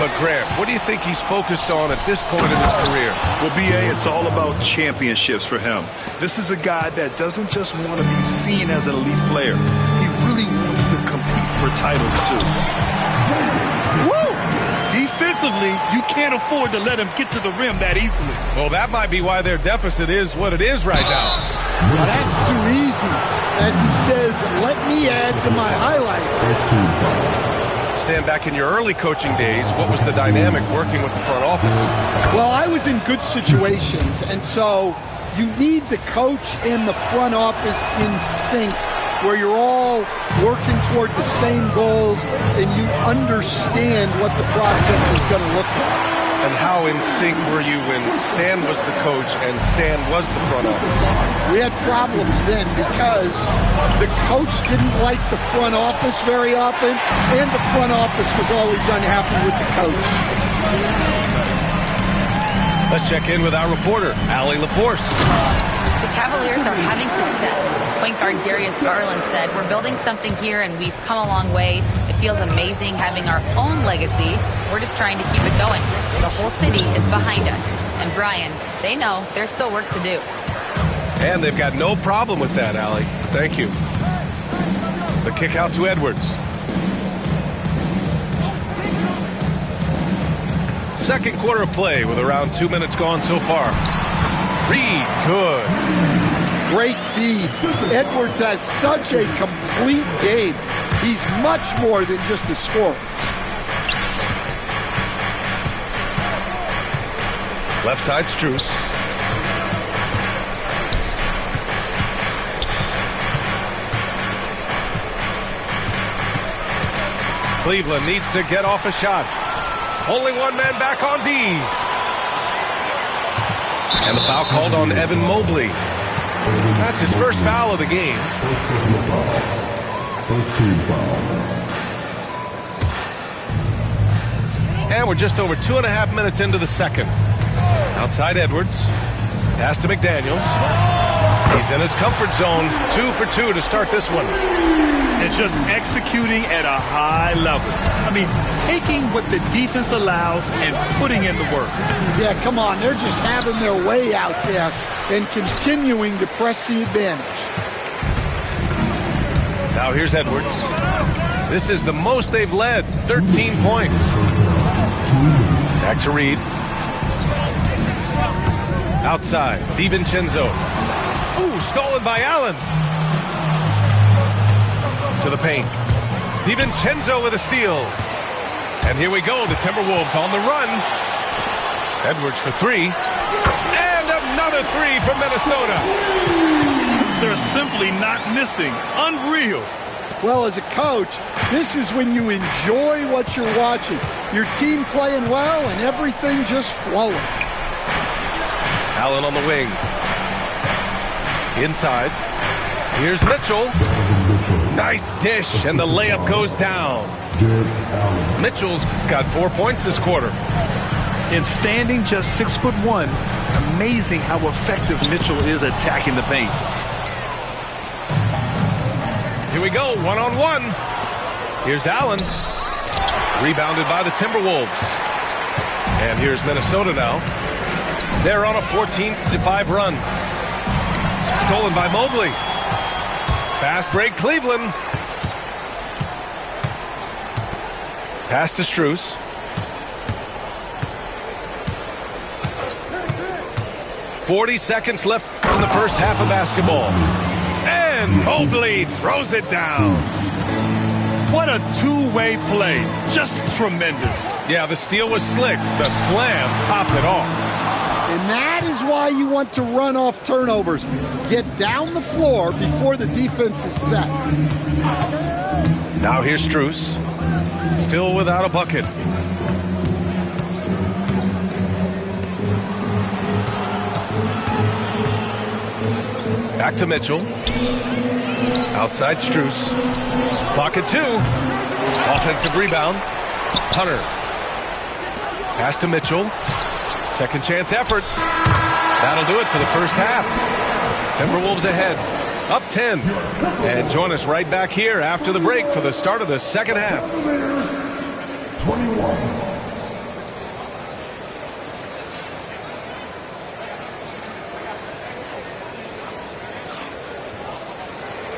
But, Grant, what do you think he's focused on at this point in his career? Well, B.A., it's all about championships for him. This is a guy that doesn't just want to be seen as an elite player. He really wants to compete for titles, too. Woo! Defense Defensively, you can't afford to let him get to the rim that easily. Well, that might be why their deficit is what it is right now. Well, that's too easy. As he says, let me add to my highlight. Stand back in your early coaching days, what was the dynamic working with the front office? Well, I was in good situations, and so you need the coach and the front office in sync, where you're all working toward the same goals and you understand what the process is going to look like. And how in sync were you when Stan was the coach and Stan was the front office? We had problems then because the coach didn't like the front office very often, and the front office was always unhappy with the coach. Let's check in with our reporter, Allie LaForce. The Cavaliers are having success. Point guard Darius Garland said, "We're building something here and we've come a long way. It feels amazing having our own legacy. We're just trying to keep it going. The whole city is behind us." And Brian, they know there's still work to do. And they've got no problem with that, Allie. Thank you. The kick out to Edwards. Second quarter of play with around 2 minutes gone so far. Reed, good. Great feed. Edwards has such a complete game. He's much more than just a scorer. Left side, Strus. Cleveland needs to get off a shot. Only one man back on D. And the foul called on Evan Mobley. That's his first foul of the game. First team foul. And we're just over 2.5 minutes into the second. Outside Edwards. Pass to McDaniels. He's in his comfort zone. 2 for 2 to start this one. And just executing at a high level. I mean, taking what the defense allows and putting in the work. Yeah, come on. They're just having their way out there and continuing to press the advantage. Now here's Edwards. This is the most they've led. 13 points. Back to Reed. Outside. DiVincenzo. Ooh, stolen by Allen. To the paint. DiVincenzo with a steal. And here we go. The Timberwolves on the run. Edwards for three. And another three from Minnesota. They're simply not missing. Unreal. Well, as a coach, this is when you enjoy what you're watching. Your team playing well and everything just flowing. Allen on the wing. Inside. Here's Mitchell. Nice dish, and the layup goes down. Mitchell's got 4 points this quarter. And standing just 6'1", amazing how effective Mitchell is attacking the paint. Here we go, one-on-one. Here's Allen. Rebounded by the Timberwolves. And here's Minnesota now. They're on a 14-5 run. Stolen by Mobley. Fast break, Cleveland. Pass to Strus. .40 seconds left in the first half of basketball. And Mobley throws it down. What a two-way play. Just tremendous. Yeah, the steal was slick. The slam topped it off. And that is why you want to run off turnovers. Get down the floor before the defense is set. Now here's Strus. Still without a bucket. Back to Mitchell. Outside Strus. Clock at 2. Offensive rebound. Hunter. Pass to Mitchell. Second chance effort. That'll do it for the first half. Timberwolves ahead. Up 10. And join us right back here after the break for the start of the second half. 21.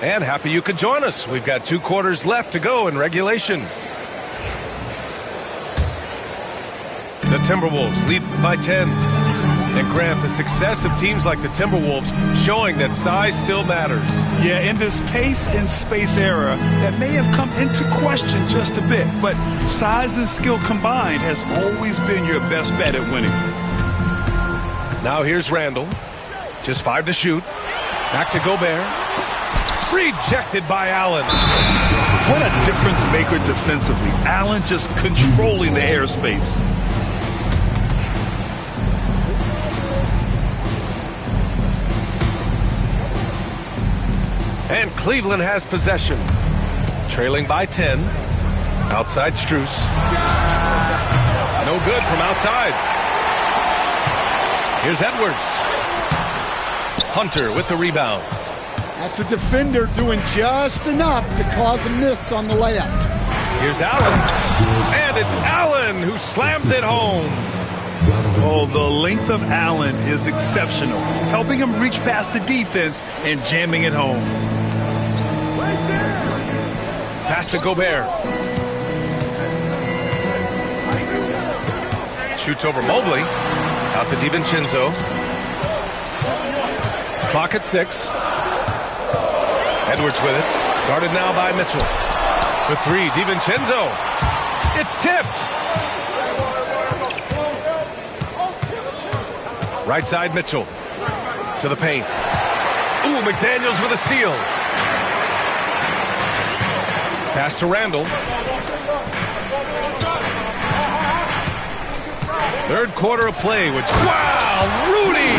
And happy you could join us. We've got 2 quarters left to go in regulation. The Timberwolves lead by 10. And Grant, the success of teams like the Timberwolves showing that size still matters. Yeah, in this pace and space era, that may have come into question just a bit, but size and skill combined has always been your best bet at winning. Now here's Randall. Just 5 to shoot. Back to Gobert. Rejected by Allen. What a difference maker defensively. Allen just controlling the airspace. And Cleveland has possession. Trailing by 10. Outside Strus. No good from outside. Here's Edwards. Hunter with the rebound. That's a defender doing just enough to cause a miss on the layup. Here's Allen. And it's Allen who slams it home. Oh, the length of Allen is exceptional, helping him reach past the defense and jamming it home. Pass to Gobert. Shoots over Mobley. Out to DiVincenzo. Clock at 6. Edwards with it. Guarded now by Mitchell. For 3, DiVincenzo. It's tipped. Right side Mitchell. To the paint. Ooh, McDaniels with a steal. Pass to Randall. Third quarter of play, which, wow, Rudy!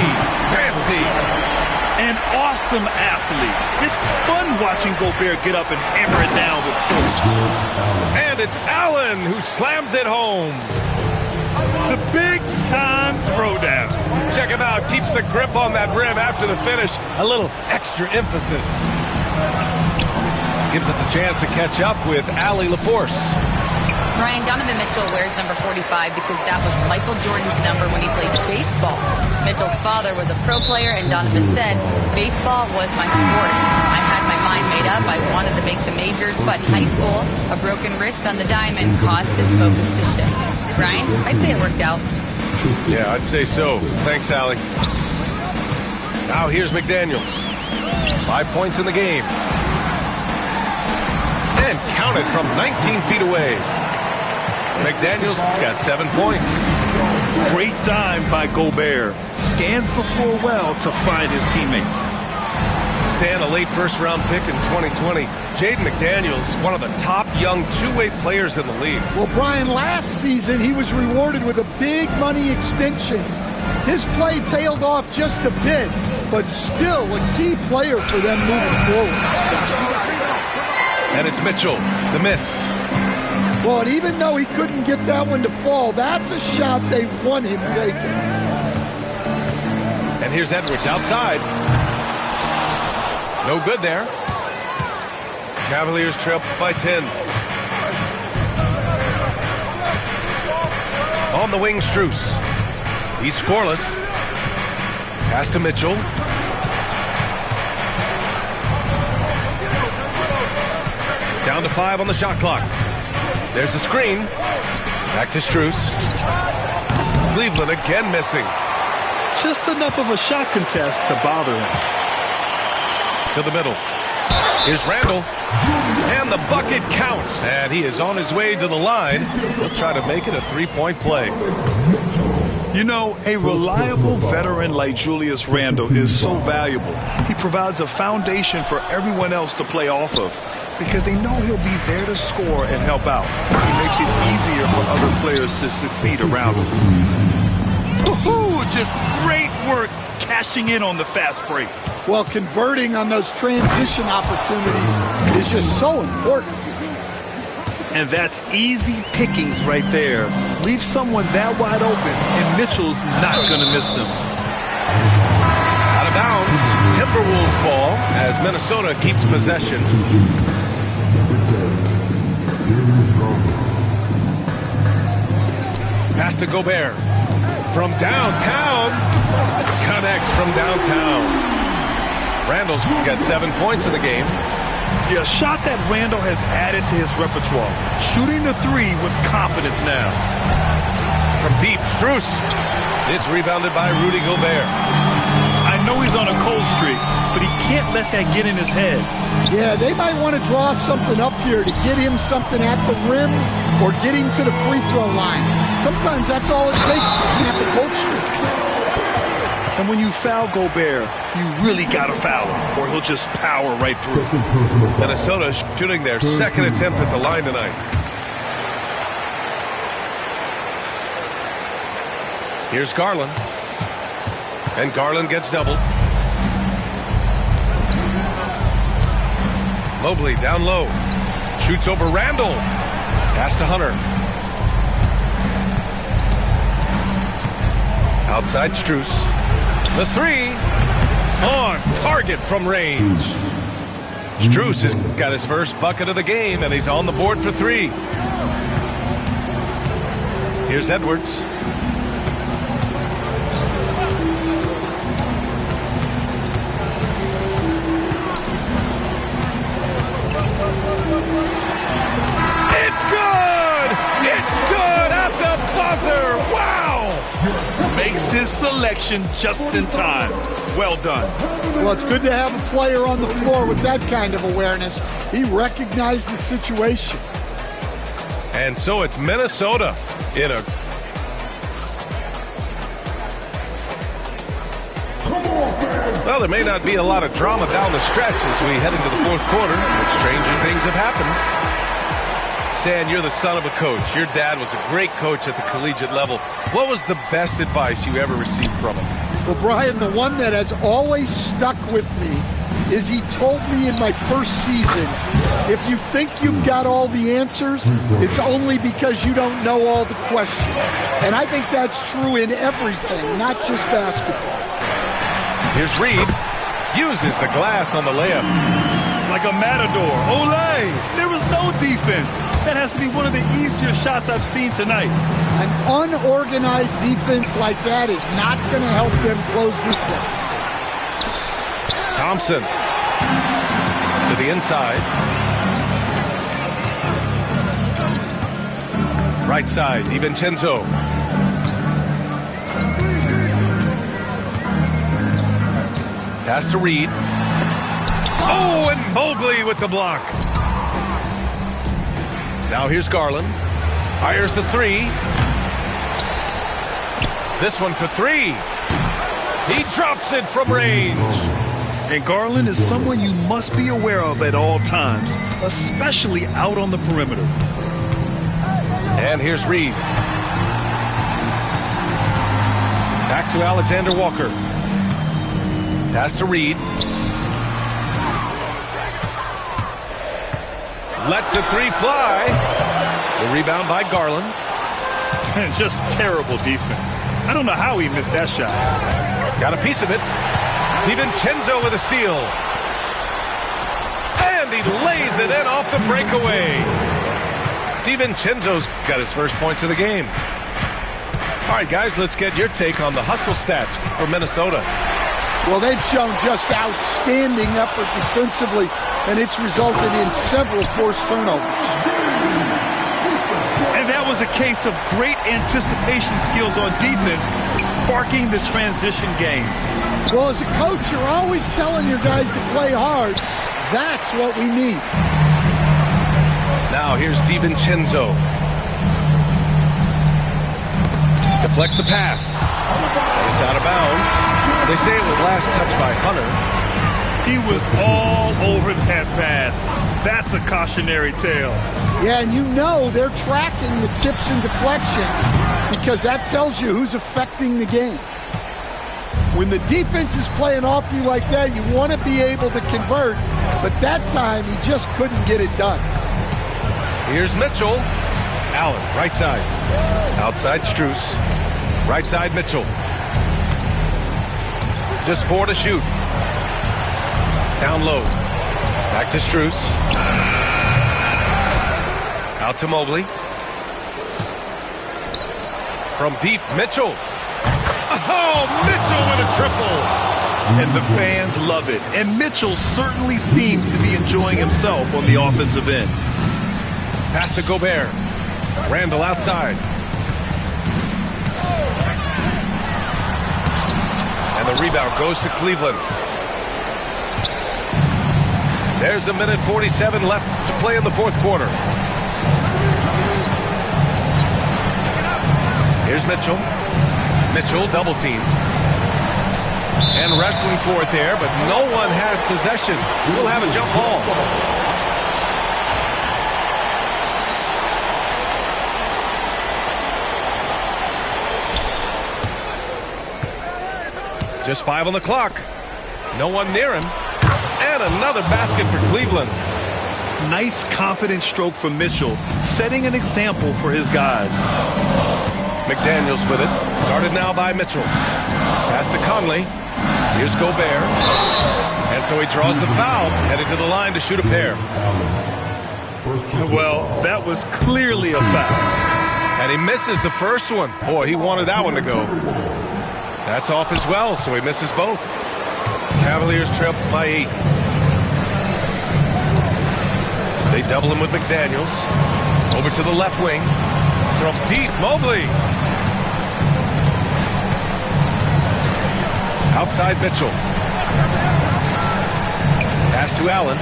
Fancy. An awesome athlete. It's fun watching Gobert get up and hammer it down with force. And it's Allen who slams it home. The big-time throwdown. Check him out. Keeps the grip on that rim after the finish. A little extra emphasis. Gives us a chance to catch up with Allie LaForce. Ryan, Donovan Mitchell wears number 45 because that was Michael Jordan's number when he played baseball. Mitchell's father was a pro player, and Donovan said, baseball was my sport. I had my mind made up. I wanted to make the majors, but in high school, a broken wrist on the diamond caused his focus to shift. Ryan, I'd say it worked out. Yeah, I'd say so. Thanks, Allie. Now here's McDaniels. 5 points in the game. And counted from 19 feet away. McDaniels got 7 points. Great dime by Gobert. Scans the floor well to find his teammates. Stan, a late first-round pick in 2020. Jaden McDaniels, one of the top young two-way players in the league. Well, Brian, last season he was rewarded with a big money extension. His play tailed off just a bit, but still a key player for them moving forward. And it's Mitchell, the miss. Well, and even though he couldn't get that one to fall, that's a shot they want him taking. And here's Edwards outside. No good there. Cavaliers trail by 10. On the wing, Strus. He's scoreless. Pass to Mitchell. Down to 5 on the shot clock. There's a screen. Back to Strus. Cleveland again missing. Just enough of a shot contest to bother him. To the middle. Here's Randall. And the bucket counts. And he is on his way to the line. He'll try to make it a three-point play. You know, a reliable veteran like Julius Randle is so valuable. He provides a foundation for everyone else to play off of, because they know he'll be there to score and help out. He makes it easier for other players to succeed around him. Woohoo! Just great work cashing in on the fast break. Well, converting on those transition opportunities is just so important. And that's easy pickings right there. Leave someone that wide open, and Mitchell's not going to miss them. Out of bounds, Timberwolves ball as Minnesota keeps possession. Pass to Gobert. From downtown. Connects from downtown. Randall's got 7 points in the game. Yeah, a shot that Randall has added to his repertoire. Shooting the three with confidence now. from deep. Strus. It's rebounded by Rudy Gobert. I know he's on a cold streak, but he can't let that get in his head. Yeah, they might want to draw something up here to get him something at the rim or get him to the free throw line. Sometimes that's all it takes to snap a cold streak. And when you foul Gobert, you really got to foul him, or he'll just power right through. Minnesota shooting their second attempt at the line tonight. Here's Garland. And Garland gets doubled. Mobley down low. Shoots over Randall. Pass to Hunter. Outside Strus. The three. On target from range. Strus has got his first bucket of the game, and he's on the board for three. Here's Edwards. Makes his selection just in time. Well done. Well, it's good to have a player on the floor with that kind of awareness. He recognized the situation. And so it's Minnesota in a... Well, there may not be a lot of drama down the stretch as we head into the fourth quarter, but stranger things have happened. Stan, you're the son of a coach. Your dad was a great coach at the collegiate level. What was the best advice you ever received from him? Well, Brian, the one that has always stuck with me is he told me in my first season, if you think you've got all the answers, it's only because you don't know all the questions. And I think that's true in everything, not just basketball. Here's Reed. Uses the glass on the layup. Like a matador. Olay! There was no defense. That has to be one of the easier shots I've seen tonight. An unorganized defense like that is not going to help them close this deficit. Thompson to the inside. Right side, DiVincenzo. Pass to Reed. Oh, and Mobley with the block. Now here's Garland. Fires the three. This one for three. He drops it from range. And Garland is someone you must be aware of at all times, especially out on the perimeter. And here's Reed. Back to Alexander Walker. Pass to Reed. Lets the three fly. The rebound by Garland. And just terrible defense. I don't know how he missed that shot. Got a piece of it. DiVincenzo with a steal. And he lays it in off the breakaway. DiVincenzo's got his first points of the game. All right, guys, let's get your take on the hustle stats for Minnesota. Well, they've shown just outstanding effort defensively, and it's resulted in several forced turnovers. And that was a case of great anticipation skills on defense, sparking the transition game. Well, as a coach, you're always telling your guys to play hard. That's what we need. Now here's DiVincenzo. Deflects the pass. And it's out of bounds. They say it was last touched by Hunter. He was all over that pass. That's a cautionary tale. Yeah, and you know they're tracking the tips and deflections because that tells you who's affecting the game. When the defense is playing off you like that, you want to be able to convert, but that time he just couldn't get it done. Here's Mitchell. Allen, right side. Outside Strus. Right side Mitchell. Just 4 to shoot. Down low. Back to Strus. Out to Mobley. From deep, Mitchell. Oh, Mitchell with a triple. And the fans love it. And Mitchell certainly seems to be enjoying himself on the offensive end. Pass to Gobert. Randall outside. And the rebound goes to Cleveland. There's a minute 47 left to play in the fourth quarter. Here's Mitchell. Mitchell double team. And wrestling for it there, but no one has possession. We'll have a jump ball. Just 5 on the clock. No one near him. And another basket for Cleveland. Nice confident stroke from Mitchell, setting an example for his guys. McDaniels with it. Guarded now by Mitchell. Pass to Conley. Here's Gobert. And so he draws the foul, heading to the line to shoot a pair. Well, that was clearly a foul. And he misses the first one. Boy, he wanted that one to go. That's off as well, so he misses both. Cavaliers trail by 8. They double him with McDaniels. Over to the left wing. From deep, Mobley. Outside Mitchell. Pass to Allen.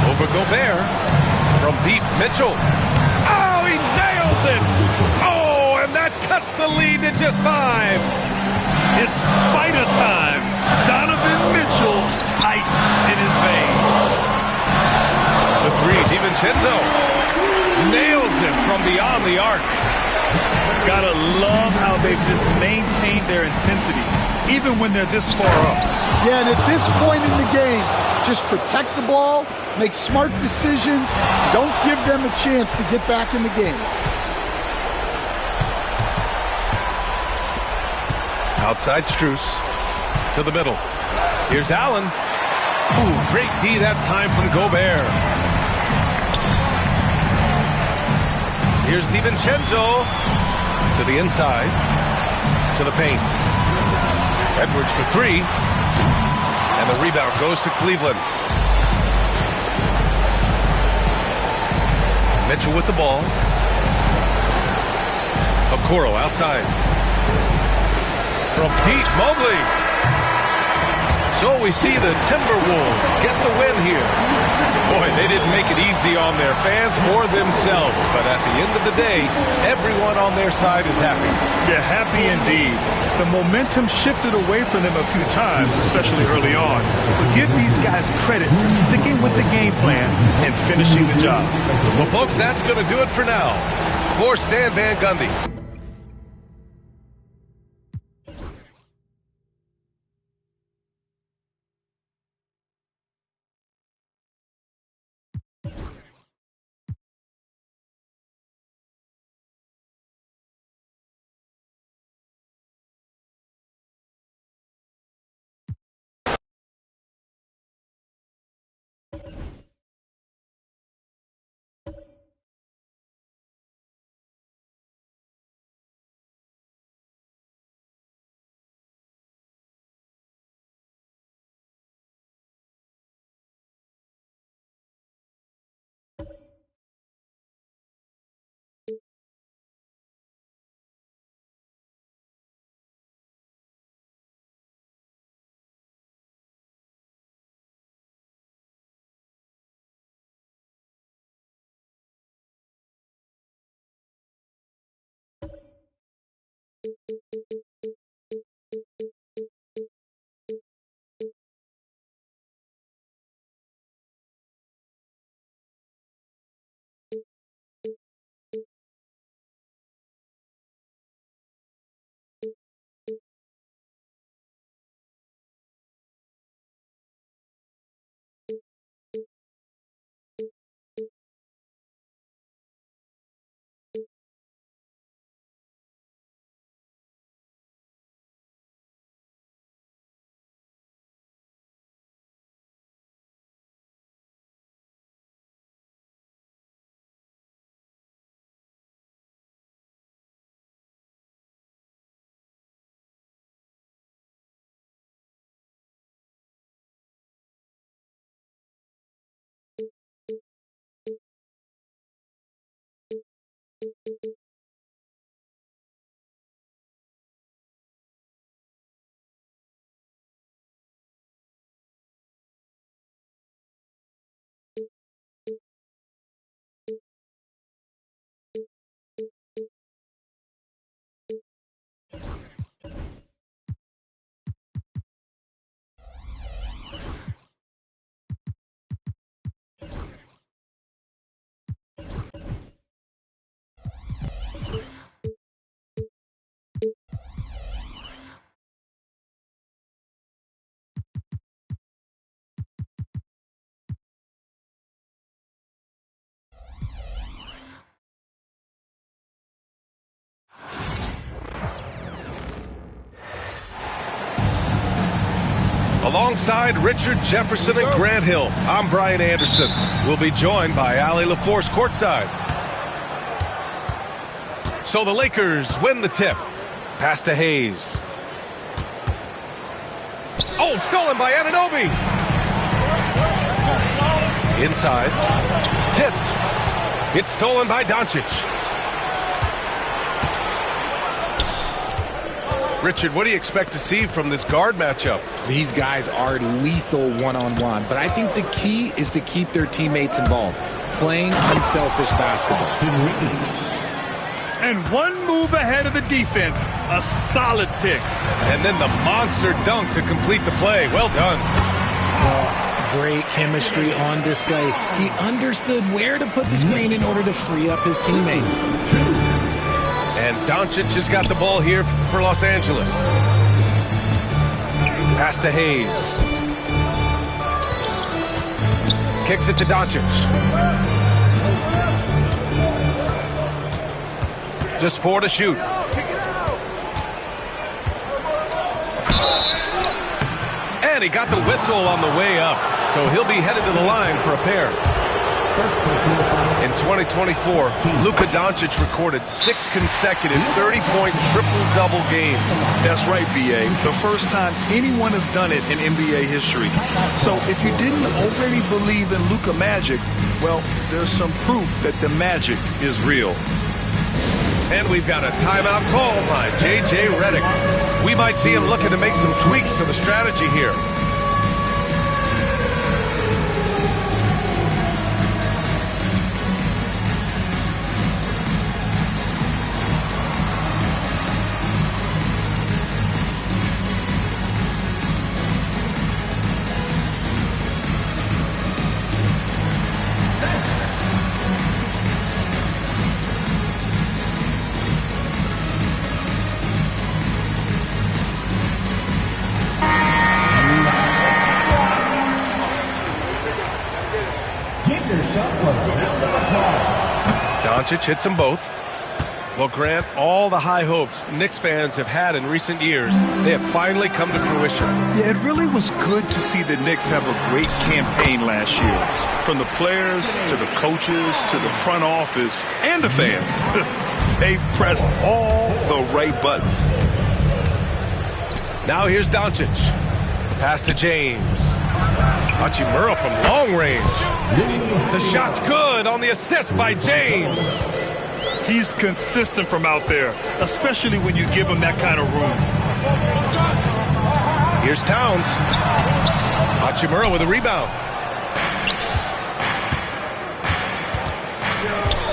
Over Gobert. From deep, Mitchell. Oh, he nails it! Oh, and that cuts the lead to just 5. It's spider time. Donovan Mitchell, ice in his veins. The 3, DiVincenzo. Nails it from beyond the arc. Gotta love how they've just maintained their intensity, even when they're this far up. Yeah, and at this point in the game, just protect the ball, make smart decisions, don't give them a chance to get back in the game. Outside Strus to the middle. Here's Allen. Ooh, great D that time from Gobert. Here's DiVincenzo to the inside, to the paint. Edwards for 3. And the rebound goes to Cleveland. Mitchell with the ball. Okoro outside. From deep, Mobley. So we see the Timberwolves get the win here. Boy, they didn't make it easy on their fans or themselves, but at the end of the day, everyone on their side is happy. They're happy indeed. The momentum shifted away from them a few times, especially early on. But give these guys credit for sticking with the game plan and finishing the job. Well, folks, that's going to do it for now. For Stan Van Gundy. Alongside Richard Jefferson and Grant Hill, I'm Brian Anderson. We'll be joined by Allie LaForce courtside. So the Lakers win the tip. Pass to Hayes. Oh, stolen by Anunoby. Inside. Tipped. It's stolen by Doncic. Richard, what do you expect to see from this guard matchup? These guys are lethal one-on-one, but I think the key is to keep their teammates involved, playing unselfish basketball. And one move ahead of the defense, a solid pick. And then the monster dunk to complete the play. Well done. Great chemistry on display. He understood where to put the screen in order to free up his teammate. And Doncic has got the ball here for Los Angeles. Pass to Hayes. Kicks it to Doncic. Just 4 to shoot. And he got the whistle on the way up. So he'll be headed to the line for a pair. In 2024, Luka Doncic recorded 6 consecutive 30-point triple-double games. That's right, B.A. The first time anyone has done it in NBA history. So if you didn't already believe in Luka magic, well, there's some proof that the magic is real. And we've got a timeout call by J.J. Redick. We might see him looking to make some tweaks to the strategy here. Doncic hits them both. Well, Grant, all the high hopes Knicks fans have had in recent years, they have finally come to fruition. Yeah, it really was good to see the Knicks have a great campaign last year. From the players to the coaches to the front office and the fans. They've pressed all the right buttons. Now here's Doncic. Pass to James. Hachimura from long range. The shot's good on the assist by James. He's consistent from out there, especially when you give him that kind of room. Here's Towns. Hachimura with a rebound.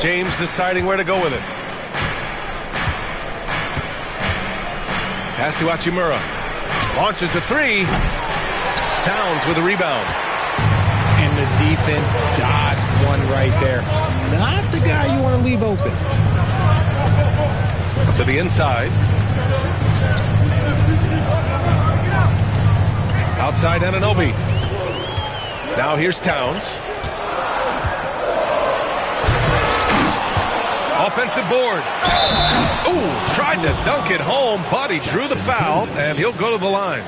James deciding where to go with it. Pass to Hachimura. Launches a 3. Towns with a rebound. And the defense dodged one right there. Not the guy you want to leave open. To the inside. Outside Anunoby. Now here's Towns. Offensive board. Ooh, tried to dunk it home, but he drew the foul, and he'll go to the line.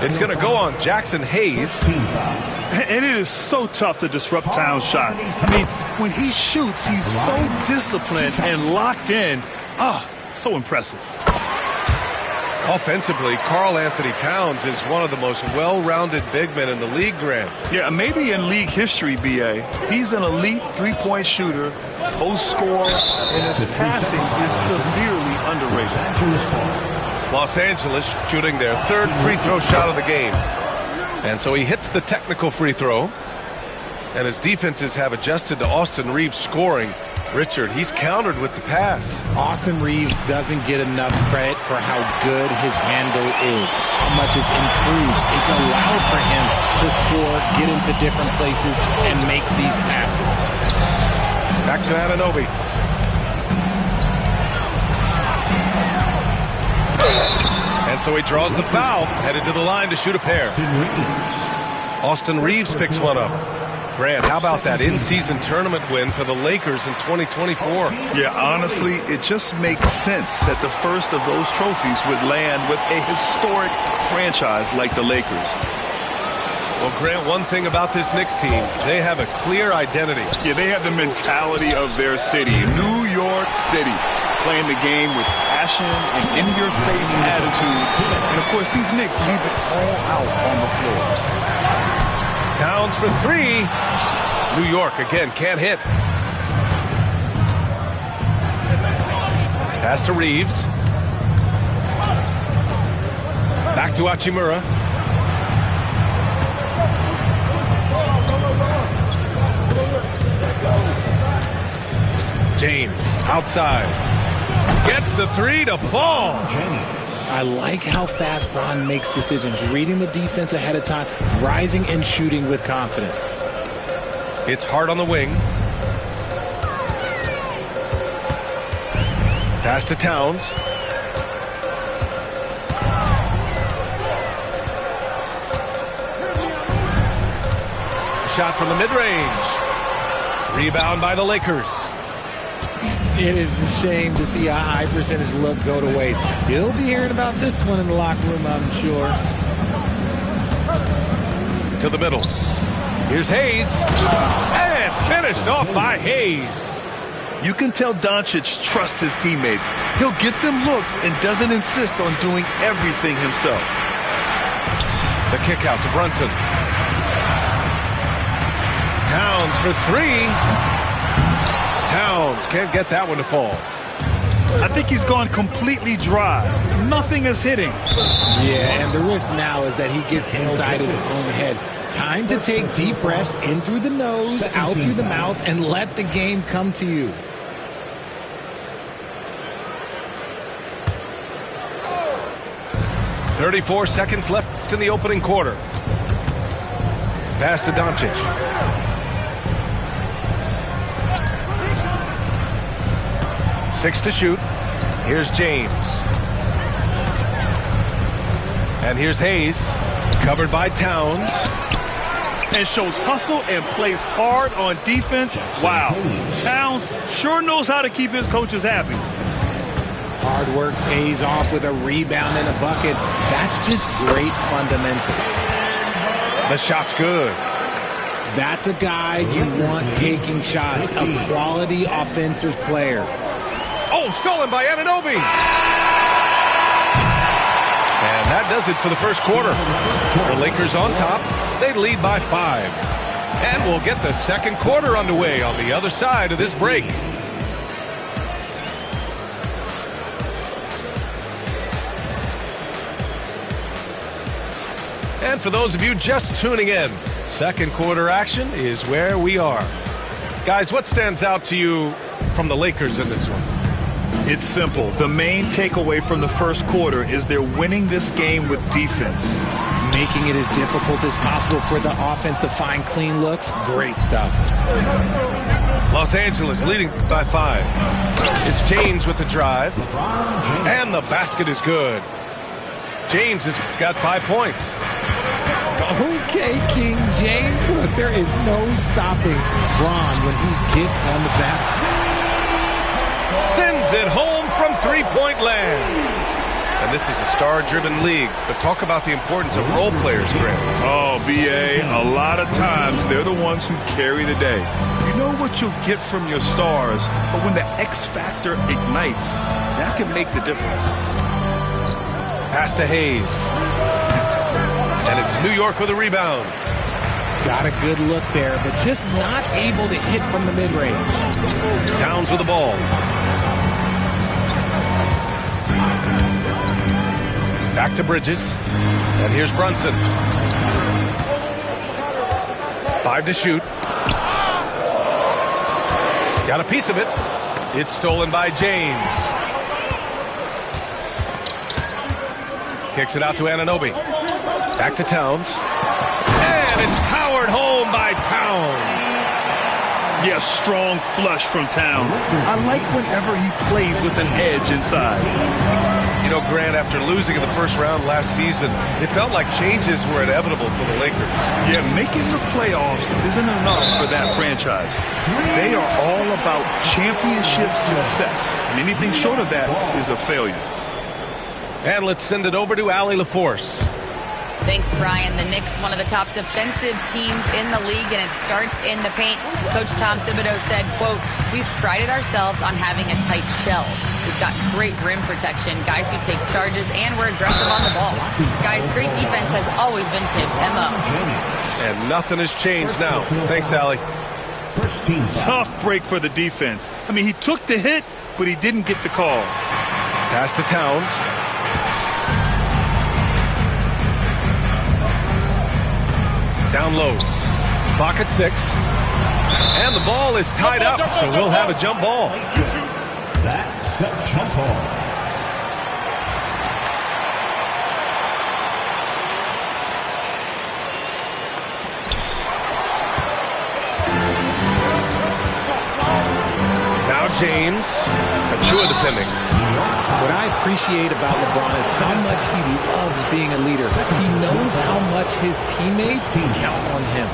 It's going to go on Jackson Hayes. And it is so tough to disrupt Towns' shot. I mean, when he shoots, he's so disciplined and locked in. So impressive. Offensively, Karl Anthony Towns is one of the most well-rounded big men in the league, Grant. Yeah, maybe in league history, B.A. He's an elite three-point shooter, post scorer, and his passing is severely underrated. Los Angeles shooting their third free throw shot of the game. And so he hits the technical free throw. And his defenses have adjusted to Austin Reeves scoring. Richard, he's countered with the pass. Austin Reeves doesn't get enough credit for how good his handle is, how much it's improved. It's allowed for him to score, get into different places, and make these passes. Back to Anunoby. And so he draws the foul, headed to the line to shoot a pair. Austin Reeves picks one up. Grant, how about that in-season tournament win for the Lakers in 2024? Yeah, honestly, it just makes sense that the first of those trophies would land with a historic franchise like the Lakers. Well, Grant, one thing about this Knicks team, they have a clear identity. Yeah, they have the mentality of their city, New York City, playing the game with passion and in-your-face attitude. And, of course, these Knicks leave it all out on the floor. Towns for three. New York, again, can't hit. Pass to Reeves. Back to Hachimura. James outside. Gets the three to fall. I like how fast Bron makes decisions, reading the defense ahead of time, rising and shooting with confidence. It's hard on the wing. Pass to Towns. Shot from the mid-range. Rebound by the Lakers. It is a shame to see a high percentage look go to waste. You'll be hearing about this one in the locker room, I'm sure. To the middle. Here's Hayes. And finished off by Hayes. You can tell Doncic trusts his teammates. He'll get them looks and doesn't insist on doing everything himself. The kick out to Brunson. Towns for three. Towns can't get that one to fall. I think he's gone completely dry. Nothing is hitting. Yeah, and the risk now is that he gets inside his own head. Time to take deep breaths in through the nose, out through the mouth, and let the game come to you. .34 seconds left in the opening quarter. Pass to Doncic. Six to shoot. Here's James. And here's Hayes. Covered by Towns. And shows hustle and plays hard on defense. Wow. Towns sure knows how to keep his coaches happy. Hard work pays off with a rebound and a bucket. That's just great fundamentals. The shot's good. That's a guy you want taking shots. A quality offensive player. Oh, stolen by Anunoby. And that does it for the first quarter. The Lakers on top. They lead by 5. And we'll get the second quarter underway on the other side of this break. And for those of you just tuning in, second quarter action is where we are. Guys, what stands out to you from the Lakers in this one? It's simple. The main takeaway from the first quarter is they're winning this game with defense. Making it as difficult as possible for the offense to find clean looks. Great stuff. Los Angeles leading by 5. It's James with the drive. And the basket is good. James has got 5 points. Okay, King James. Look, there is no stopping Bron when he gets on the balance. Sends it home from three-point land. And this is a star-driven league. But talk about the importance of role players, Grant. Oh, B.A., a lot of times they're the ones who carry the day. You know what you'll get from your stars, but when the X factor ignites, that can make the difference. Pass to Hayes. And it's New York with a rebound. Got a good look there, but just not able to hit from the mid-range. Towns with the ball. Back to Bridges. And here's Brunson. 5 to shoot. Got a piece of it. It's stolen by James. Kicks it out to Anunoby. Back to Towns. And it's powered home by Towns. Yeah, strong flush from Towns. I like whenever he plays with an edge inside. You know, Grant, after losing in the first round last season, it felt like changes were inevitable for the Lakers. Yeah, making the playoffs isn't enough for that franchise. They are all about championship success. And anything short of that is a failure. And let's send it over to Allie LaForce. Thanks, Brian. The Knicks, one of the top defensive teams in the league, and it starts in the paint. Coach Tom Thibodeau said, quote, "We've prided ourselves on having a tight shell. We've got great rim protection, guys who take charges, and we're aggressive on the ball. Guys, great defense has always been Tibbs' MO." And nothing has changed now. Thanks, Allie. Tough break for the defense. I mean, he took the hit, but he didn't get the call. Pass to Towns. Down low. Clock at 6. And the ball is tied up, so we'll have a jump ball. That's a jump ball. Now James. Achua defending. What I appreciate about LeBron is how much he loves being a leader. He knows how much his teammates can count on him.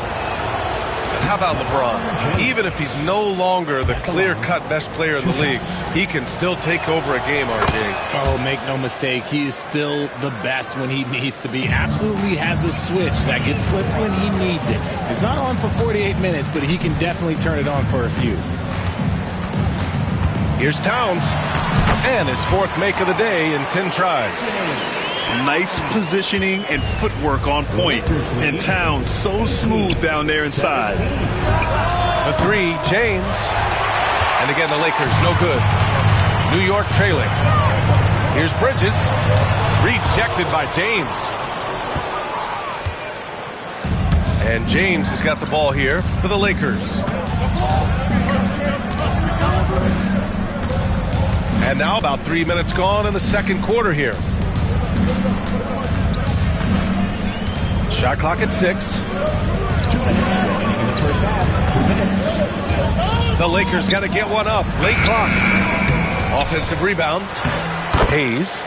And how about LeBron? Even if he's no longer the clear-cut best player in the league, he can still take over a game, RJ. Oh, make no mistake, he is still the best when he needs to be. Absolutely has a switch that gets flipped when he needs it. It's not on for 48 minutes, but he can definitely turn it on for a few. Here's Towns. And his 4th make of the day in 10 tries. Nice positioning and footwork on point. And Towns so smooth down there inside. The 3, James. And again, the Lakers, no good. New York trailing. Here's Bridges. Rejected by James. And James has got the ball here for the Lakers. And now about 3 minutes gone in the second quarter here. Shot clock at 6. The Lakers got to get one up. Late clock. Offensive rebound. Hayes.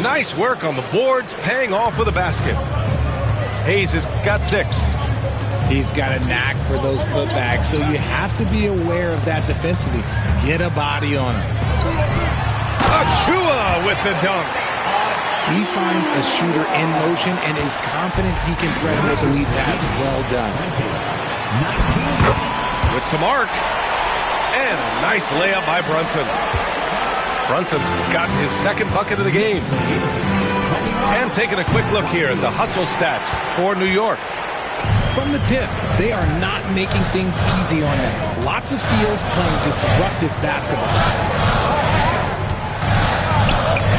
Nice work on the boards, paying off with a basket. Hayes has got 6. He's got a knack for those putbacks, so you have to be aware of that defensively. Get a body on him. Achua with the dunk. He finds a shooter in motion and is confident he can thread him with the lead pass. Well done. With some arc. And a nice layup by Brunson. Brunson's gotten his 2nd bucket of the game. And taking a quick look here at the hustle stats for New York. From the tip, they are not making things easy on them. Lots of steals, playing disruptive basketball.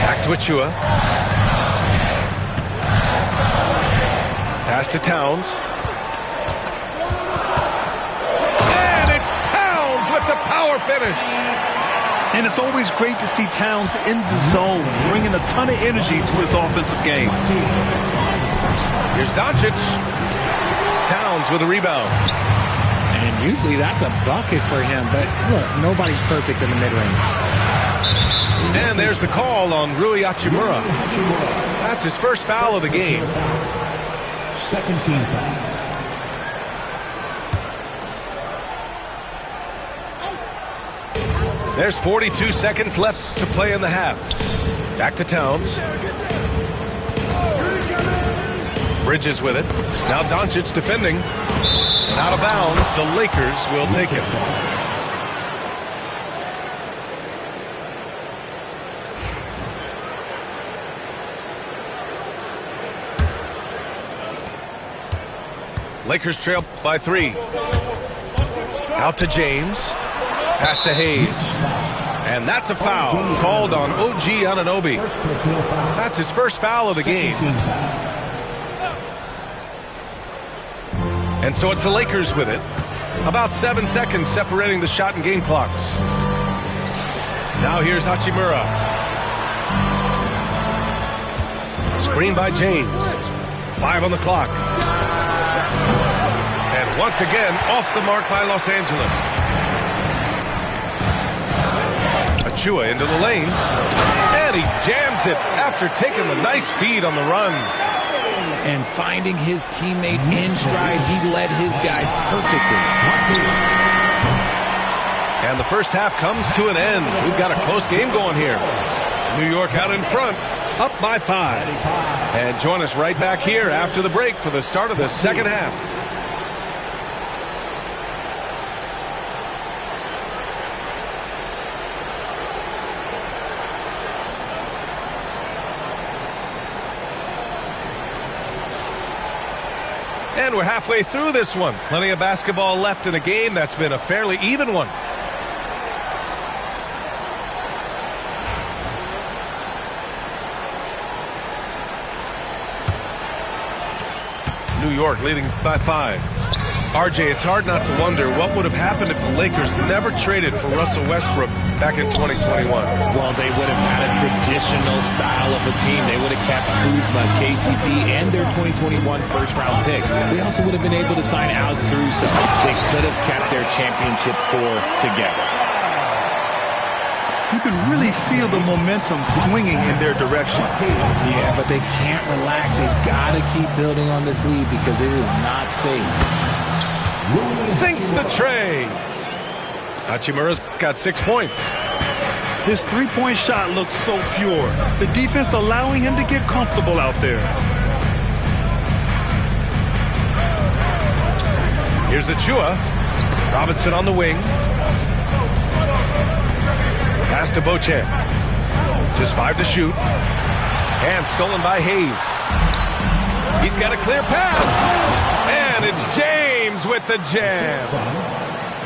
Back to Achua. Pass to Towns. And it's Towns with the power finish. And it's always great to see Towns in the zone, bringing a ton of energy to his offensive game. Here's Doncic. Towns with a rebound. And usually that's a bucket for him, but look, nobody's perfect in the mid-range. And there's the call on Rui Hachimura. That's his first foul of the game. 2nd team foul. There's 42 seconds left to play in the half. Back to Towns. Bridges with it. Now Doncic defending. Out of bounds. The Lakers will take it. Lakers trail by 3. Out to James. Pass to Hayes. And that's a foul called on OG Anunoby. That's his first foul of the game. And so it's the Lakers with it. About 7 seconds separating the shot and game clocks. Now here's Hachimura. Screen by James. 5 on the clock. And once again, off the mark by Los Angeles. Achua into the lane. And he jams it after taking the nice feed on the run. And finding his teammate in stride, he led his guy perfectly. And the first half comes to an end. We've got a close game going here. New York out in front, up by 5. And join us right back here after the break for the start of the second half. And we're halfway through this one. Plenty of basketball left in a game that's been a fairly even one. New York leading by 5. RJ, it's hard not to wonder what would have happened if the Lakers never traded for Russell Westbrook back in 2021. Well, they would have had a traditional style of a team. They would have kept Kuzma, KCP, and their 2021 first-round pick. They also would have been able to sign Alex Caruso. They could have kept their championship core together. You can really feel the momentum swinging in their direction. Yeah, but they can't relax. They've got to keep building on this lead because it is not safe. Sinks the tray. Hachimura's got 6 points. His three-point shot looks so pure. The defense allowing him to get comfortable out there. Here's Achua. Robinson on the wing. Pass to Beauchamp. Just 5 to shoot. And stolen by Hayes. He's got a clear pass. And it's James with the jam.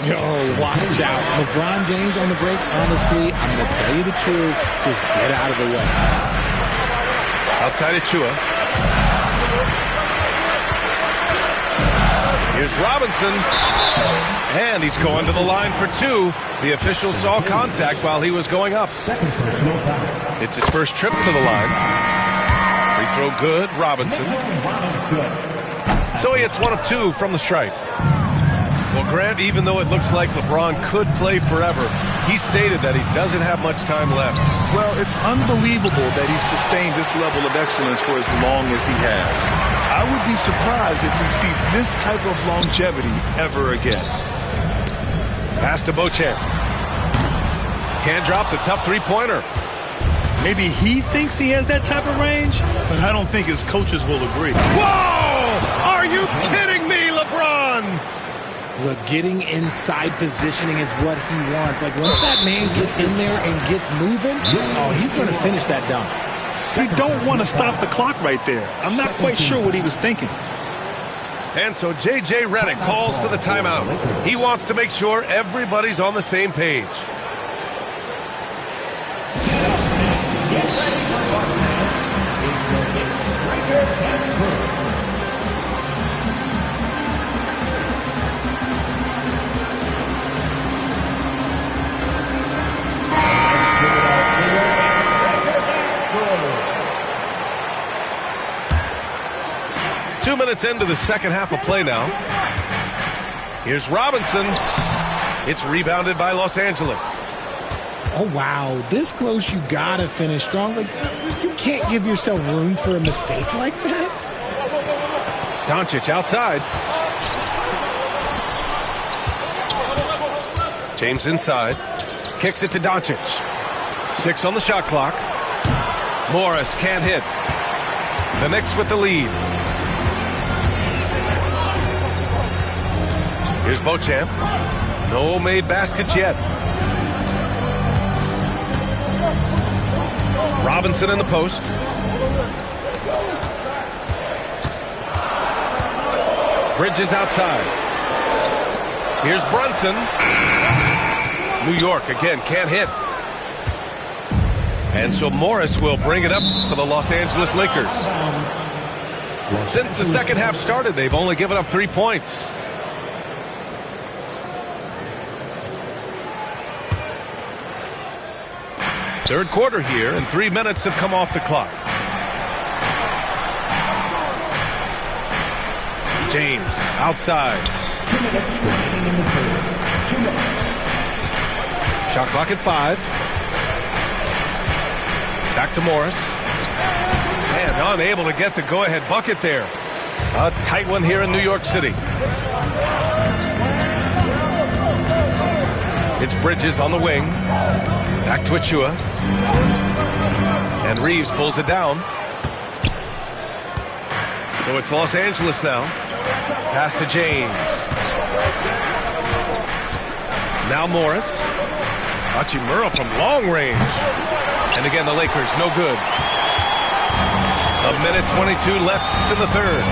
Yo, watch out. LeBron James on the break, honestly, I'm going to tell you the truth. Just get out of the way. Outside Achua. Here's Robinson. And he's going to the line for 2. The official saw contact while he was going up. It's his first trip to the line. Free throw good, Robinson. So he hits 1 of 2 from the stripe. Well, Grant, even though it looks like LeBron could play forever, he stated that he doesn't have much time left. Well, it's unbelievable that he's sustained this level of excellence for as long as he has. I would be surprised if we see this type of longevity ever again. Pass to Beauchamp. Can't drop the tough three-pointer. Maybe he thinks he has that type of range, but I don't think his coaches will agree. Whoa! Are you kidding me, LeBron? Look, getting inside positioning is what he wants. Like, once that man gets in there and gets moving, oh, he's going to finish that dunk. You don't want to stop the clock right there. I'm not quite sure what he was thinking. And so J.J. Redick calls for the timeout. He wants to make sure everybody's on the same page. Two minutes into the second half of play now. Here's Robinson. It's rebounded by Los Angeles. Oh, wow. This close, you got to finish strong. Like, you can't give yourself room for a mistake like that. Doncic outside. James inside. Kicks it to Doncic. 6 on the shot clock. Morris can't hit. The Knicks with the lead. Here's Beauchamp. No made baskets yet. Robinson in the post. Bridges outside. Here's Brunson. New York again can't hit. And so Morris will bring it up for the Los Angeles Lakers. Since the second half started, they've only given up 3 points. Third quarter here, and 3 minutes have come off the clock. James outside. 2 minutes remaining in the third. 2 minutes. Shot clock at 5. Back to Morris. And unable to get the go-ahead bucket there. A tight one here in New York City. It's Bridges on the wing. Back to Achua. And Reeves pulls it down. So it's Los Angeles now. Pass to James. Now Morris. Hachimura from long range. And again, the Lakers, no good. A minute 22 left in the third.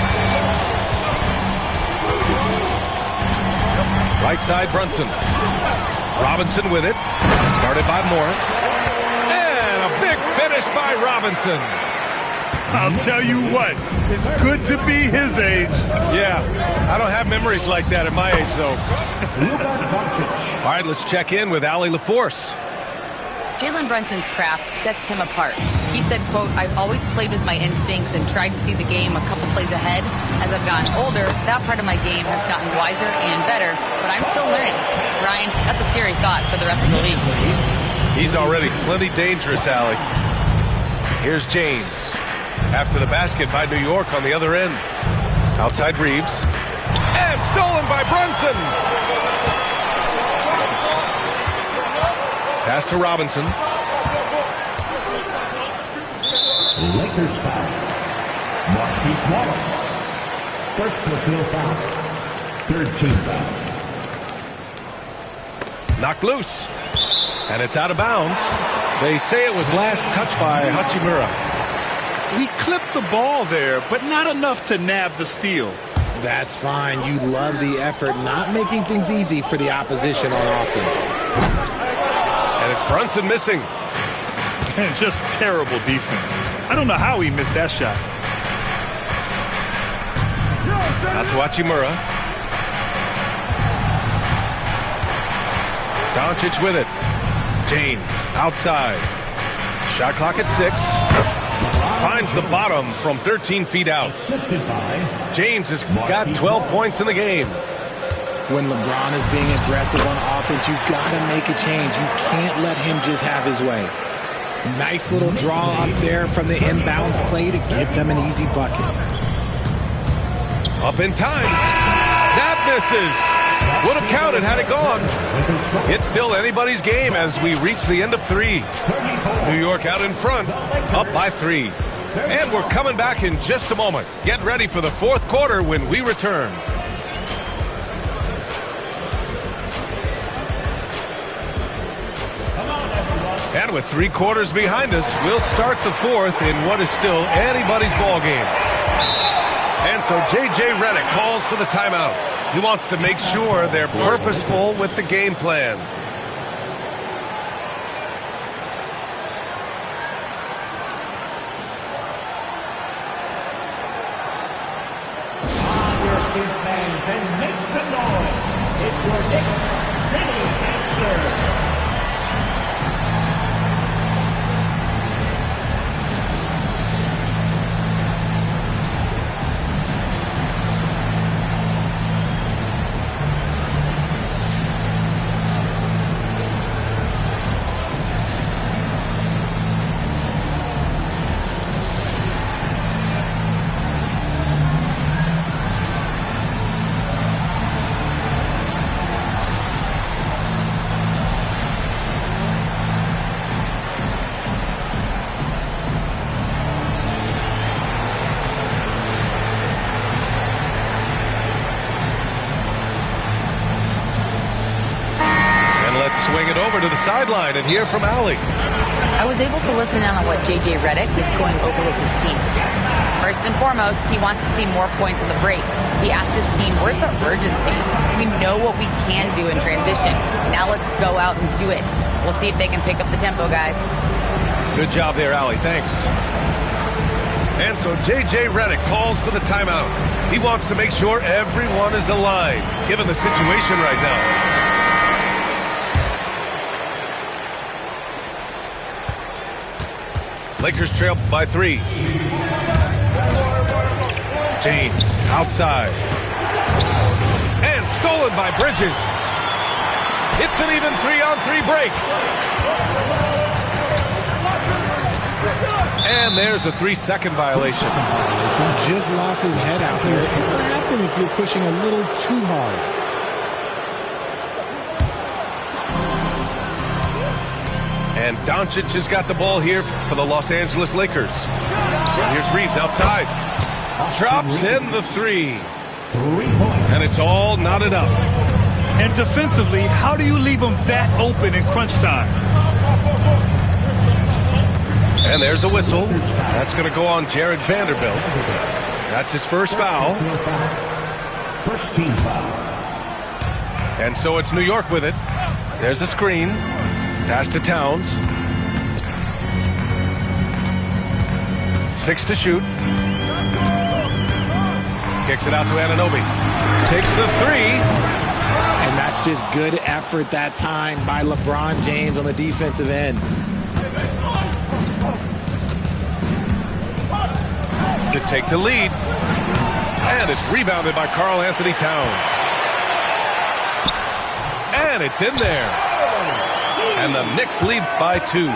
Right side, Brunson. Robinson with it. Guarded by Morris. And a big finish by Robinson. I'll tell you what, it's good to be his age. Yeah, I don't have memories like that at my age, though. All right, let's check in with Allie LaForce. Jalen Brunson's craft sets him apart. He said, quote, "I've always played with my instincts and tried to see the game a couple plays ahead. As I've gotten older, that part of my game has gotten wiser and better, but I'm still learning." Ryan, that's a scary thought for the rest of the league. He's already plenty dangerous, Allie. Here's James. After the basket by New York on the other end. Outside Reeves. And stolen by Brunson. Pass to Robinson. Lakers foul. Marquise Wallace. First personal foul. Third team foul. Knocked loose. And it's out of bounds. They say it was last touched by Hachimura. He clipped the ball there, but not enough to nab the steal. That's fine. You love the effort, not making things easy for the opposition on offense. And it's Brunson missing. And just terrible defense. I don't know how he missed that shot. Out to Hachimura. Doncic with it. James outside. Shot clock at 6. Finds the bottom from 13 feet out. James has got 12 points in the game. When LeBron is being aggressive on offense, you got to make a change. You can't let him just have his way. Nice little draw up there from the inbounds play to give them an easy bucket. Up in time. That misses. Would have counted had it gone. It's still anybody's game as we reach the end of 3. New York out in front, up by 3. And we're coming back in just a moment. Get ready for the fourth quarter when we return. And with 3 quarters behind us, we'll start the fourth in what is still anybody's ball game. And so J.J. Redick calls for the timeout. He wants to make sure they're purposeful with the game plan. And make some noise. It's your Knicks City Answer. Swing it over to the sideline and hear from Allie. I was able to listen in on what J.J. Redick is going over with his team. First and foremost, he wants to see more points on the break. He asked his team, where's the urgency? We know what we can do in transition. Now let's go out and do it. We'll see if they can pick up the tempo, guys. Good job there, Allie. Thanks. And so J.J. Redick calls for the timeout. He wants to make sure everyone is aligned, given the situation right now. Lakers trail by 3. James outside. And stolen by Bridges. It's an even 3-on-3 break. And there's a 3-second violation. Just lost his head out here. It will happen if you're pushing a little too hard. And Doncic has got the ball here for the Los Angeles Lakers. And here's Reeves outside. Drops in the three. And it's all knotted up. And defensively, how do you leave them that open in crunch time? And there's a whistle. That's going to go on Jared Vanderbilt. That's his first foul. First team foul. And so it's New York with it. There's a screen. Pass to Towns. 6 to shoot. Kicks it out to Anunoby. Takes the three. And that's just good effort that time by LeBron James on the defensive end. To take the lead. And it's rebounded by Karl Anthony Towns. And it's in there. And the Knicks lead by 2.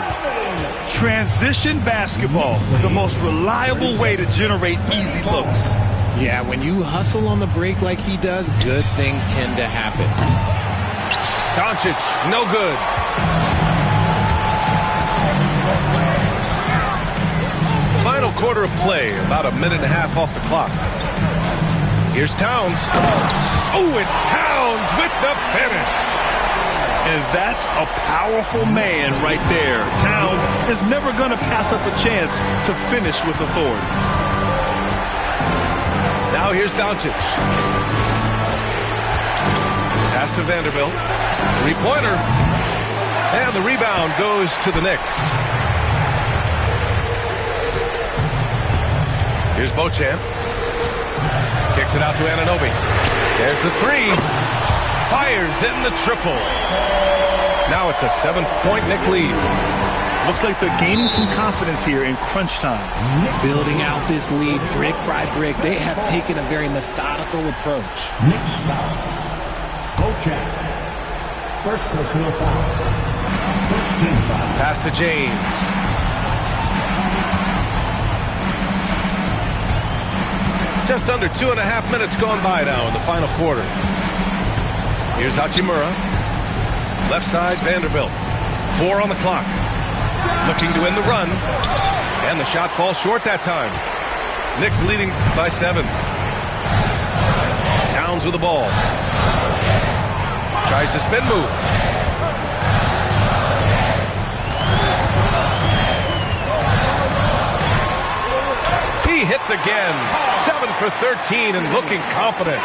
Transition basketball, the most reliable way to generate easy looks. Yeah, when you hustle on the break like he does, good things tend to happen. Doncic, no good. Final quarter of play, about a minute and a half off the clock. Here's Towns. Oh, it's Towns with the finish. And that's a powerful man right there. Towns is never going to pass up a chance to finish with authority. Now here's Doncic. Pass to Vanderbilt. Three-pointer. And the rebound goes to the Knicks. Here's Beauchamp. Kicks it out to Anunoby. There's the three. Fires in the triple. Now it's a 7-point Knick lead. Looks like they're gaining some confidence here in crunch time. Building out this lead brick by brick. They have taken a very methodical approach. Knicks foul. Beauchamp. First personal foul. First team foul. Pass to James. Just under 2.5 minutes gone by now in the final quarter. Here's Hachimura. Left side, Vanderbilt. 4 on the clock. Looking to win the run. And the shot falls short that time. Knicks leading by 7. Towns with the ball. Tries to spin move. He hits again. 7 for 13 and looking confident.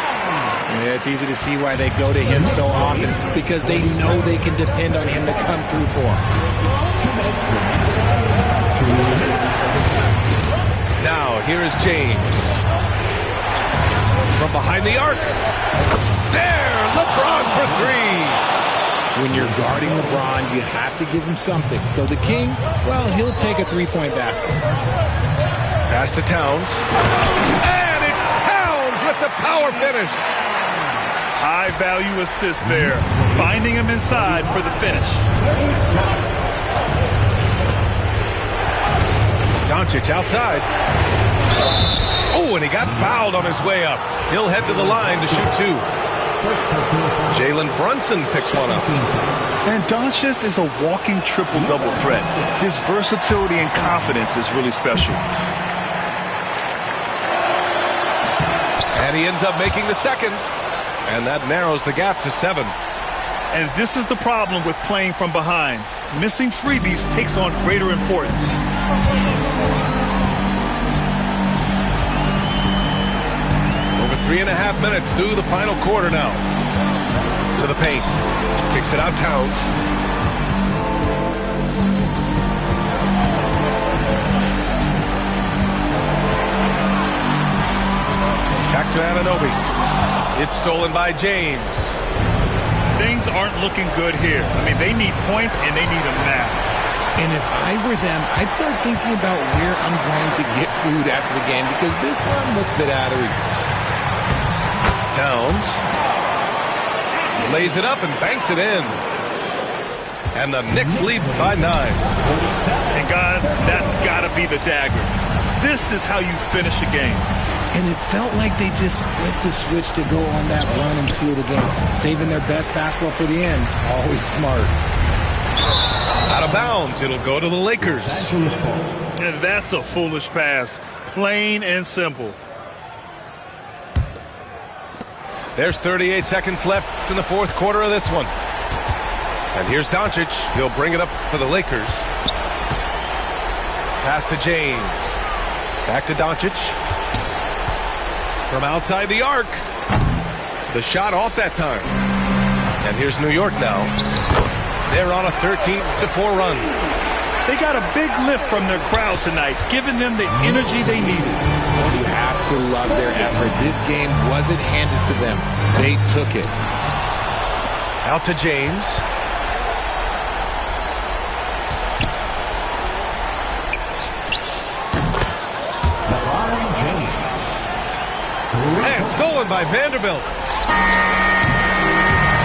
Yeah, it's easy to see why they go to him so often, because they know they can depend on him to come through for them. Now, here is James. From behind the arc. There, LeBron for 3. When you're guarding LeBron, you have to give him something. So the King, well, he'll take a three-point basket. Pass to Towns. And it's Towns with the power finish. High value assist there. Finding him inside for the finish. Doncic outside. Oh, and he got fouled on his way up. He'll head to the line to shoot 2. Jalen Brunson picks one up. And Doncic is a walking triple-double threat. His versatility and confidence is really special. And he ends up making the second. And that narrows the gap to 7. And this is the problem with playing from behind. Missing freebies takes on greater importance. Over 3.5 minutes through the final quarter now. To the paint. Kicks it out Towns. Back to Anunoby. It's stolen by James. Things aren't looking good here. I mean, they need points, and they need them now. And if I were them, I'd start thinking about where I'm going to get food after the game, because this one looks a bit out of reach. Towns lays it up and banks it in. And the Knicks lead by 9. And guys, that's got to be the dagger. This is how you finish a game. And it felt like they just flipped the switch to go on that run and seal the game. Saving their best basketball for the end. Always smart. Out of bounds. It'll go to the Lakers. And that's a foolish pass. Plain and simple. There's 38 seconds left in the fourth quarter of this one. And here's Doncic. He'll bring it up for the Lakers. Pass to James. Back to Doncic. From outside the arc. The shot off that time. And here's New York now. They're on a 13-4 run. They got a big lift from their crowd tonight, giving them the energy they needed. You have to love their effort. This game wasn't handed to them. They took it. Out to James. And stolen by Vanderbilt.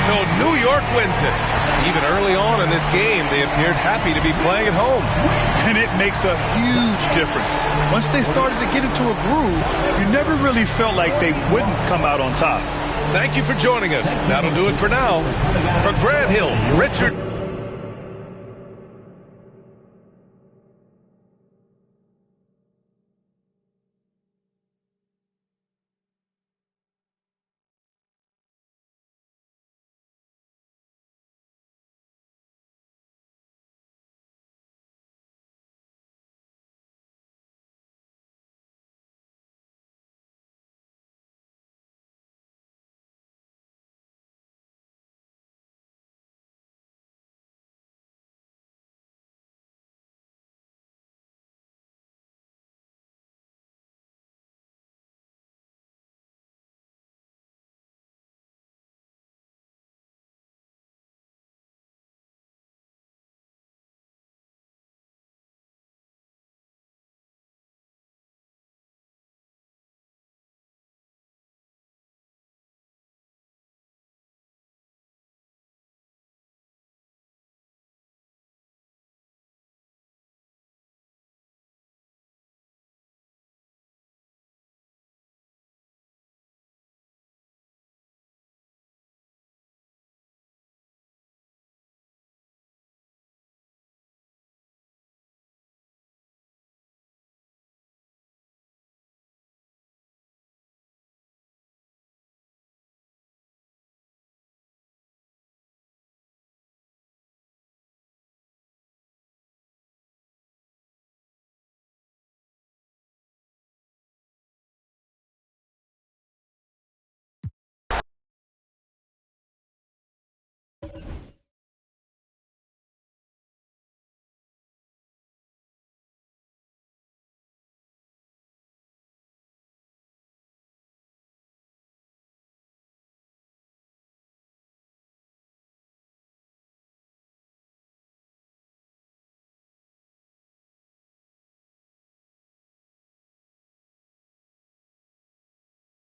So New York wins it. Even early on in this game, they appeared happy to be playing at home. And it makes a huge difference. Once they started to get into a groove, you never really felt like they wouldn't come out on top. Thank you for joining us. That'll do it for now. For Grant Hill, Richard